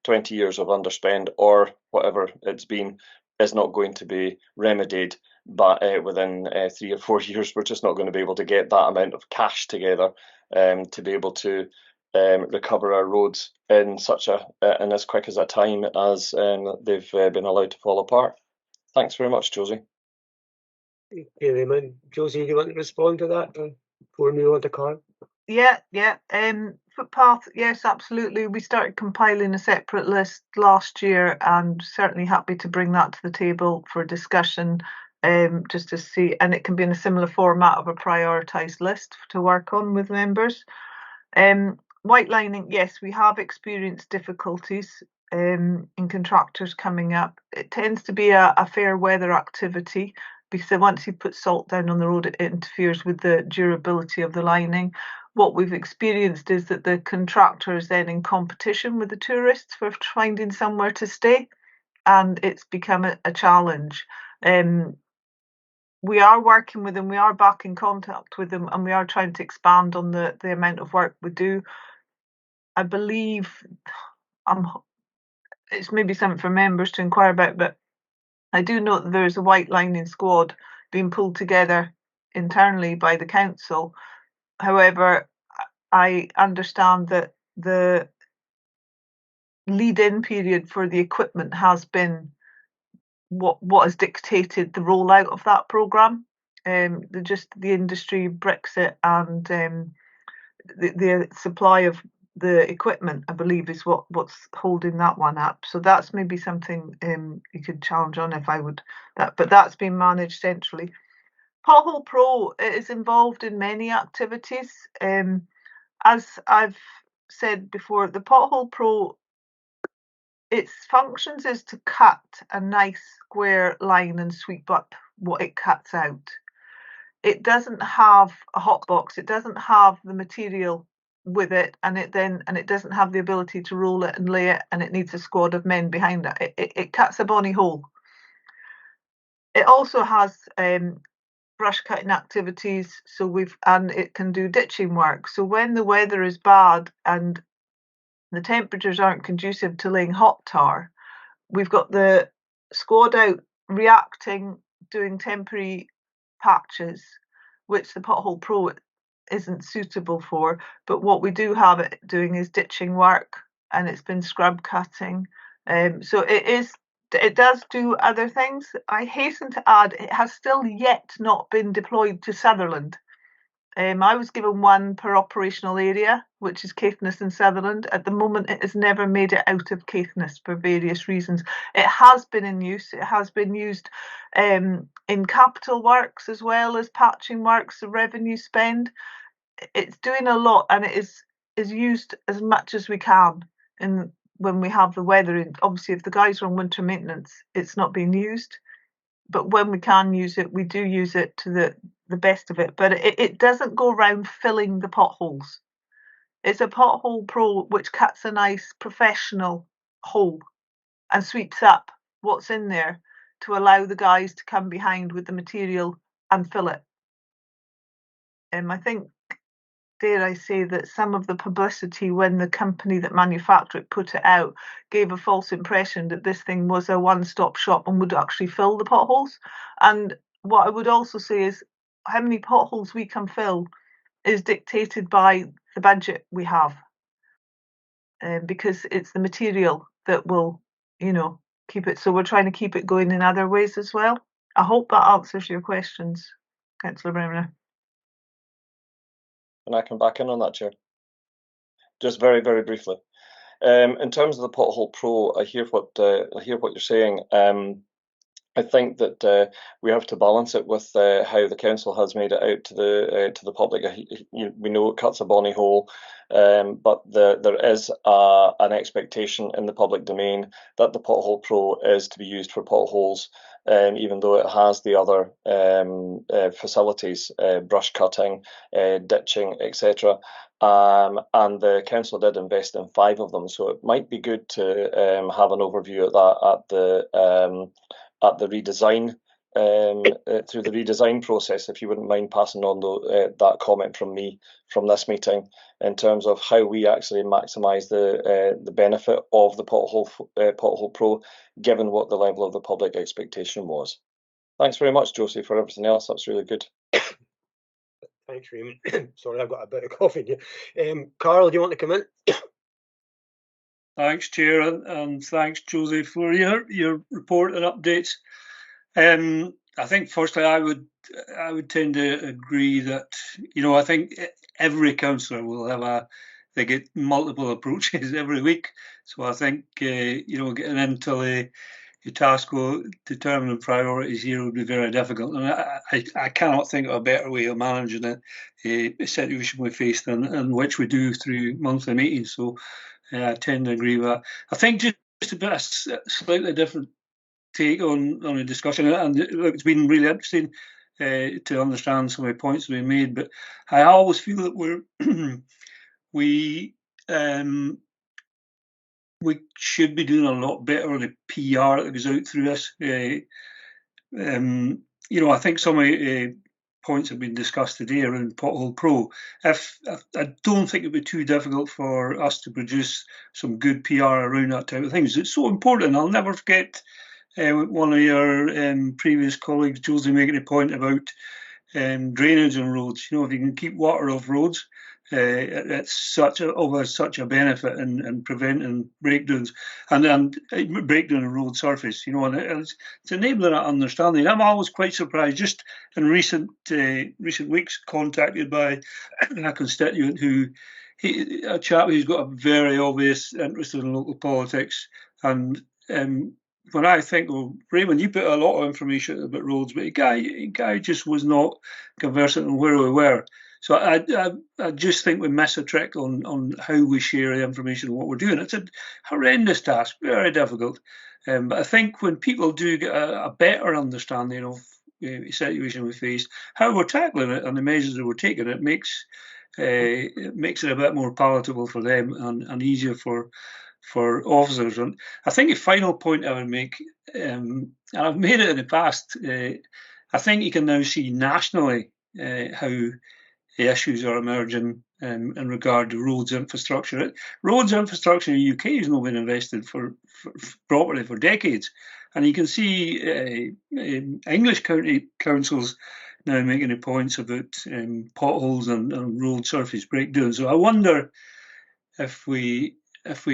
20 years of underspend or whatever it's been is not going to be remedied, but within 3 or 4 years, we're just not going to be able to get that amount of cash together to be able to recover our roads in in as quick as a time as they've been allowed to fall apart. Thanks very much, Josie. Josie, do you want to respond to that before we move on to Carl? Yeah. Footpath, yes, absolutely. We started compiling a separate list last year, and certainly happy to bring that to the table for discussion, just to see, and it can be in a similar format of a prioritised list to work on with members. White lining, yes, we have experienced difficulties in contractors coming up. It tends to be a fair weather activity, because once you put salt down on the road, it interferes with the durability of the lining. What we've experienced is that the contractor is then in competition with the tourists for finding somewhere to stay, and it's become a challenge. We are working with them, we are back in contact with them, and we are trying to expand on the amount of work we do. I believe it's maybe something for members to inquire about, but I do know that there's a white lining squad being pulled together internally by the council. However, I understand that the lead-in period for the equipment has been what has dictated the rollout of that programme. The industry, Brexit, and the supply of the equipment, I believe, is what's holding that one up. So that's maybe something you could challenge on if I would that, but that's being managed centrally. Pothole Pro is involved in many activities. As I've said before, the Pothole Pro, its functions is to cut a nice square line and sweep up what it cuts out. It doesn't have a hot box. It doesn't have the material with it, and it doesn't have the ability to roll it and lay it, and it needs a squad of men behind it. It cuts a bonny hole. It also has brush cutting activities, and it can do ditching work. So when the weather is bad and the temperatures aren't conducive to laying hot tar, we've got the squad out reacting, doing temporary patches, which the Pothole Pro isn't suitable for. But what we do have it doing is ditching work, and it's been scrub cutting. So it does do other things. I hasten to add, it has still yet not been deployed to Sutherland. I was given one per operational area, which is Caithness and Sutherland. At the moment, it has never made it out of Caithness for various reasons. It has been in use. It has been used in capital works as well as patching works, the revenue spend. It's doing a lot, and it is used as much as we can. And when we have the weather in, obviously, if the guys are on winter maintenance, it's not being used. But when we can use it, we do use it to the best of it. But it doesn't go around filling the potholes. It's a Pothole Pro which cuts a nice professional hole and sweeps up what's in there to allow the guys to come behind with the material and fill it. I think, dare I say, that some of the publicity when the company that manufactured it put it out gave a false impression that this thing was a one-stop shop and would actually fill the potholes. And what I would also say is how many potholes we can fill is dictated by the budget we have, because it's the material that will, keep it. So we're trying to keep it going in other ways as well. I hope that answers your questions, Councillor Bremner. And I come back in on that, Chair. Just very, very briefly. In terms of the Pothole Pro, I hear what you're saying. I think that we have to balance it with how the council has made it out to the public. We know it cuts a bonny hole, but there is an expectation in the public domain that the Pothole Pro is to be used for potholes, even though it has the other facilities, brush cutting, ditching, etc. And the council did invest in 5 of them, so it might be good to have an overview of that at the redesign, through the redesign process, if you wouldn't mind passing on that comment from me from this meeting in terms of how we actually maximise the benefit of the Pothole Pro, given what the level of the public expectation was. Thanks very much, Josie, for everything else. That's really good. Thanks, Raymond. Sorry, I've got a bit of coffee here. Carl, do you want to come in? Thanks, Chair, and thanks, Josie, for your report and updates. I think, firstly, I would tend to agree that I think every councillor will have they get multiple approaches every week. So I think getting into the task of determining priorities here would be very difficult, and I cannot think of a better way of managing a situation we face than which we do through monthly meetings. So I tend to agree with that. I think just a bit of slightly different take on the discussion, and look, it's been really interesting to understand some of the points we made. But I always feel that we should be doing a lot better on the PR that goes out through this. you know, I think some of the points have been discussed today around Pothole Pro. I don't think it'd be too difficult for us to produce some good PR around that type of things. It's so important. I'll never forget one of your previous colleagues, Josie, making a point about drainage on roads. You know, if you can keep water off roads, it's such a benefit in preventing breakdowns and breakdown of road surface. You know, and it's enabling that understanding. I'm always quite surprised. Just in recent weeks, contacted by a constituent a chap who's got a very obvious interest in local politics, and when I think, well, Raymond, you put a lot of information about roads, but a guy just was not conversant on where we were. So I just think we miss a trick on how we share the information and what we're doing. It's a horrendous task, very difficult. But I think when people do get a better understanding of the situation we face, how we're tackling it, and the measures that we're taking, it makes it a bit more palatable for them and easier for officers. And I think a final point I would make, and I've made it in the past, I think you can now see nationally how the issues are emerging in regard to roads infrastructure. Roads infrastructure in the UK has not been invested properly for decades. And you can see English county councils now making the points about potholes and road surface breakdowns. So I wonder if we've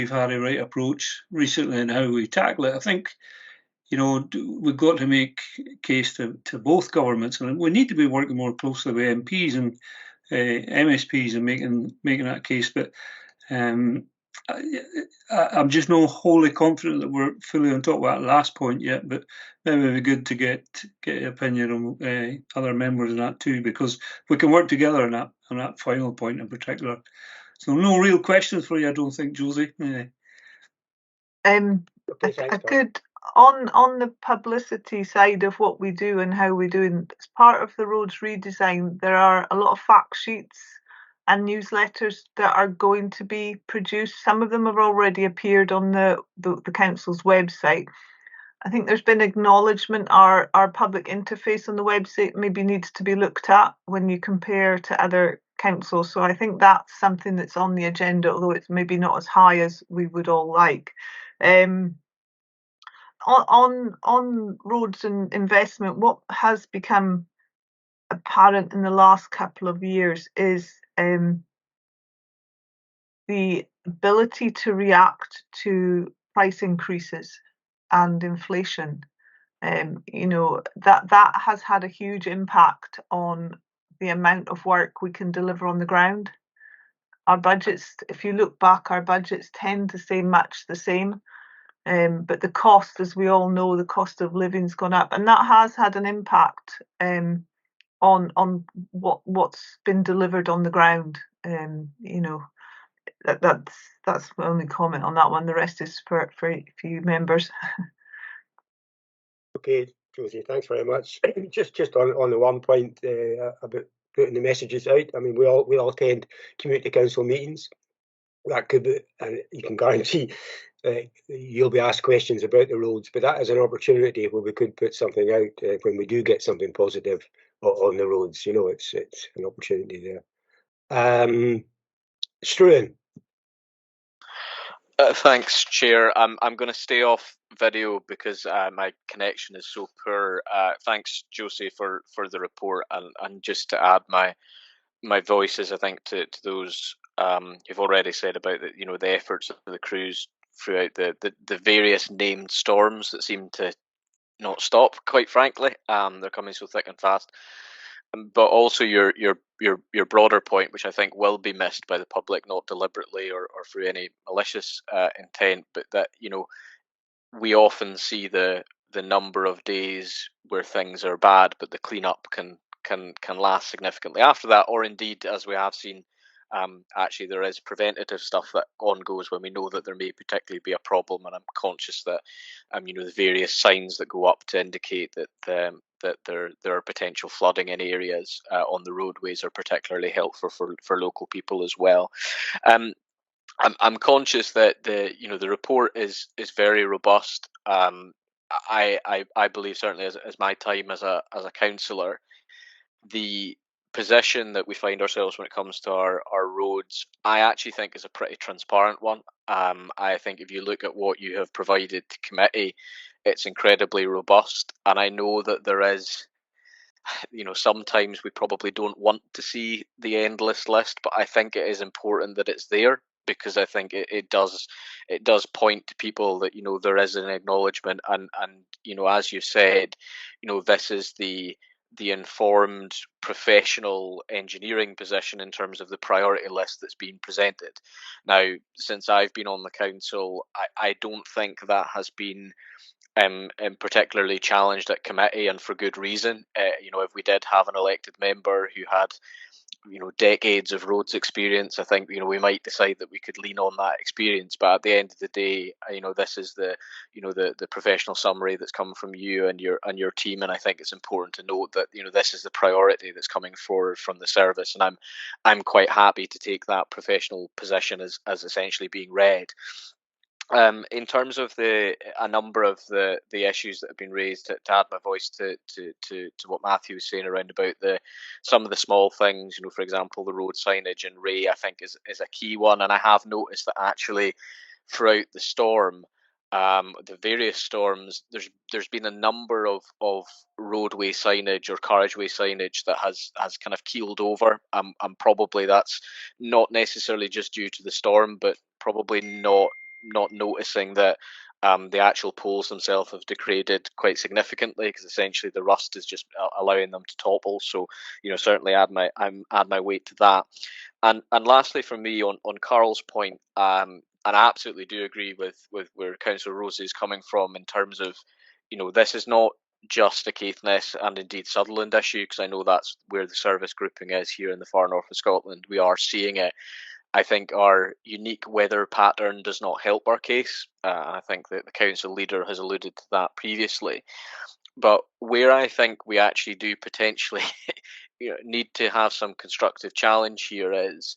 had a right approach recently in how we tackle it. I think, you know, we've got to make a case to both governments, and we need to be working more closely with MPs and MSPs and making that case. But I'm just not wholly confident that we're fully on top of that last point yet. But maybe it'd be good to get an opinion on other members on that too, because we can work together on that final point in particular. So no real questions for you, I don't think, Josie. Okay, I could, on the publicity side of what we do and how we do, and as part of the roads redesign, there are a lot of fact sheets and newsletters that are going to be produced. Some of them have already appeared on the council's website. I think there's been acknowledgement our public interface on the website maybe needs to be looked at when you compare to other councils. So I think that's something that's on the agenda, although it's maybe not as high as we would all like. On roads and investment, what has become apparent in the last couple of years is the ability to react to price increases and inflation. You know, that has had a huge impact on the amount of work we can deliver on the ground. Our budgets, if you look back, our budgets tend to stay much the same. But the cost, as we all know, the cost of living's gone up, and that has had an impact on what's been delivered on the ground. You know, that's my only comment on that one. The rest is for you members. Okay, Josie, thanks very much. Just on the one point about putting the messages out. I mean, we all attend community council meetings. That could be, and you can guarantee you'll be asked questions about the roads, but that is an opportunity where we could put something out when we do get something positive on the roads. You know, it's an opportunity there. Struan. Thanks, Chair. I'm going to stay off video because my connection is so poor. Thanks, Josie, for the report, and just to add my voices, I think, to those you've already said about the efforts of the crews throughout the various named storms that seem to not stop. Quite frankly, they're coming so thick and fast. But also your broader point, which I think will be missed by the public, not deliberately or through any malicious intent, but that we often see the number of days where things are bad, but the cleanup can last significantly after that, or indeed, as we have seen, actually there is preventative stuff that ongoes when we know that there may particularly be a problem. And I'm conscious that the various signs that go up to indicate that there are potential flooding in areas on the roadways are particularly helpful for local people as well. I'm conscious that the report is very robust. I believe certainly as my time as a councillor, the position that we find ourselves when it comes to our roads, I actually think is a pretty transparent one. I think if you look at what you have provided to committee, it's incredibly robust, and I know that there is, sometimes we probably don't want to see the endless list, but I think it is important that it's there, because I think it does point to people that there is an acknowledgement, and as you said, this is the informed professional engineering position in terms of the priority list that's been presented. Now, since I've been on the council, I don't think that has been particularly challenged at committee, and for good reason. If we did have an elected member who had decades of roads experience, I think we might decide that we could lean on that experience. But at the end of the day, this is the the professional summary that's come from you and your team, and I think it's important to note that this is the priority that's coming forward from the service, and I'm quite happy to take that professional position as essentially being read. In terms of a number of the issues that have been raised, to add my voice to what Matthew was saying around about some of the small things, for example, the road signage and Ray, I think is a key one. And I have noticed that actually throughout the storm, the various storms, there's been a number of roadway signage or carriageway signage that has kind of keeled over, and probably that's not necessarily just due to the storm, but probably not noticing that the actual poles themselves have degraded quite significantly, because essentially the rust is just allowing them to topple. So certainly add my weight to that. And lastly, for me, on Carl's point, and I absolutely do agree with where Councillor Rose is coming from in terms of this is not just a Caithness and indeed Sutherland issue, because I know that's where the service grouping is here in the far north of Scotland. We are seeing it. I think our unique weather pattern does not help our case. I think that the council leader has alluded to that previously. But where I think we actually do potentially need to have some constructive challenge here is,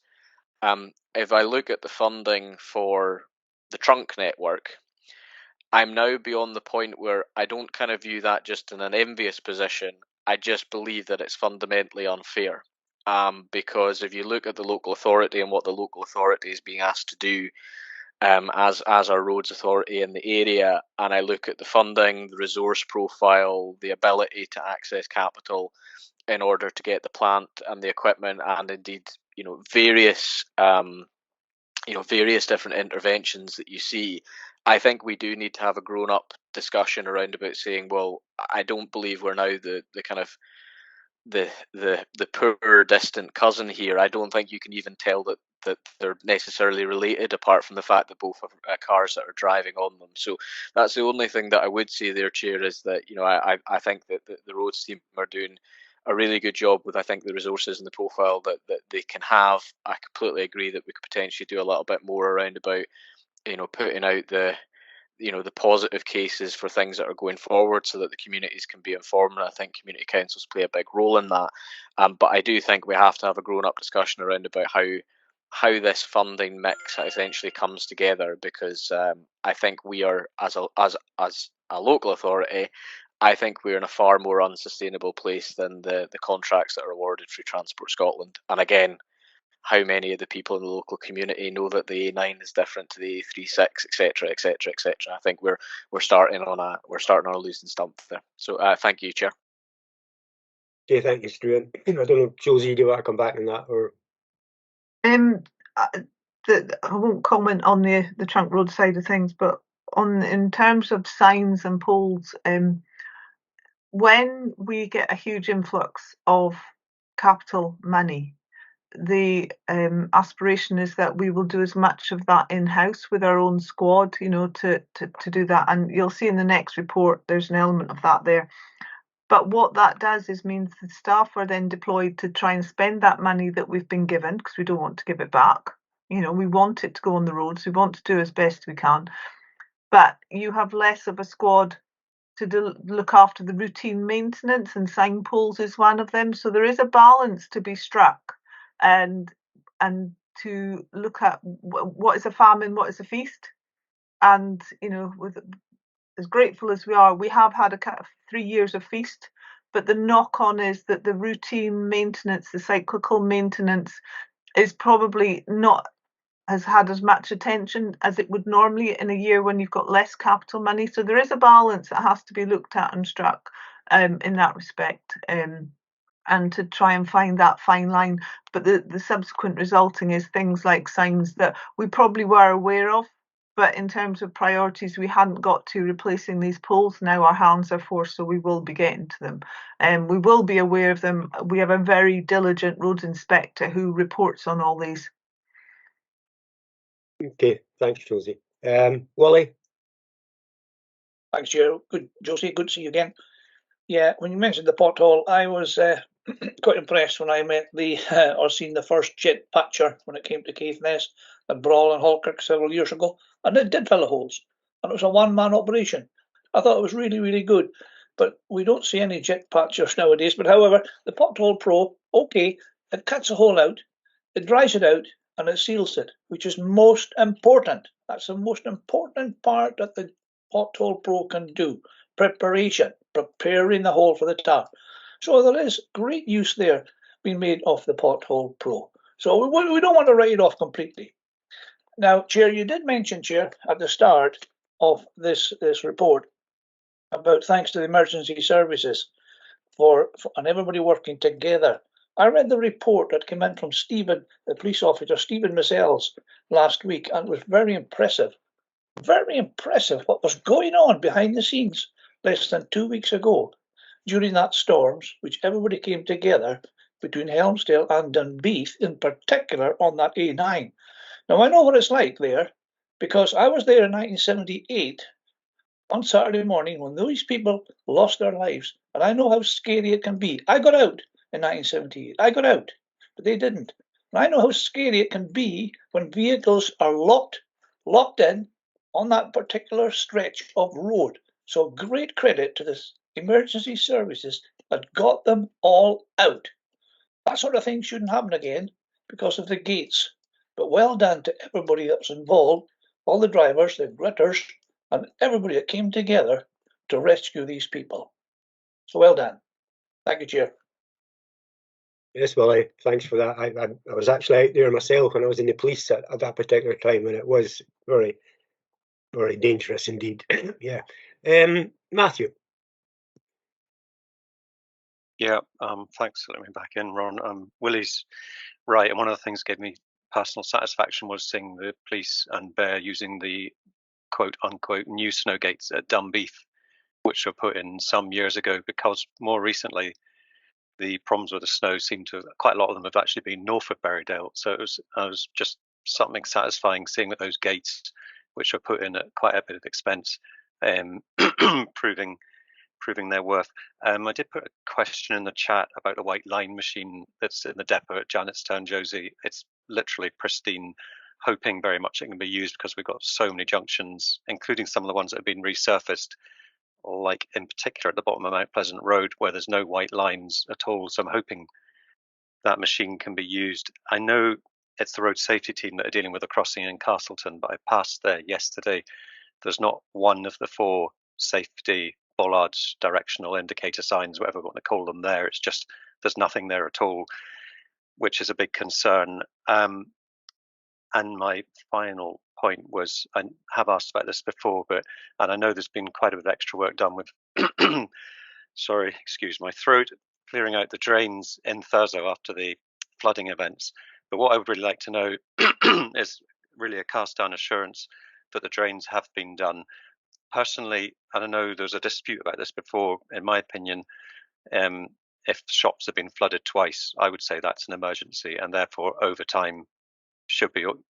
if I look at the funding for the trunk network, I'm now beyond the point where I don't kind of view that just in an envious position. I just believe that it's fundamentally unfair. Because if you look at the local authority and what the local authority is being asked to do as our roads authority in the area, and I look at the funding, the resource profile, the ability to access capital in order to get the plant and the equipment, and indeed various various different interventions that you see, I think we do need to have a grown-up discussion around about saying, well, I don't believe we're now the kind of the poor distant cousin here. I don't think you can even tell that they're necessarily related, apart from the fact that both have cars that are driving on them. So that's the only thing that I would say there, Chair, is that I think that the roads team are doing a really good job with, I think, the resources and the profile that they can have. I completely agree that we could potentially do a little bit more around about putting out the positive cases for things that are going forward, so that the communities can be informed. And I think community councils play a big role in that. But I do think we have to have a grown-up discussion around about how this funding mix essentially comes together, because I think we are, as a local authority, I think we're in a far more unsustainable place than the contracts that are awarded through Transport Scotland. And again, how many of the people in the local community know that the A9 is different to the A36, etc., etc., etc. I think we're starting on a losing stump there. So thank you, Chair. Okay, thank you, Stuart. I don't know, Josie, do you want to come back on that, or? I won't comment on the trunk road side of things, but in terms of signs and poles, when we get a huge influx of capital money, the aspiration is that we will do as much of that in-house with our own squad, to do that. And you'll see in the next report, there's an element of that there. But what that does is means the staff are then deployed to try and spend that money that we've been given, because we don't want to give it back. We want it to go on the roads. We want to do as best we can. But you have less of a squad to look after the routine maintenance, and sign poles is one of them. So there is a balance to be struck, and to look at what is a famine, what is a feast, and with as grateful as we are, we have had 3 years of feast, but the knock-on is that the routine maintenance, the cyclical maintenance, is probably not has had as much attention as it would normally in a year when you've got less capital money. So there is a balance that has to be looked at and struck in that respect, and to try and find that fine line. But the subsequent resulting is things like signs that we probably were aware of, but in terms of priorities, we hadn't got to replacing these poles. Now our hands are forced, so we will be getting to them. And we will be aware of them. We have a very diligent roads inspector who reports on all these. Okay, thanks, Josie. Wally? Thanks, Chair. Good, Josie. Good to see you again. Yeah, when you mentioned the pothole, I was quite impressed when I met or seen the first jet patcher when it came to Caithness at Brawl and Halkirk several years ago, and it did fill the holes, and it was a one-man operation. I thought it was really, really good, but we don't see any jet patchers nowadays. But however, the Pothole Pro, okay, it cuts a hole out, it dries it out, and it seals it, which is most important. That's the most important part that the Pothole Pro can do. Preparation, preparing the hole for the tap. So there is great use there being made of the Pothole Pro. So we don't want to write it off completely. Now, Chair, you did mention, Chair, at the start of this report about thanks to the emergency services and everybody working together. I read the report that came in from Stephen, the police officer, Stephen Missells, last week, and it was very impressive. Very impressive what was going on behind the scenes less than 2 weeks ago during that storms, which everybody came together between Helmsdale and Dunbeath, in particular on that A9. Now, I know what it's like there because I was there in 1978 on Saturday morning when those people lost their lives, and I know how scary it can be. I got out in 1978. I got out, but they didn't. And I know how scary it can be when vehicles are locked in on that particular stretch of road. So great credit to the emergency services that got them all out. That sort of thing shouldn't happen again because of the gates. But well done to everybody that's involved, all the drivers, the gritters, and everybody that came together to rescue these people. So well done. Thank you, Chair. Yes, Willie, thanks for that. I was actually out there myself when I was in the police at that particular time, and it was very, very dangerous indeed. Yeah. Matthew? Yeah, thanks for letting me back in, Ron. Willie's right, and one of the things that gave me personal satisfaction was seeing the police and Bear using the quote-unquote new snow gates at Dunbeath, which were put in some years ago, because more recently the problems with the snow seem to, quite a lot of them have actually been north of Berrydale. So it was just something satisfying seeing that those gates, which were put in at quite a bit of expense, proving their worth. I did put a question in the chat about the white line machine that's in the depot at Janetstown, Josie. It's literally pristine, hoping very much it can be used because we've got so many junctions, including some of the ones that have been resurfaced, like in particular at the bottom of Mount Pleasant Road where there's no white lines at all. So I'm hoping that machine can be used. I know it's the road safety team that are dealing with the crossing in Castleton, but I passed there yesterday. There's not one of the 4 safety bollards, directional indicator signs, whatever we want to call them there. It's just there's nothing there at all, which is a big concern. And my final point was, I have asked about this before, and I know there's been quite a bit of extra work done with sorry, excuse my throat, clearing out the drains in Thurso after the flooding events. But what I would really like to know is really a cast down assurance that the drains have been done. Personally, and I know there's a dispute about this before, in my opinion, if shops have been flooded twice, I would say that's an emergency, and therefore over time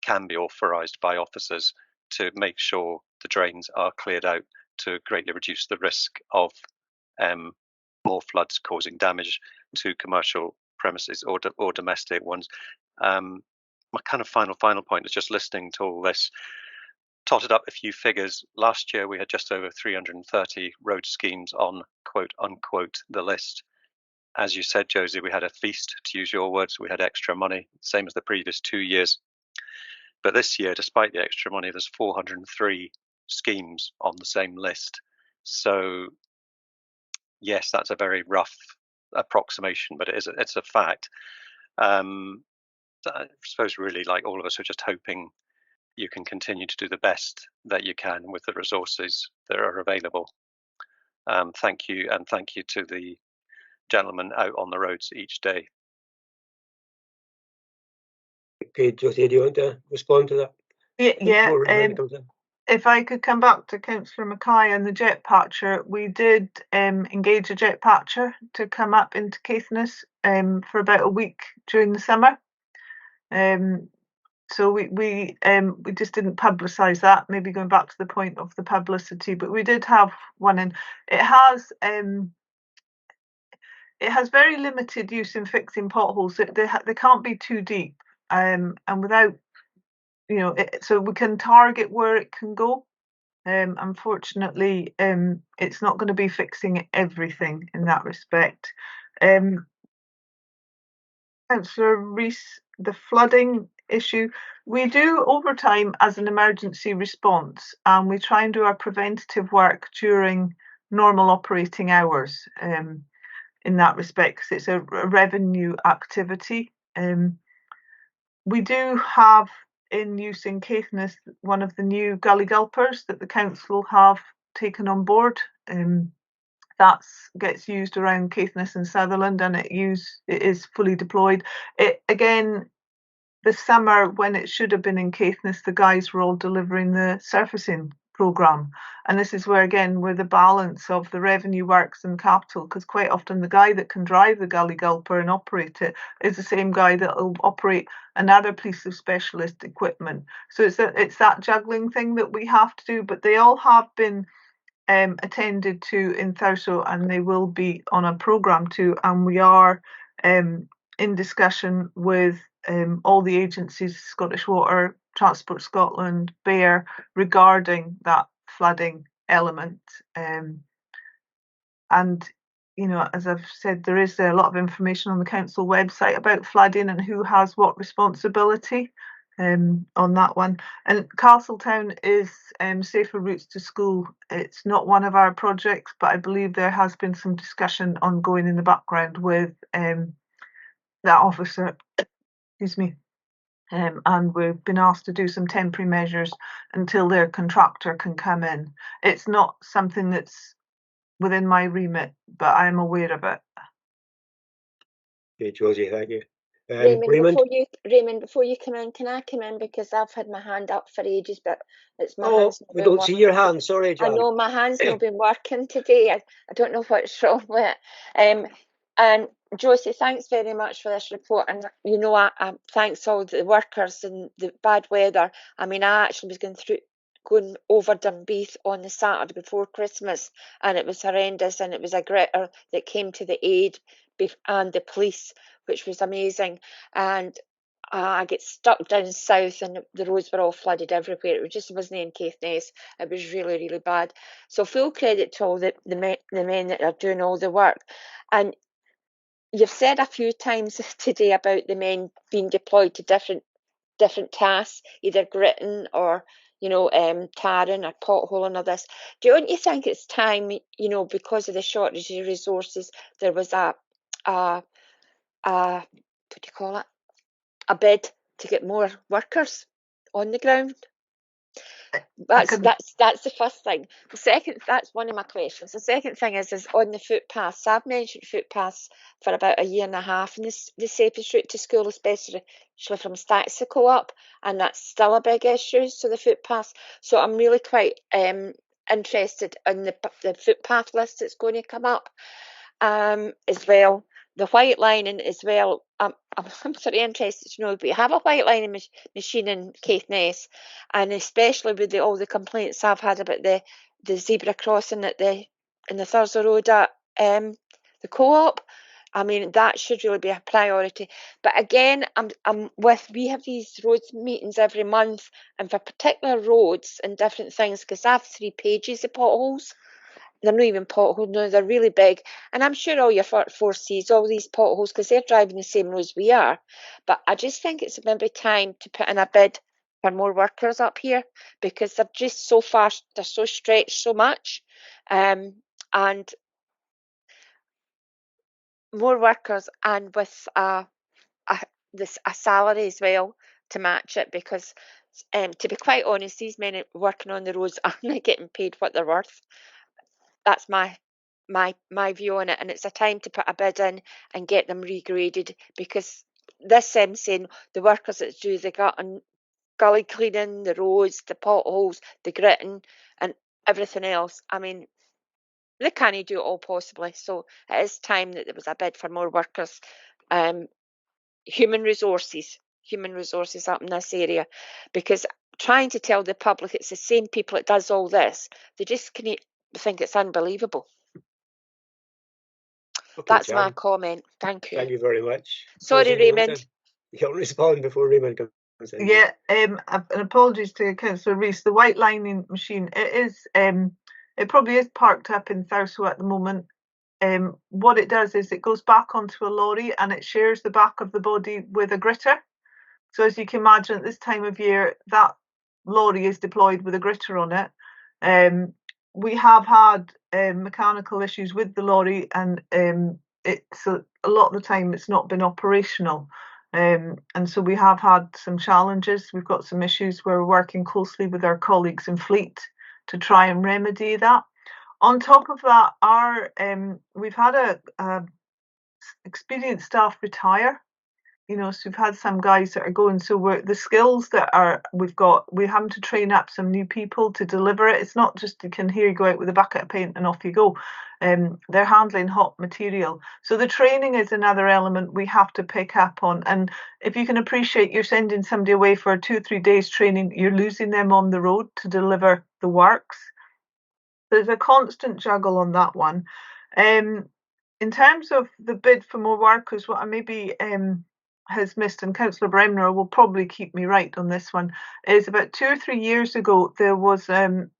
can be authorised by officers to make sure the drains are cleared out to greatly reduce the risk of more floods causing damage to commercial premises or domestic ones. My kind of final point is just listening to all this. Totted up a few figures. Last year we had just over 330 road schemes on quote unquote the list. As you said, Josie, we had a feast, to use your words. We had extra money, same as the previous 2 years. But this year, despite the extra money, there's 403 schemes on the same list. So yes, that's a very rough approximation, but it's a fact. I suppose really, like all of us, are just hoping you can continue to do the best that you can with the resources that are available. Thank you, and thank you to the gentlemen out on the roads each day. Okay, Josie, do you want to respond to that? Yeah. Before Raymond comes in? If I could come back to Councillor Mackay and the jet patcher, we did engage a jet patcher to come up into Caithness for about a week during the summer. So we just didn't publicise that. Maybe going back to the point of the publicity, but we did have one, and it has very limited use in fixing potholes. They can't be too deep, and without, you know, so we can target where it can go. Unfortunately, it's not going to be fixing everything in that respect. Councillor Rees, the flooding issue, we do overtime as an emergency response, and we try and do our preventative work during normal operating hours in that respect, because it's a revenue activity. We do have in use in Caithness one of the new gully gulpers that the council have taken on board. That gets used around Caithness and Sutherland, and it is fully deployed. It again, this summer when it should have been in Caithness, the guys were all delivering the surfacing programme, and this is where the balance of the revenue works and capital, because quite often the guy that can drive the gully gulper and operate it is the same guy that will operate another piece of specialist equipment. So it's that juggling thing that we have to do, but they all have been attended to in Thurso, and they will be on a programme too, and we are in discussion with all the agencies, Scottish Water, Transport Scotland, BEAR, regarding that flooding element. And, you know, as I've said, there is a lot of information on the council website about flooding and who has what responsibility on that one. And Castletown is safer routes to school. It's not one of our projects, but I believe there has been some discussion ongoing in the background with that officer, excuse me, and we've been asked to do some temporary measures until their contractor can come in. It's not something that's within my remit, but I'm aware of it. Okay, Josie, thank you. Raymond, before you come in, can I come in, because I've had my hand up for ages, but it's my hands. We don't see your hand. Sorry, Jan. I know my hand's not been working today. I don't know what's wrong with it. And Josie, thanks very much for this report. And you know, I thanks all the workers and the bad weather. I mean, I actually was going over Dunbeath on the Saturday before Christmas, and it was horrendous, and it was a gritter that came to the aid, and the police, which was amazing. And I get stuck down south, and the roads were all flooded everywhere. It just wasn't in Caithness. It was really, really bad. So full credit to all the men that are doing all the work. And you've said a few times today about the men being deployed to different tasks, either gritting or, you know, tarring or potholing or this. Don't you think it's time, you know, because of the shortage of resources, there was a what do you call it? A bid to get more workers on the ground? That's the first thing. The second, that's one of my questions. The second thing is on the footpaths. I've mentioned footpaths for about a year and a half, and the safest route to school, especially from Staxico up, and that's still a big issue. So the footpaths. So I'm really quite interested in the footpath list that's going to come up as well. The white lining as well. I'm sort of interested to know if we have a white lining machine in Caithness, and especially with all the complaints I've had about the zebra crossing in the Thurso Road at the co-op. I mean, that should really be a priority. But again, we have these roads meetings every month, and for particular roads and different things, because I have 3 pages of potholes. They're not even potholes, no, they're really big. And I'm sure all your force sees all these potholes because they're driving the same roads we are. But I just think it's maybe time to put in a bid for more workers up here, because they're just so fast, they're so stretched so much, and more workers, and with a salary as well to match it, because to be quite honest, these men working on the roads aren't getting paid what they're worth. That's my view on it, and it's a time to put a bid in and get them regraded, because this saying the workers that do the gully cleaning, the roads, the potholes, the gritting, and everything else, I mean, they can't do it all possibly. So it is time that there was a bid for more workers, human resources up in this area, because trying to tell the public it's the same people that does all this, they just can't think it's unbelievable. Okay, That's my Sharon, comment. Thank you. thank you very much. Sorry, Rosie, do you want Raymond. You'll respond before Raymond comes in. Yeah, and apologies to Councillor Rees. The white lining machine, it probably is parked up in Thurso at the moment. What it does is it goes back onto a lorry and it shares the back of the body with a gritter. So as you can imagine, at this time of year, that lorry is deployed with a gritter on it. We have had mechanical issues with the lorry, and it's a lot of the time it's not been operational. And so we have had some challenges. We've got some issues where we're working closely with our colleagues in Fleet to try and remedy that. On top of that, we've had a experienced staff retire. So we've had some guys that are going. So the skills that we're having to train up some new people to deliver it. It's not just you can hear you go out with a bucket of paint and off you go. They're handling hot material. So the training is another element we have to pick up on. And if you can appreciate, you're sending somebody away for 2 or 3 days training, you're losing them on the road to deliver the works. There's a constant juggle on that one. In terms of the bid for more workers, what I maybe has missed, and Councillor Bremner will probably keep me right on this one, is about 2 or 3 years ago there was an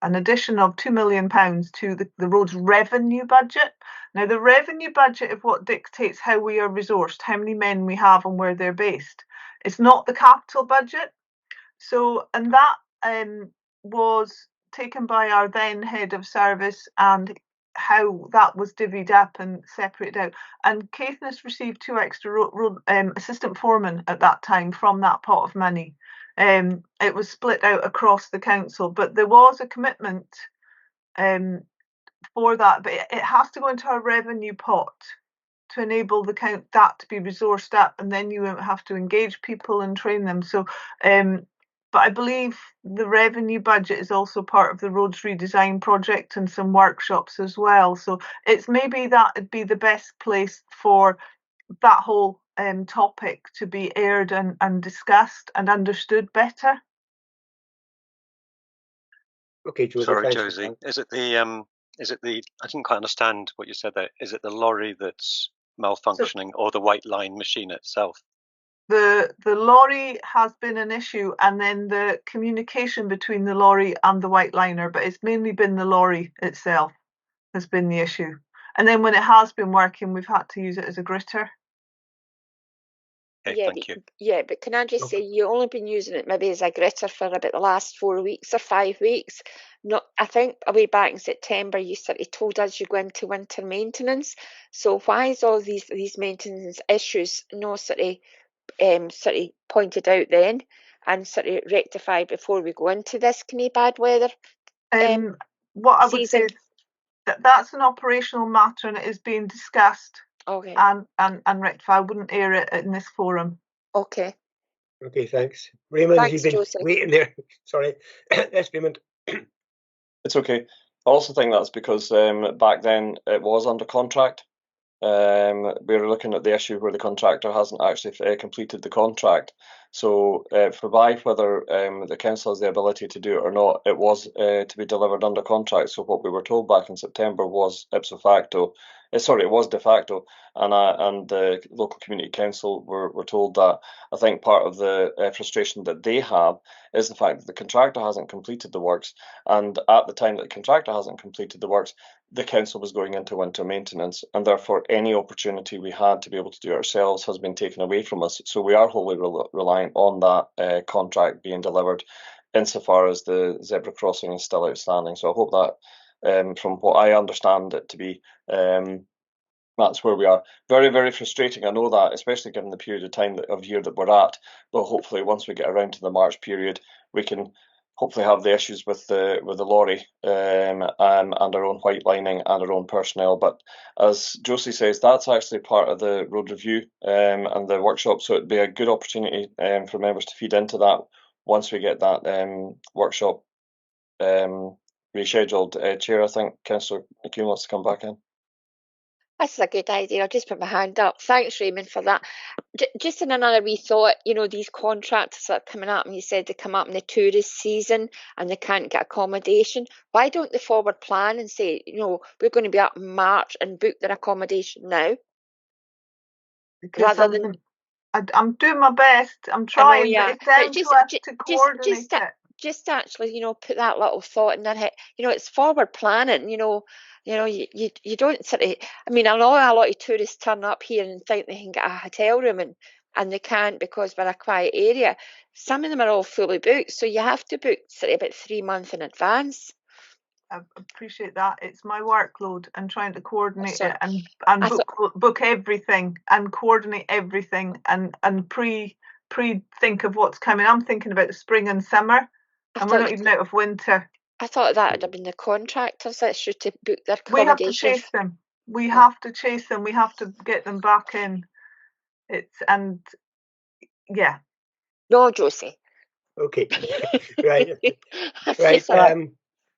addition of £2 million to the road's revenue budget. Now the revenue budget is what dictates how we are resourced, how many men we have and where they're based. It's not the capital budget. So, and that was taken by our then head of service, and how that was divvied up and separated out. And Caithness received 2 extra assistant foremen at that time from that pot of money. It was split out across the council, but there was a commitment for that. But it has to go into our revenue pot to enable that to be resourced up, and then you have to engage people and train them. So but I believe the revenue budget is also part of the roads redesign project and some workshops as well. So it's maybe that would be the best place for that whole topic to be aired and discussed and understood better. Okay, Josie. Sorry, Josie. Is it the I didn't quite understand what you said there. Is it the lorry that's malfunctioning, or the white line machine itself? The lorry has been an issue, and then the communication between the lorry and the white liner, but it's mainly been the lorry itself has been the issue. And then when it has been working, we've had to use it as a gritter. Okay, thank you. Yeah, but can I just say, you've only been using it maybe as a gritter for about the last 4 weeks or 5 weeks. I think way back in September, you sort of told us you're going to winter maintenance. So why is all these maintenance issues not sort of pointed out then and sort of rectified before we go into this kind of bad weather what I would season? say is that's an operational matter, and it is being discussed and rectified. I wouldn't air it in this forum. Okay, thanks. Raymond, thanks, you've been Joseph. waiting there. Sorry. Yes, Raymond. It's okay. I also think that's because back then it was under contract. We were looking at the issue where the contractor hasn't actually completed the contract. So for whether the council has the ability to do it or not, it was to be delivered under contract. So what we were told back in September was ipso facto. It was de facto, and the local community council were told that. I think part of the frustration that they have is the fact that the contractor hasn't completed the works, and at the time that the contractor hasn't completed the works, the council was going into winter maintenance, and therefore any opportunity we had to be able to do it ourselves has been taken away from us. So we are wholly reliant time on that contract being delivered, insofar as the zebra crossing is still outstanding. So I hope that, from what I understand it to be, that's where we are. Very, very frustrating. I know that, especially given the period of time of year that we're at. But hopefully, once we get around to the March period, we can hopefully have the issues with the lorry and our own white lining and our own personnel. But as Josie says, that's actually part of the road review and the workshop. So it'd be a good opportunity for members to feed into that once we get that workshop rescheduled. Chair, I think Councillor McKeon wants to come back in. That's a good idea. I'll just put my hand up. Thanks, Raymond, for that. Just in another wee thought, you know, these contractors that are coming up, and you said they come up in the tourist season and they can't get accommodation. Why don't they forward plan and say, you know, we're going to be up in March and book their accommodation now? Because Rather than I'm doing my best. I'm trying, yeah. but it's down But to us to coordinate it. Just actually, you know, put that little thought in their head. You know, it's forward planning. You know, you don't sort of. I mean, I know a lot of tourists turn up here and think they can get a hotel room, and they can't because we're a quiet area. Some of them are all fully booked, so you have to book sort of about 3 months in advance. I appreciate that. It's my workload and trying to coordinate So, it and book everything and coordinate everything and pre think of what's coming. I'm thinking about the spring and summer, and we're not even out of winter. I thought that would have been the contractors that should to book their accommodation. We have to chase them. We have to chase them. We have to get them back in. Yeah. No, Josie. Okay. Right. Right.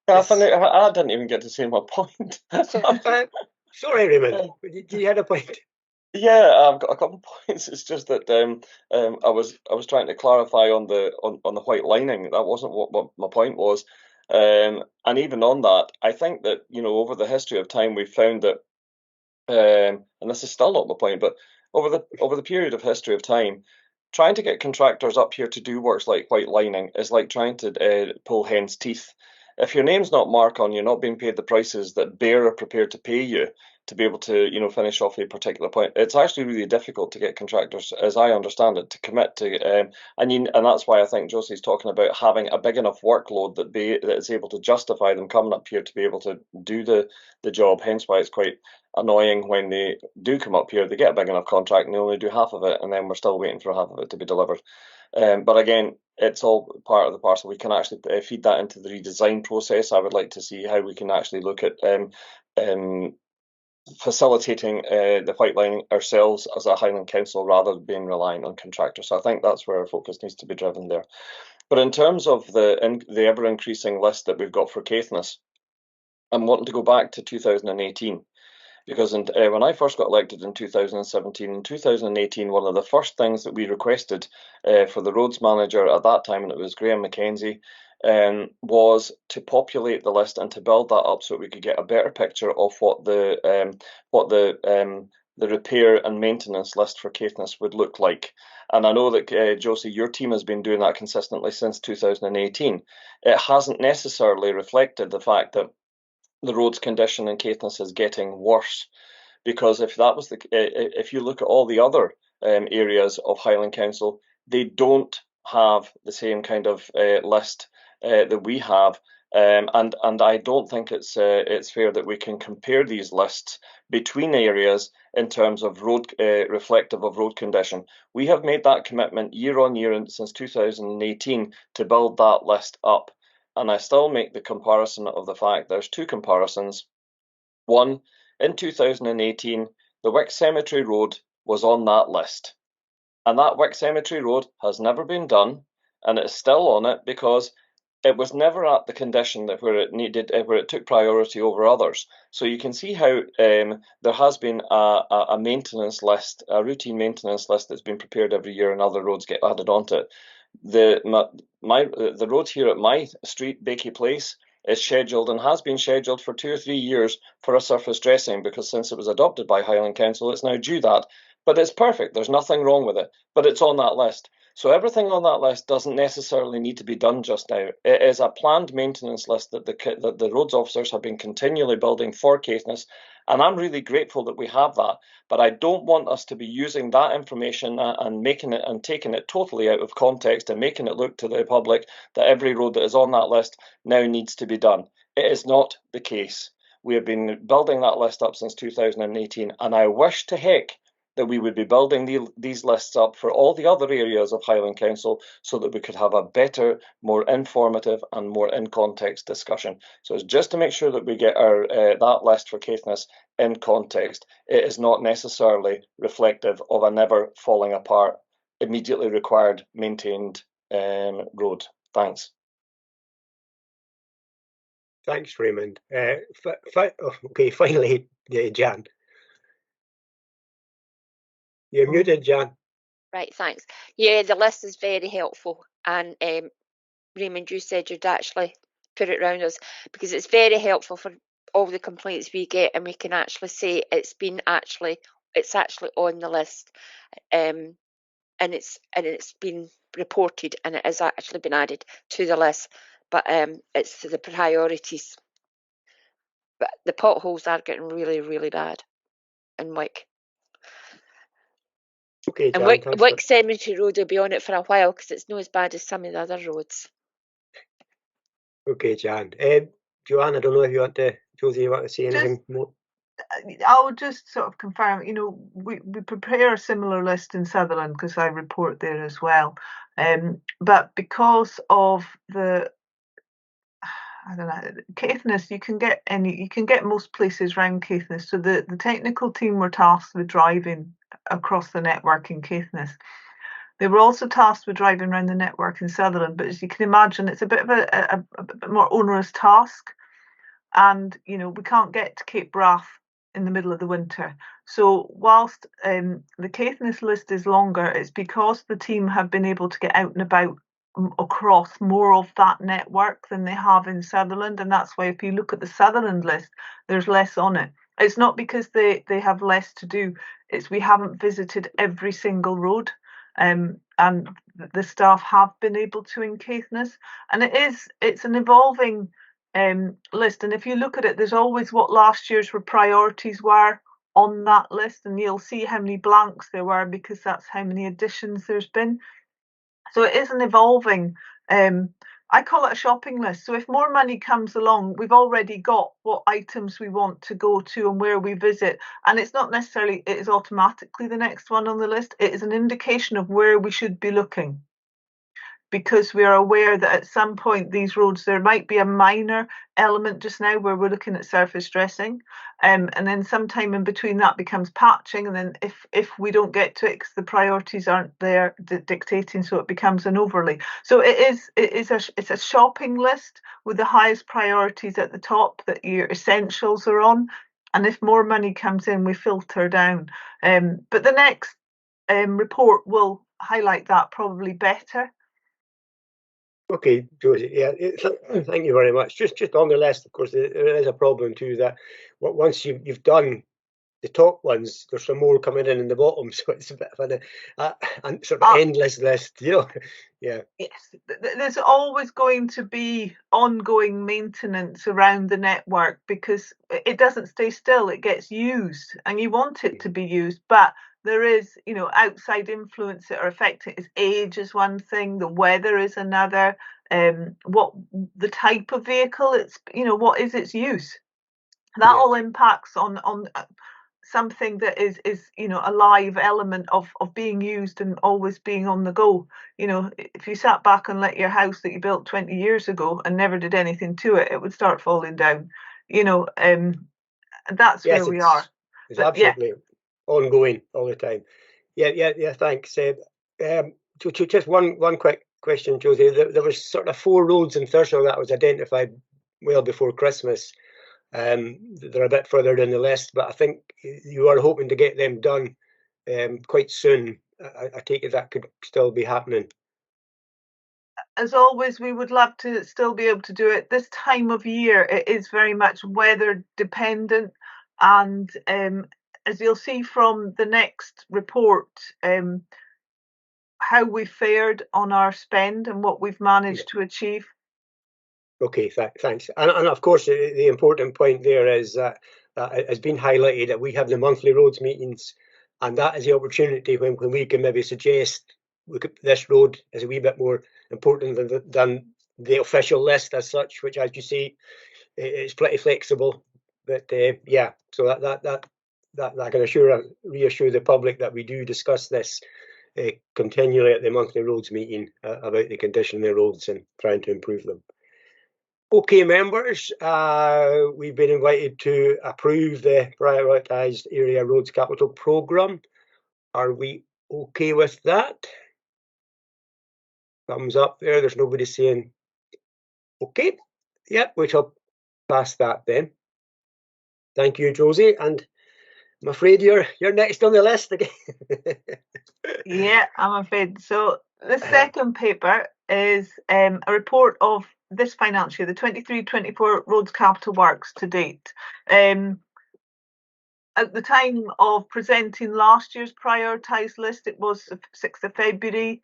Catherine, I didn't even get to say my point. Sorry, Raymond. You had a point. Yeah, I've got a couple of points. It's just that I was trying to clarify on the white lining. That wasn't what my point was. And even on that, I think that, you know, over the history of time, we've found that, and this is still not my point, but over the period of history of time, trying to get contractors up here to do works like white lining is like trying to pull hen's teeth. If your name's not marked on, you're not being paid the prices that Bear are prepared to pay you to be able to, you know, finish off a particular point. It's actually really difficult to get contractors, as I understand it, to commit to, and that's why I think Josie's talking about having a big enough workload that is able to justify them coming up here to be able to do the job. Hence why it's quite annoying when they do come up here, they get a big enough contract and they only do half of it, and then we're still waiting for half of it to be delivered. But again, it's all part of the parcel. We can actually feed that into the redesign process. I would like to see how we can actually look at facilitating the white lining ourselves as a Highland Council rather than being reliant on contractors. So I think that's where our focus needs to be driven there. But in terms of the ever increasing list that we've got for Caithness, I'm wanting to go back to 2018. Because when I first got elected in 2017, in 2018, one of the first things that we requested for the roads manager at that time, and it was Graham Mackenzie, was to populate the list and to build that up so we could get a better picture of what the repair and maintenance list for Caithness would look like. And I know that, Josie, your team has been doing that consistently since 2018. It hasn't necessarily reflected the fact that the roads condition in Caithness is getting worse, because if that was if you look at all the other areas of Highland Council, they don't have the same kind of list that we have, and I don't think it's fair that we can compare these lists between areas in terms of road reflective of road condition. We have made that commitment year on year since 2018 to build that list up. And I still make the comparison of the fact there's two comparisons. One, in 2018, the Wick Cemetery Road was on that list. And that Wick Cemetery Road has never been done, and it's still on it because it was never at the condition that where it took priority over others. So you can see how there has been a maintenance list, a routine maintenance list that's been prepared every year, and other roads get added onto it. The road here at my street, Bakey Place, is scheduled and has been scheduled for 2 or 3 years for a surface dressing, because since it was adopted by Highland Council, it's now due that. But it's perfect. There's nothing wrong with it. But it's on that list. So everything on that list doesn't necessarily need to be done just now. It is a planned maintenance list that the roads officers have been continually building for Caithness, and I'm really grateful that we have that. But I don't want us to be using that information and making it and taking it totally out of context and making it look to the public that every road that is on that list now needs to be done. It is not the case. We have been building that list up since 2018, and I wish to heck that we would be building these lists up for all the other areas of Highland Council so that we could have a better, more informative and more in-context discussion. So it's just to make sure that we get our that list for Caithness in context. It is not necessarily reflective of a never falling apart, immediately required, maintained road. Thanks. Thanks, Raymond. Okay, finally, Jan. You're muted, Jan. Right, thanks. Yeah, the list is very helpful, and Raymond, you said you'd actually put it round us, because it's very helpful for all the complaints we get, and we can actually say it's actually on the list, and it's been reported, and it has actually been added to the list. But it's the priorities. But the potholes are getting really, really bad in Wick. Okay, And Jan, Wick Cemetery Road will be on it for a while because it's not as bad as some of the other roads. Okay, Jan. Joanne, I don't know if you want to, Josie, you want to say anything more? I'll just sort of confirm, we prepare a similar list in Sutherland because I report there as well. But because of the, I don't know, Caithness, you can get most places around Caithness. So the technical team were tasked with driving across the network in Caithness. They were also tasked with driving around the network in Sutherland, but as you can imagine, it's a bit of a bit more onerous task. And, we can't get to Cape Wrath in the middle of the winter. So whilst the Caithness list is longer, it's because the team have been able to get out and about across more of that network than they have in Sutherland. And that's why if you look at the Sutherland list, there's less on it. It's not because they have less to do. It's we haven't visited every single road. And the staff have been able to in Caithness. And it's an evolving list, and if you look at it, there's always what last year's priorities were on that list, and you'll see how many blanks there were because that's how many additions there's been. So it is an evolving, I call it a shopping list. So if more money comes along, we've already got what items we want to go to and where we visit, and it's not necessarily it is automatically the next one on the list. It is an indication of where we should be looking, because we are aware that at some point these roads, there might be a minor element just now where we're looking at surface dressing, and then sometime in between that becomes patching, and then if we don't get to it because the priorities aren't there dictating, so it becomes an overlay. So it's a shopping list with the highest priorities at the top that your essentials are on, and if more money comes in, we filter down. But the next report will highlight that probably better. Okay, Josie. Yeah, thank you very much. Just on the list, of course, there is a problem too that once you've done the top ones, there's some more coming in the bottom, so it's a bit of a sort of endless list, Yeah. Yes, there's always going to be ongoing maintenance around the network because it doesn't stay still; it gets used, and you want it to be used, but there is, outside influence that are affecting it. Age is one thing, the weather is another, what the type of vehicle it's, what is its use. That all impacts on something that is a live element of being used and always being on the go. If you sat back and let your house that you built 20 years ago and never did anything to it, it would start falling down. And that's where we are. It's absolutely ongoing all the time. Yeah. Thanks. Just one quick question, Josie. There was sort of 4 roads in Thurso that was identified well before Christmas. They're a bit further down the list, but I think you are hoping to get them done quite soon. I take it that could still be happening. As always, we would love to still be able to do it. This time of year, it is very much weather dependent, and as you'll see from the next report, how we fared on our spend and what we've managed to achieve. Okay, thanks. And of course, the important point there is that it has been highlighted that we have the monthly roads meetings, and that is the opportunity when we can maybe suggest this road is a wee bit more important than the official list as such, which, as you say, it's pretty flexible. But yeah, so that I can reassure the public that we do discuss this continually at the monthly roads meeting about the condition of the roads and trying to improve them. Okay, members, we've been invited to approve the prioritised area roads capital programme. Are we okay with that? Thumbs up there. There's nobody saying okay. Yep, we shall pass that then. Thank you, Josie. And I'm afraid you're next on the list again. Yeah, I'm afraid. So the second paper is a report of this financial year, the 23-24 roads capital works to date. At the time of presenting last year's prioritised list, it was the 6th of February.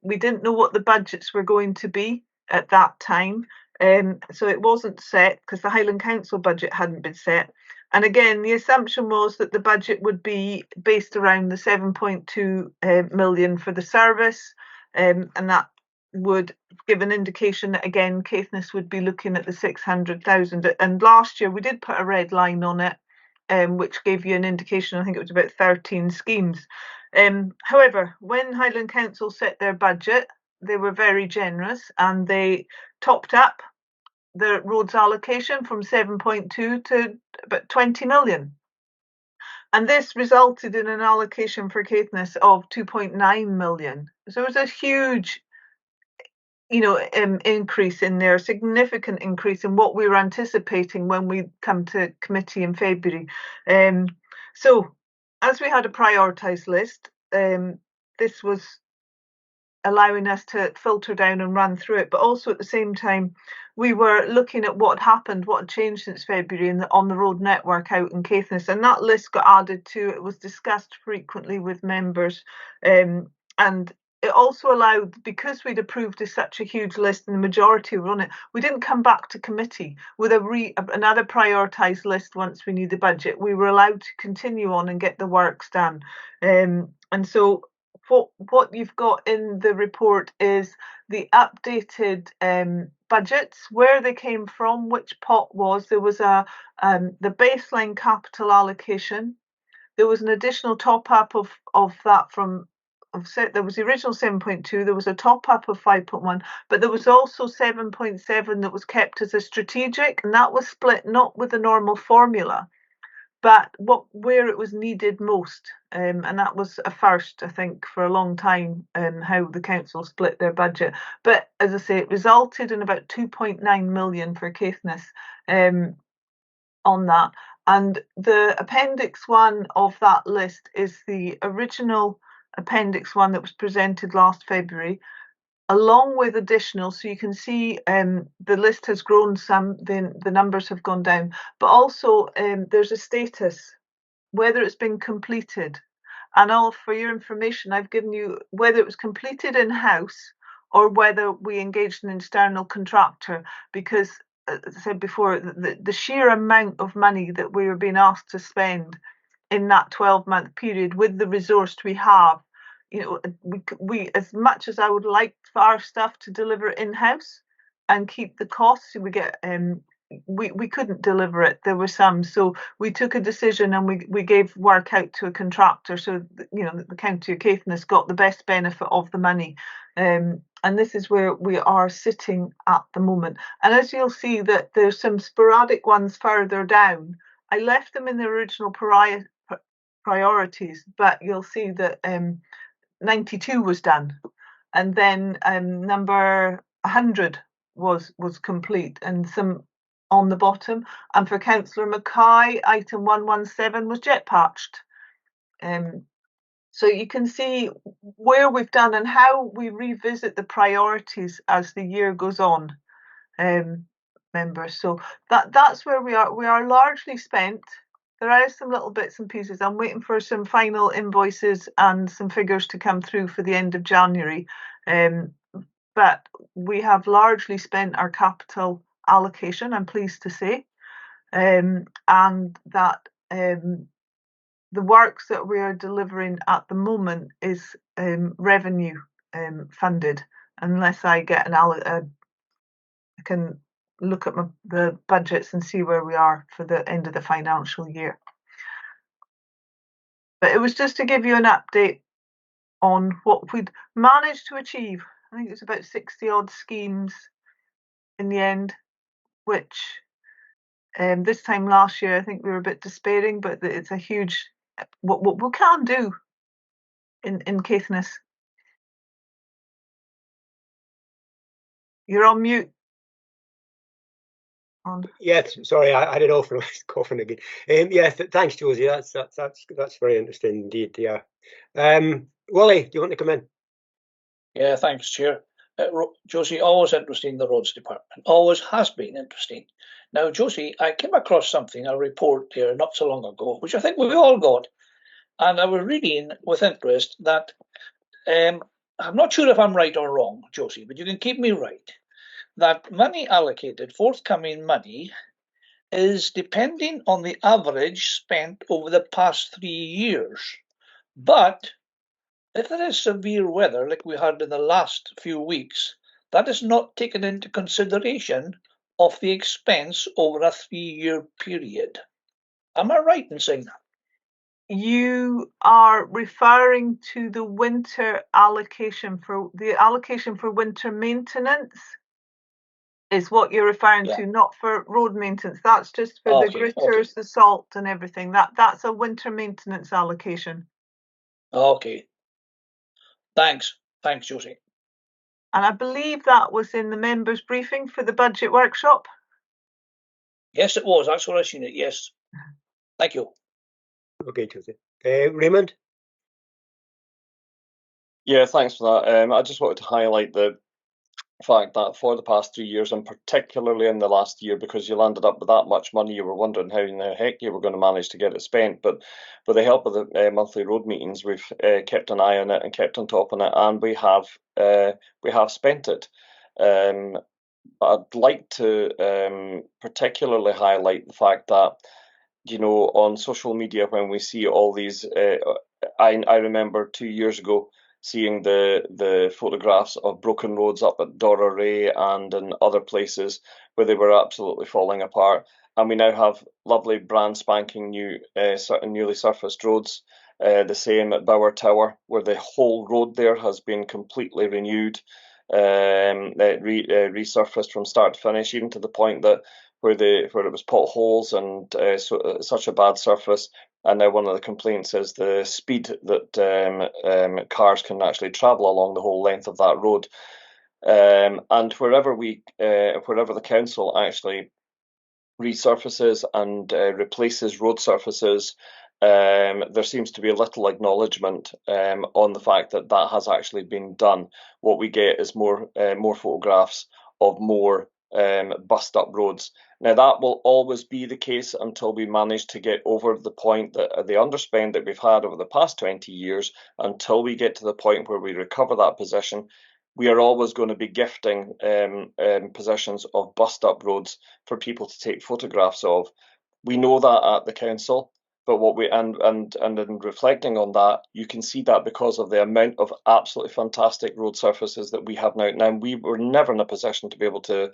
We didn't know what the budgets were going to be at that time. So it wasn't set because the Highland Council budget hadn't been set. And again, the assumption was that the budget would be based around the 7.2 million for the service, and that would give an indication that, again, Caithness would be looking at the 600,000. And last year we did put a red line on it, which gave you an indication. I think it was about 13 schemes. However, when Highland Council set their budget, they were very generous and they topped up the roads allocation from 7.2 to about 20 million. And this resulted in an allocation for Caithness of 2.9 million. So it was a huge, increase in there, significant increase in what we were anticipating when we come to committee in February. So as we had a prioritised list, this was allowing us to filter down and run through it, but also at the same time we were looking at what happened, what had changed since February on the road network out in Caithness, and that list got added to. It was discussed frequently with members, and it also allowed, because we'd approved such a huge list and the majority were on it, we didn't come back to committee with another prioritised list once we knew the budget. We were allowed to continue on and get the works done, and so what you've got in the report is the updated budgets, where they came from, which pot was. There was the baseline capital allocation. There was an additional top up of that there was the original 7.2, there was a top up of 5.1, but there was also 7.7 that was kept as a strategic, and that was split not with the normal formula, but where it was needed most, and that was a first, I think, for a long time, how the council split their budget. But as I say, it resulted in about 2.9 million for Caithness on that. And the Appendix 1 of that list is the original Appendix 1 that was presented last February, along with additional. So you can see the list has grown some, the numbers have gone down, but also there's a status, whether it's been completed. And all for your information, I've given you whether it was completed in-house or whether we engaged an external contractor, because as I said before, the sheer amount of money that we were being asked to spend in that 12-month period with the resource we have, we as much as I would like for our staff to deliver it in-house and keep the costs, we couldn't deliver it. There were some, so we took a decision and we gave work out to a contractor, so the County of Caithness got the best benefit of the money, and this is where we are sitting at the moment. And as you'll see, that there's some sporadic ones further down. I left them in the original priorities, but you'll see that 92 was done, and then number 100 was complete, and some on the bottom. And for Councillor Mackay, item 117 was jet patched. So you can see where we've done and how we revisit the priorities as the year goes on, members. So that's where we are. We are largely spent. There are some little bits and pieces. I'm waiting for some final invoices and some figures to come through for the end of January. But we have largely spent our capital allocation, I'm pleased to say, and that the works that we are delivering at the moment is revenue funded, unless I get I can look at the budgets and see where we are for the end of the financial year. But it was just to give you an update on what we'd managed to achieve. I think it was about 60 odd schemes in the end, which this time last year I think we were a bit despairing, but it's a huge what we can do in Caithness. You're on mute. Yeah, sorry, I did all for coughing again. Yeah, thanks, Josie. That's very interesting indeed. Yeah. Wally, do you want to come in? Yeah, thanks, Chair. Josie, always interesting, the roads department. Always has been interesting. Now, Josie, I came across something, a report here not so long ago, which I think we all got. And I was reading with interest that I'm not sure if I'm right or wrong, Josie, but you can keep me right. That money allocated, forthcoming money, is depending on the average spent over the past 3 years. But if there is severe weather like we had in the last few weeks, that is not taken into consideration of the expense over a 3-year period. Am I right in saying that? You are referring to the winter allocation for winter maintenance is what you're referring to, not for road maintenance. That's just for the gritters, the salt and everything. That's a winter maintenance allocation. Okay. Thanks, Josie. And I believe that was in the members' briefing for the budget workshop. Yes, it was. That's where I seen it. Yes. Thank you. Okay, Josie. Raymond? Yeah, thanks for that. I just wanted to highlight the fact that for the past 3 years, and particularly in the last year, because you landed up with that much money, you were wondering how in the heck you were going to manage to get it spent. But with the help of the monthly road meetings, we've kept an eye on it and kept on top of it, and we have spent it. I'd like to particularly highlight the fact that, you know, on social media, when we see all these, I remember 2 years ago seeing the photographs of broken roads up at Dorreray and in other places where they were absolutely falling apart. And we now have lovely brand spanking new, newly surfaced roads. The same at Bower Tower, where the whole road there has been completely renewed, resurfaced from start to finish, even to the point that where it was potholes and such a bad surface. And now one of the complaints is the speed that cars can actually travel along the whole length of that road. And wherever the council actually resurfaces and replaces road surfaces, there seems to be little acknowledgement on the fact that that has actually been done. What we get is more photographs of more bust up roads. Now that will always be the case until we manage to get over the point that the underspend that we've had over the past 20 years, until we get to the point where we recover that position. We are always going to be gifting positions of bust up roads for people to take photographs of. We know that at the council, but what we and in reflecting on that, you can see that because of the amount of absolutely fantastic road surfaces that we have now. Now, we were never in a position to be able to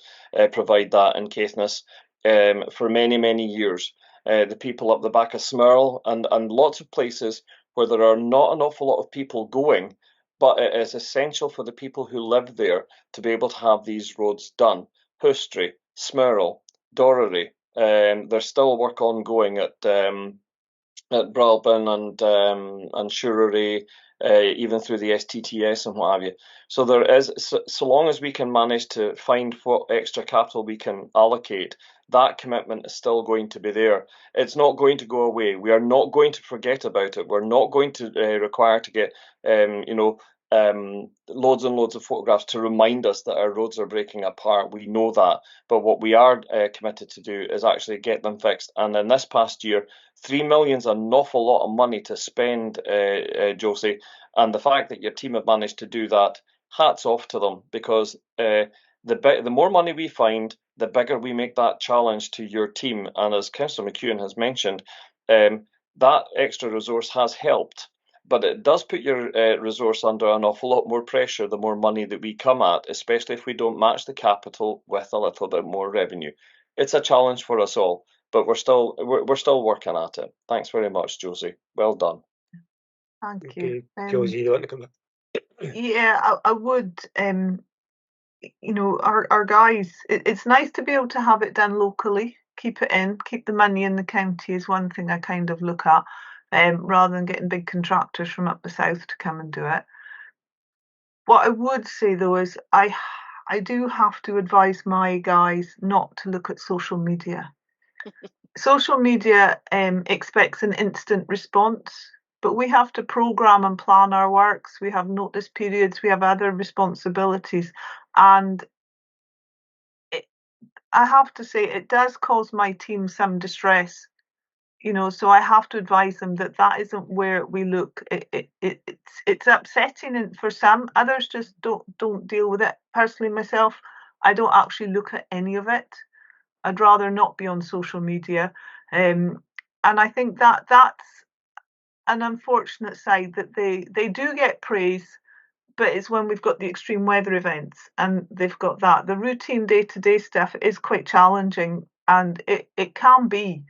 provide that in Caithness for many, many years. The people up the back of Smurl and lots of places where there are not an awful lot of people going, but it is essential for the people who live there to be able to have these roads done. Hoostry, Smurl, Dorreray. There's still work ongoing at Bralban and Shureray, even through the STTS and what have you. So there is, so long as we can manage to find what extra capital we can allocate, that commitment is still going to be there. It's not going to go away. We are not going to forget about it. We're not going to require to get, loads and loads of photographs to remind us that our roads are breaking apart. We know that, but what we are committed to do is actually get them fixed. And in this past year, 3 million is an awful lot of money to spend, Josie. And the fact that your team have managed to do that, hats off to them, because the more money we find, the bigger we make that challenge to your team. And as Councillor McEwen has mentioned, that extra resource has helped. But it does put your resource under an awful lot more pressure the more money that we come at, especially if we don't match the capital with a little bit more revenue. It's a challenge for us all, but we're still working at it. Thanks very much, Josie. Well done. Thank you. Josie, you want to come back? Yeah, I would. You know, our guys. It's nice to be able to have it done locally. Keep it in. Keep the money in the county is one thing I kind of look at. Rather than getting big contractors from up the south to come and do it. What I would say though is I do have to advise my guys not to look at social media. Social media expects an instant response, but we have to program and plan our works. We have notice periods, we have other responsibilities, and I have to say it does cause my team some distress. You know, so I have to advise them that that isn't where we look. It's upsetting for some. Others just don't deal with it. Personally, myself, I don't actually look at any of it. I'd rather not be on social media, and I think that's an unfortunate side that they do get praise, but it's when we've got the extreme weather events and they've got that. The routine day-to-day stuff is quite challenging, and it can be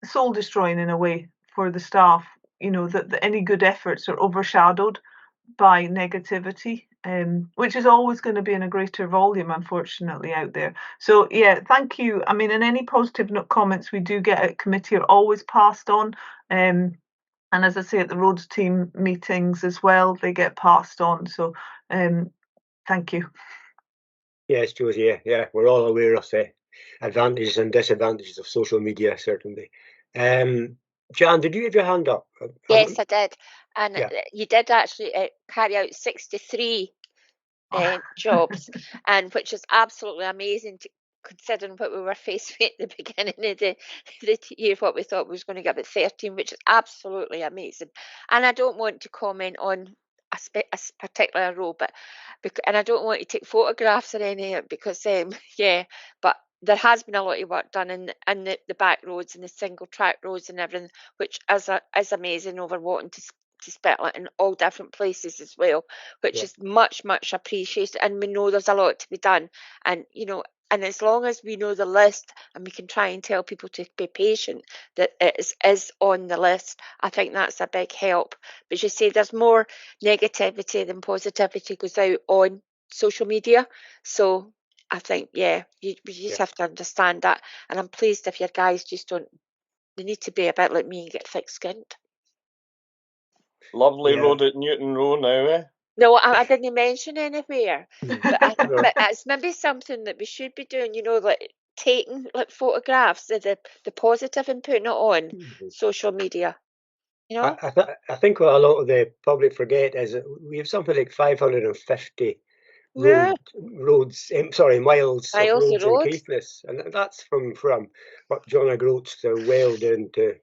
soul destroying in a way for the staff, you know, that any good efforts are overshadowed by negativity, which is always going to be in a greater volume, unfortunately, out there. So yeah, thank you. I mean, and any positive comments we do get at committee are always passed on. And as I say, at the roads team meetings as well, they get passed on. So thank you. Yes, Josie, yeah, we're all aware of the advantages and disadvantages of social media, certainly. Jan, did you have your hand up? Yes, I did. And Yeah. you did actually carry out 63 jobs, and which is absolutely amazing considering what we were faced with at the beginning of the year, what we thought was going to get about 13, which is absolutely amazing. And I don't want to comment on a particular role, and I don't want to take photographs or any of it because, yeah, but there has been a lot of work done in the back roads and the single track roads and everything, which is amazing, over wanting to split it in all different places as well, which is much appreciated. And we know there's a lot to be done, and you know, and as long as we know the list and we can try and tell people to be patient that it is on the list, I think that's a big help. But you say there's more negativity than positivity goes out on social media, so I think, yeah, you just have to understand that. And I'm pleased if your guys just don't, they need to be a bit like me and get thick-skinned. Lovely road at Newton Row now, eh? No, I didn't mention anywhere. But it's maybe something that we should be doing, you know, like taking like photographs of the positive and putting it on social media. You know? I think what a lot of the public forget is that we have something like 550 miles of roads in Caithness, and that's from what John O'Groats to well down to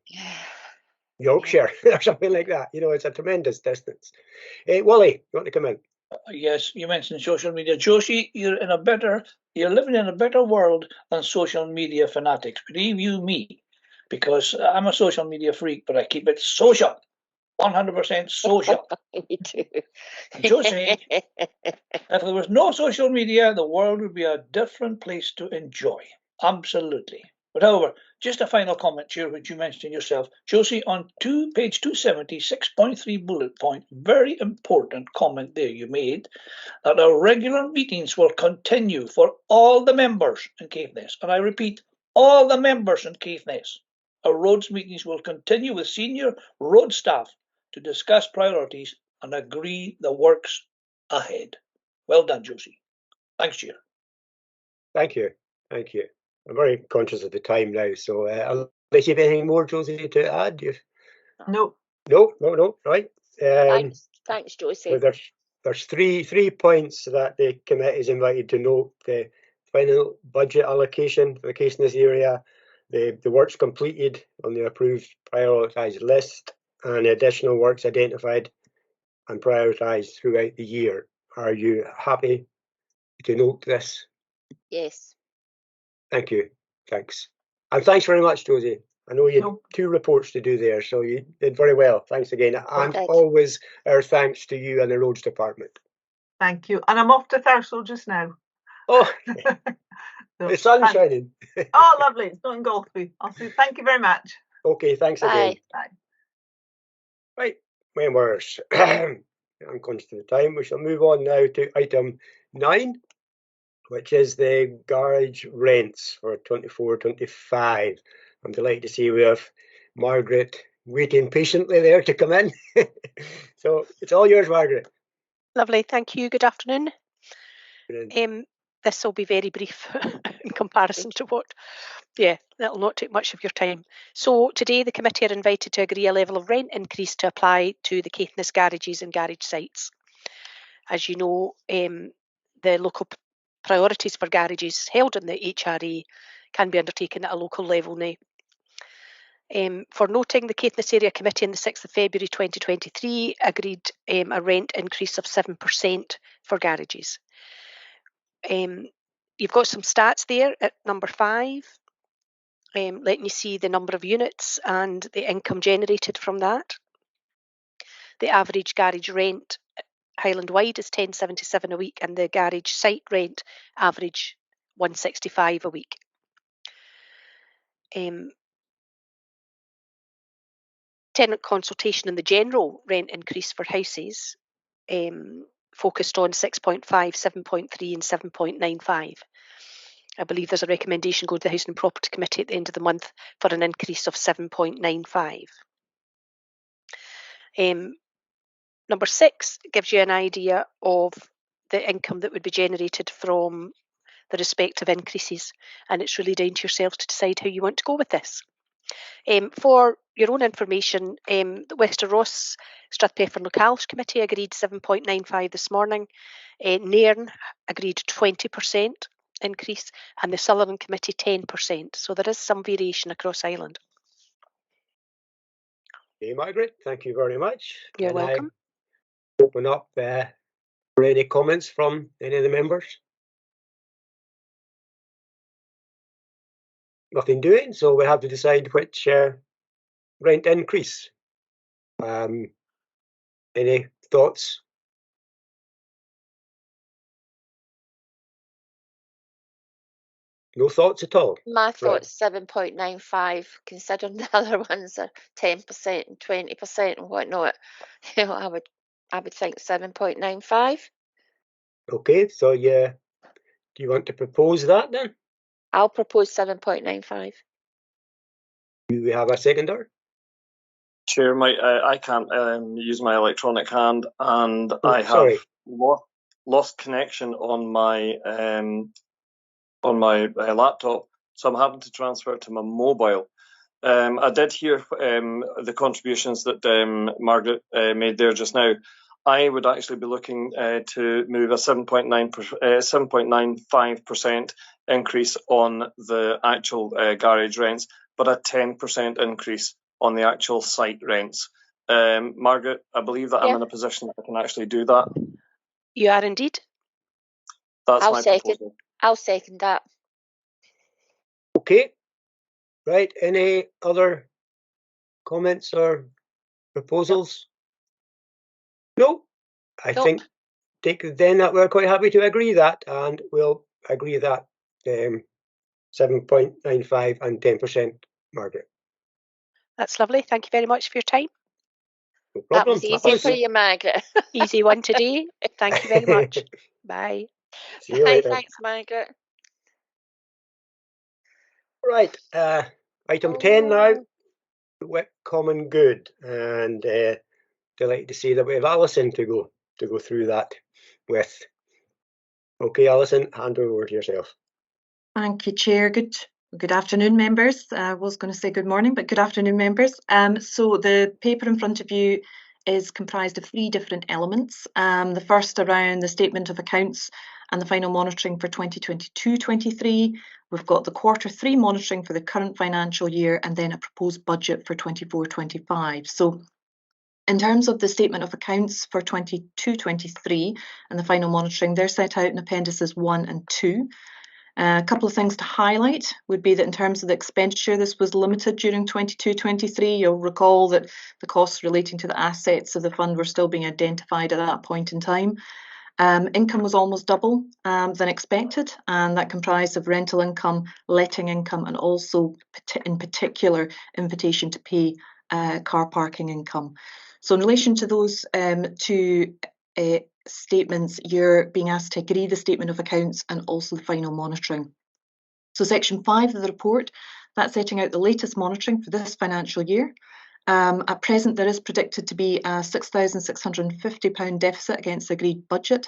Yorkshire or something like that. You know, it's a tremendous distance. Wally, you want to come in? Yes, you mentioned social media. Josie, you're living in a better world than social media fanatics. Believe you me, because I'm a social media freak, but I keep it social. 100% social. Me too. Josie, if there was no social media, the world would be a different place to enjoy. Absolutely. But however, just a final comment, Chair, which you mentioned yourself. Josie, on page 270, 6.3 bullet point, very important comment there you made, that our regular meetings will continue for all the members in Caithness. And I repeat, all the members in Caithness. Our roads meetings will continue with senior road staff to discuss priorities and agree the works ahead. Well done, Josie. Thanks, Chair. Thank you. Thank you. I'm very conscious of the time now, so unless you have anything more, Josie, to add? No. No, right. Thanks. Thanks, So Josie. there's three points that the committee is invited to note: the final budget allocation for the Caithness area, the works completed on the approved prioritised list, and additional works identified and prioritised throughout the year. Are you happy to note this? Yes. Thank you. Thanks. And thanks very much, Josie. I know you had No. 2 reports to do there, so you did very well. Thanks again. And did. always our thanks to you and the Roads Department. Thank you. And I'm off to Thurso just now. Oh, So, the sun's shining. oh, lovely. It's not engulfing. I'll say thank you very much. Okay, thanks Bye. again. Bye. Right, members, I'm conscious of the time. We shall move on now to item 9, which is the garage rents for 24-25. I'm delighted to see we have Margaret waiting patiently there to come in. So it's all yours, Margaret. Lovely, thank you. Good afternoon. Brilliant. This will be very brief in comparison to what, that'll not take much of your time. So today the committee are invited to agree a level of rent increase to apply to the Caithness garages and garage sites. As you know, the local priorities for garages held in the HRA can be undertaken at a local level now. For noting, the Caithness Area Committee on the 6th of February 2023 agreed a rent increase of 7% for garages. You've got some stats there at number 5, letting you see the number of units and the income generated from that. The average garage rent Highland wide is £10.77 a week, and the garage site rent average £165 a week. Tenant consultation and the general rent increase for houses focused on 6.5, 7.3 and 7.95. I believe there's a recommendation going to the Housing and Property Committee at the end of the month for an increase of 7.95. Number 6 gives you an idea of the income that would be generated from the respective increases, and it's really down to yourselves to decide how you want to go with this. For your own information, the Wester Ross Strathpeffer Locales Committee agreed 7.95 this morning. Nairn agreed 20% increase, and the Sutherland Committee 10%. So there is some variation across Highland. Okay, Margaret, thank you very much. You're welcome. Open up for any comments from any of the members. Nothing doing, so we have to decide which rent increase. Any thoughts? No thoughts at all? My thoughts 7.95, considering the other ones are 10% and 20% and whatnot. You know, I would think 7.95. Okay, so do you want to propose that then? I'll propose 7.95. Do we have a seconder? Chair, I can't use my electronic hand, and I sorry. have lost connection on my laptop, so I'm having to transfer to my mobile. I did hear the contributions that Margaret made there just now. I would actually be looking to move a 7.95% increase on the actual garage rents, but a 10% increase on the actual site rents. Margaret, I believe that I'm in a position that I can actually do that. You are indeed. That's my proposal. I'll second that. Okay. Right. Any other comments or proposals? No. I think then that we're quite happy to agree that, and we'll agree that 7.95 and 10%, Margaret. That's lovely. Thank you very much for your time. No problem. That was easy for you, Margaret. Easy one today. Thank you very much. Bye. See you later. Thanks, Margaret. Right. Item 10 now. Wick Common Good, and delighted to see that we have Alison to go through that with. Okay, Alison, hand over to yourself. Thank you, Chair. Good afternoon, members. I was going to say good morning, but good afternoon, members. So the paper in front of you is comprised of 3 different elements. The first around the statement of accounts and the final monitoring for 2022-23. We've got the Q3 monitoring for the current financial year, and then a proposed budget for 24-25. So in terms of the statement of accounts for 22-23 and the final monitoring, they're set out in appendices 1 and 2. A couple of things to highlight would be that in terms of the expenditure, this was limited during 22-23. You'll recall that the costs relating to the assets of the fund were still being identified at that point in time. Income was almost double than expected, and that comprised of rental income, letting income, and also in particular invitation to pay car parking income. So in relation to those two statements, you're being asked to agree the statement of accounts and also the final monitoring. So section 5 of the report, that's setting out the latest monitoring for this financial year. At present, there is predicted to be a £6,650 deficit against the agreed budget.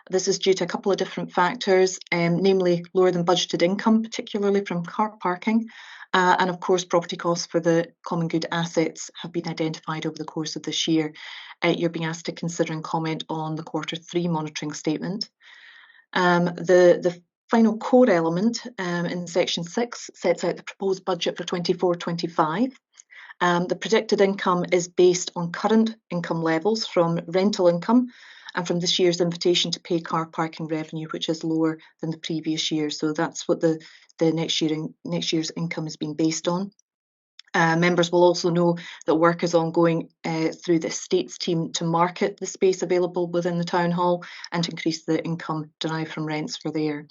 This is due to a couple of different factors, namely lower than budgeted income, particularly from car parking, and of course property costs for the common good assets have been identified over the course of this year. You're being asked to consider and comment on the Q3 monitoring statement. The final core element in section 6 sets out the proposed budget for 24-25. The predicted income is based on current income levels from rental income and from this year's invitation to pay car parking revenue, which is lower than the previous year. So that's what the next year's income has been based on. Members will also know that work is ongoing through the estates team to market the space available within the town hall and to increase the income derived from rents for there.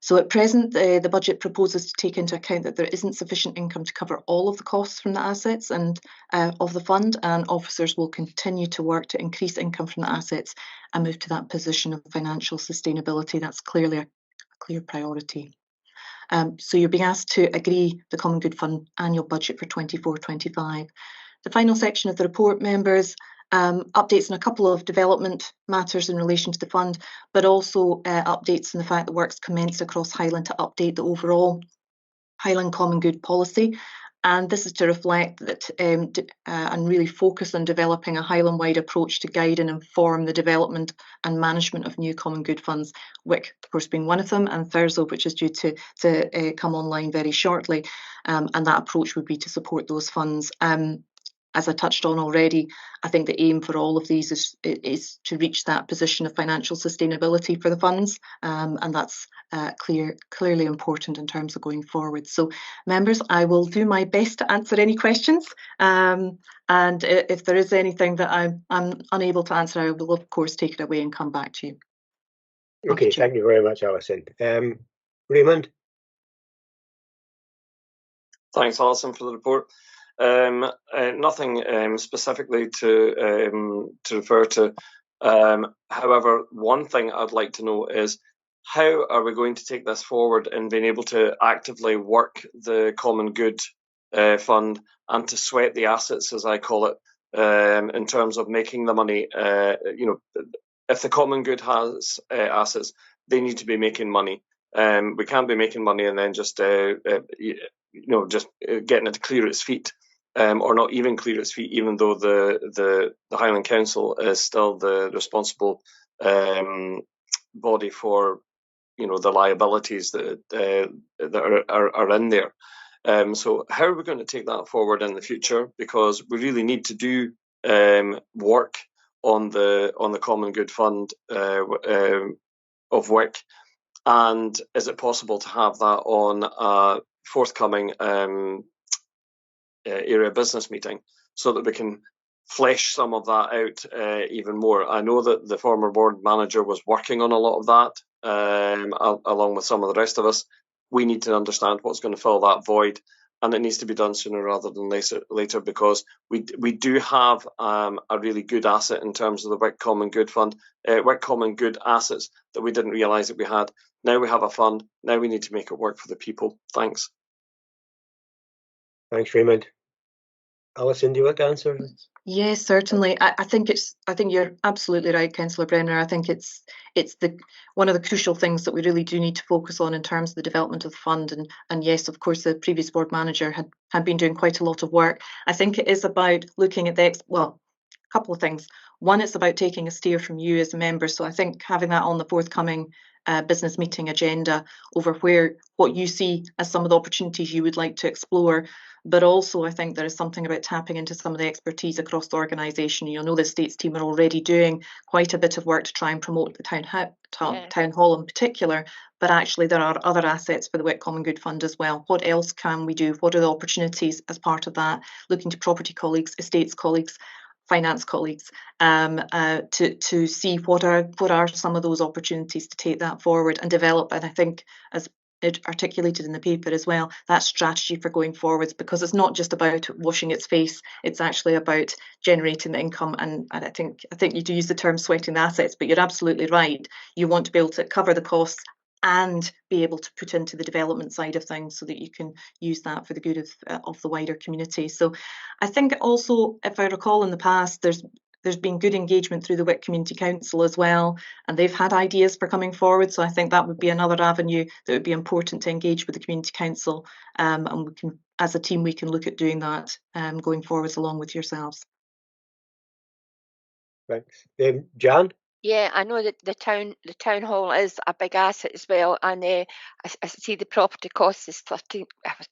So at present, the budget proposes to take into account that there isn't sufficient income to cover all of the costs from the assets and of the fund, and officers will continue to work to increase income from the assets and move to that position of financial sustainability. That's clearly a clear priority. So you're being asked to agree the Common Good Fund annual budget for 24-25. The final section of the report, members, updates on a couple of development matters in relation to the fund, but also updates on the fact that works commenced across Highland to update the overall Highland Common Good policy. And this is to reflect that and really focus on developing a Highland-wide approach to guide and inform the development and management of new common good funds, Wick, of course, being one of them, and Thurso, which is due to come online very shortly. And that approach would be to support those funds. As I touched on already, I think the aim for all of these is to reach that position of financial sustainability for the funds, and that's clearly important in terms of going forward. So, members, I will do my best to answer any questions, and if there is anything that I'm unable to answer, I will of course take it away and come back to you. Okay, thank you very much, Alison. Raymond? Thanks, Alison, for the report. Nothing specifically to refer to. However, one thing I'd like to know is how are we going to take this forward in being able to actively work the common good fund and to sweat the assets, as I call it, in terms of making the money. If the common good has assets, they need to be making money. We can't be making money and then just just getting it to clear its feet. Or not even clear its feet, even though the Highland Council is still the responsible body for the liabilities that are in there. So how are we going to take that forward in the future? Because we really need to do work on the Common Good Fund of Wick. And is it possible to have that on a forthcoming area business meeting so that we can flesh some of that out even more? I know that the former board manager was working on a lot of that along with some of the rest of us. We need to understand what's going to fill that void, and it needs to be done sooner rather than later because we do have a really good asset in terms of the Wick Common Good Fund, Wick Common Good assets that we didn't realise that we had. Now we have a fund. Now we need to make it work for the people. Thanks. Thanks, Raymond. Alison, do you want to answer? Yes, certainly. I think you're absolutely right, Councillor Brenner. I think it's one of the crucial things that we really do need to focus on in terms of the development of the fund. And yes, of course, the previous board manager had been doing quite a lot of work. I think it is about looking at couple of things. One, it's about taking a steer from you as a member. So I think having that on the forthcoming business meeting agenda over what you see as some of the opportunities you would like to explore. But also, I think there is something about tapping into some of the expertise across the organisation. You'll know the Estates team are already doing quite a bit of work to try and promote the town hall in particular, but actually there are other assets for the Wick Common Good Fund as well. What else can we do? What are the opportunities as part of that? Looking to property colleagues, estates colleagues, finance colleagues, to see what are some of those opportunities to take that forward and develop. And I think, as it articulated in the paper as well, that strategy for going forwards, because it's not just about washing its face, it's actually about generating the income. And I think you do use the term sweating the assets, but you're absolutely right. You want to be able to cover the costs and be able to put into the development side of things so that you can use that for the good of the wider community. So I think also, if I recall in the past, there's been good engagement through the Wick Community Council as well, and they've had ideas for coming forward. So I think that would be another avenue that would be important to engage with the Community Council, and we can, as a team, we can look at doing that going forwards along with yourselves. Thanks. Jan? Yeah, I know that the town hall is a big asset as well, and I see the property cost is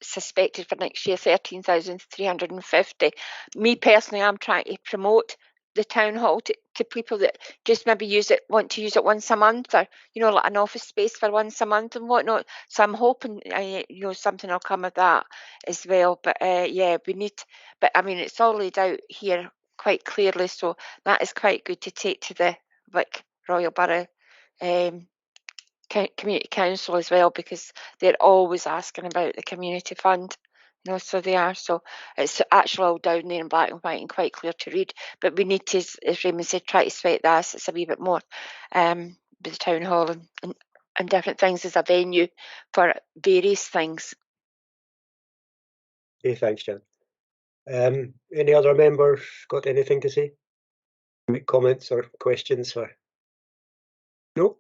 suspected for next year 13,350. Me personally, I'm trying to promote the town hall to people that just maybe want to use it once a month, or like an office space for once a month and whatnot. So I'm hoping something will come of that as well. But yeah, we need. But I mean, it's all laid out here quite clearly, so that is quite good to take to the Wick Royal Borough Community Council as well, because they're always asking about the community fund. So they are. So it's actually all down there in black and white and quite clear to read. But we need to, as Raymond said, try to sweat the assets a wee bit more with the town hall and different things as a venue for various things. Okay, thanks, Jan. Any other members got anything to say? Make comments or questions? No?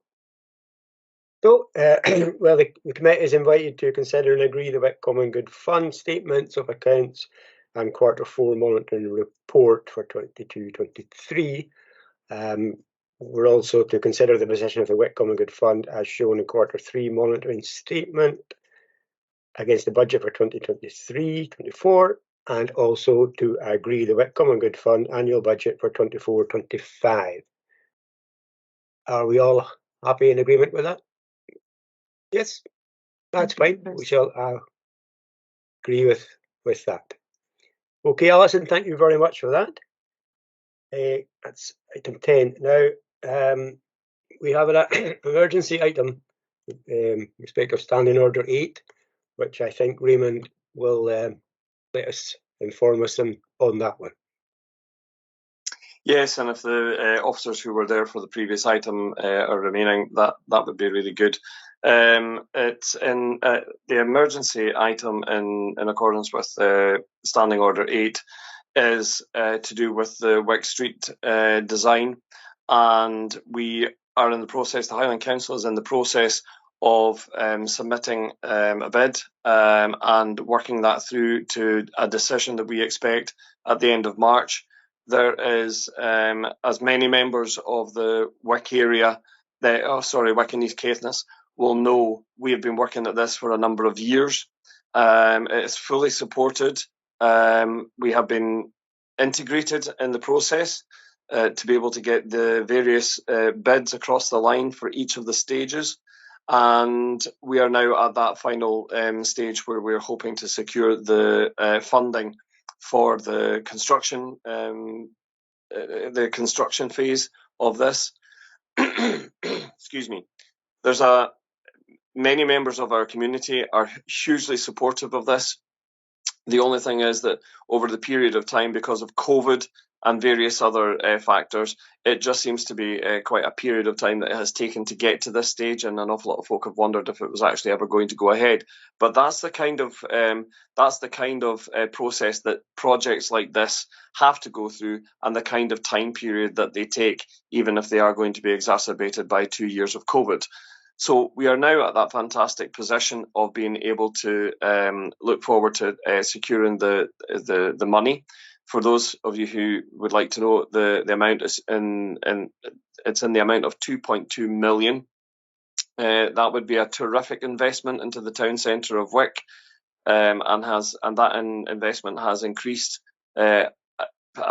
So, well, the committee is invited to consider and agree the Wick Common Good Fund statements of accounts and Q4 monitoring report for 22-23. We're also to consider the position of the Wick Common Good Fund as shown in Q3 monitoring statement against the budget for 2023-24, and also to agree the Wick Common Good Fund annual budget for 24-25. Are we all happy in agreement with that? Yes, that's fine. We shall agree with that. Okay, Alison, thank you very much for that. That's item 10. Now, we have an emergency item, respect of Standing Order 8, which I think Raymond will let us inform us on that one. Yes, and if the officers who were there for the previous item are remaining, that would be really good. It's in the emergency item in accordance with Standing Order 8 is to do with the Wick Street design, and we are in the process, the Highland Council is in the process of submitting a bid and working that through to a decision that we expect at the end of March. There is, as many members of the Wick area, Wick and East Caithness will know, we have been working at this for a number of years. It is fully supported. We have been integrated in the process to be able to get the various bids across the line for each of the stages. And we are now at that final stage where we're hoping to secure the funding for the construction phase of this. Excuse me. There's many members of our community are hugely supportive of this. The only thing is that over the period of time, because of COVID and various other factors, it just seems to be quite a period of time that it has taken to get to this stage, and an awful lot of folk have wondered if it was actually ever going to go ahead. But that's the kind of process that projects like this have to go through, and the kind of time period that they take, even if they are going to be exacerbated by 2 years of COVID. So we are now at that fantastic position of being able to look forward to securing the money For those of you who would like to know, the amount is it's in the amount of 2.2 million. That would be a terrific investment into the town centre of Wick, and that investment has increased a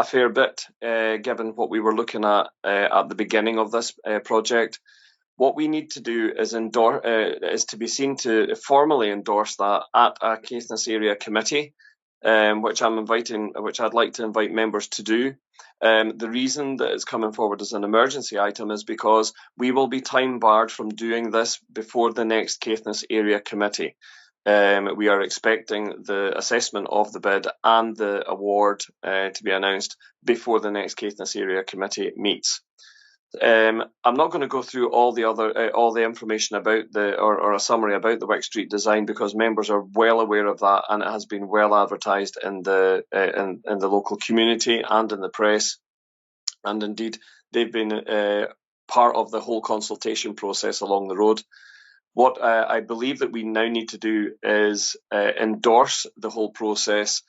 fair bit, given what we were looking at the beginning of this project. What we need to do is to be seen to formally endorse that at a Caithness area committee, which I'd like to invite members to do. The reason that it's coming forward as an emergency item is because we will be time barred from doing this before the next Caithness area committee. We are expecting the assessment of the bid and the award to be announced before the next Caithness area committee meets. I'm not going to go through all the information about or a summary about the Wick Street design, because members are well aware of that, and it has been well advertised in the local community and in the press, and indeed they've been part of the whole consultation process along the road. What I believe that we now need to do is endorse the whole process,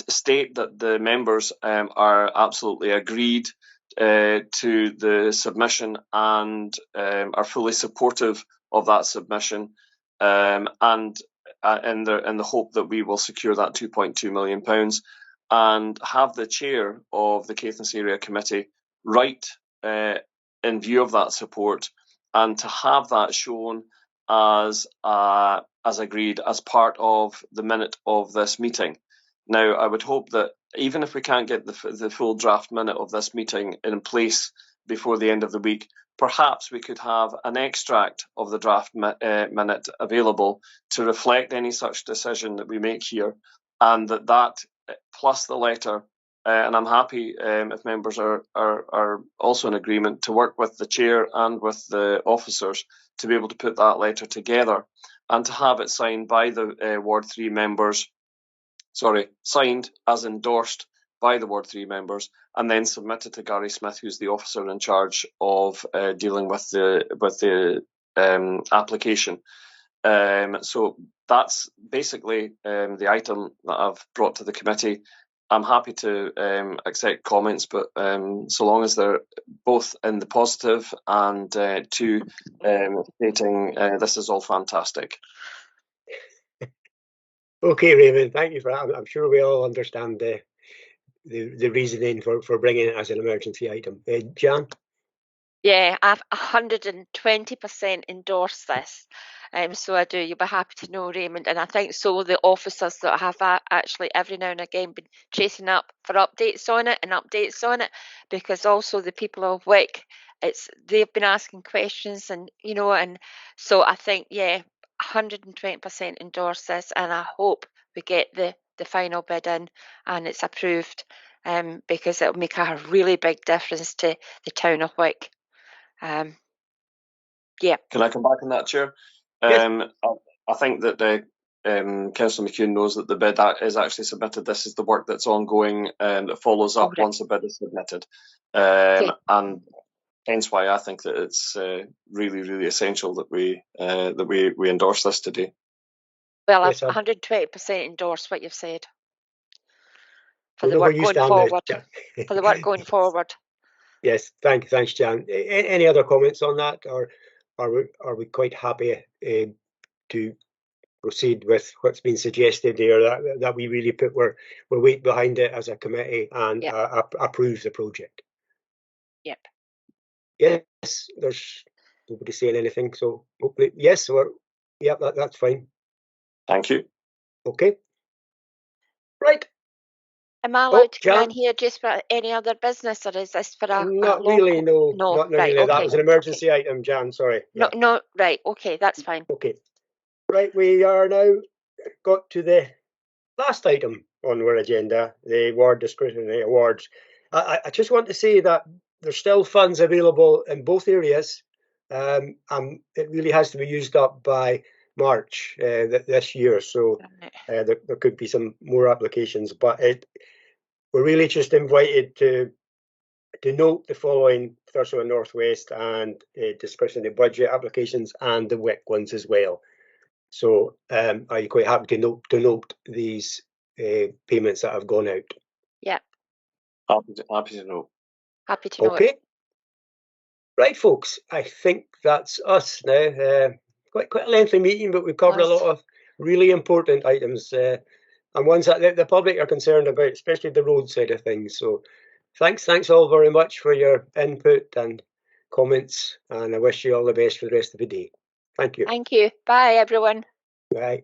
state that the members are absolutely agreed to the submission and are fully supportive of that submission, and in the hope that we will secure that £2.2 million, and have the chair of the Caithness Area Committee write in view of that support, and to have that shown as agreed as part of the minute of this meeting. Now, I would hope that even if we can't get the full draft minute of this meeting in place before the end of the week, perhaps we could have an extract of the draft minute available to reflect any such decision that we make here, and that plus the letter, and I'm happy if members are also in agreement to work with the chair and with the officers to be able to put that letter together and to have it signed by the Ward 3 members. Signed as endorsed by the Ward 3 members, and then submitted to Gary Smith, who's the officer in charge of dealing with the application. So that's basically the item that I've brought to the committee. I'm happy to accept comments, but so long as they're both in the positive and stating this is all fantastic. Okay, Raymond, thank you for that. I'm sure we all understand the reasoning for bringing it as an emergency item. Jan? Yeah, I've 120% endorsed this. So I do. You'll be happy to know, Raymond. And I think so the officers that have actually every now and again been chasing up for updates on it, because also the people of Wick, they've been asking questions, and so I think, yeah, 120% endorse this, and I hope we get the final bid in and it's approved, because it'll make a really big difference to the town of Wick. Yeah. Can I come back on that, Chair? Yes. I think that Councillor McEwen knows that the bid is actually submitted. This is the work that's ongoing and it follows up once the bid is submitted. And hence why I think that it's really, really essential that we endorse this today. Well, I've 120% endorsed what you've said for the work going forward. For the work going forward. Yes, thanks, Jan. Any other comments on that, or are we quite happy to proceed with what's been suggested here, that we really put our weight behind it as a committee and approve the project? Yep. Yes, there's nobody saying anything, so hopefully yes, that's fine. Thank you. Okay. Right. Am I allowed to come in here just for any other business, or is this for a Not local? really, no. Not really. Okay. That was an emergency item, Jan, sorry. No, right, okay, that's fine. Okay. Right, we are now got to the last item on our agenda, the ward discretionary awards. I just want to say that there's still funds available in both areas. It really has to be used up by March this year, so there could be some more applications, but we're really just invited to note the following: Thurso and North West and discretionary budget applications, and the Wick ones as well. So are you quite happy to note these payments that have gone out. Yeah, Happy to know. happy to know Okay. it. Right, folks, I think that's us now. Quite a lengthy meeting, but we've covered a lot of really important items and ones that the public are concerned about, especially the road side of things. So thanks all very much for your input and comments, and I wish you all the best for the rest of the day. Thank you. Thank you. Bye, everyone. Bye.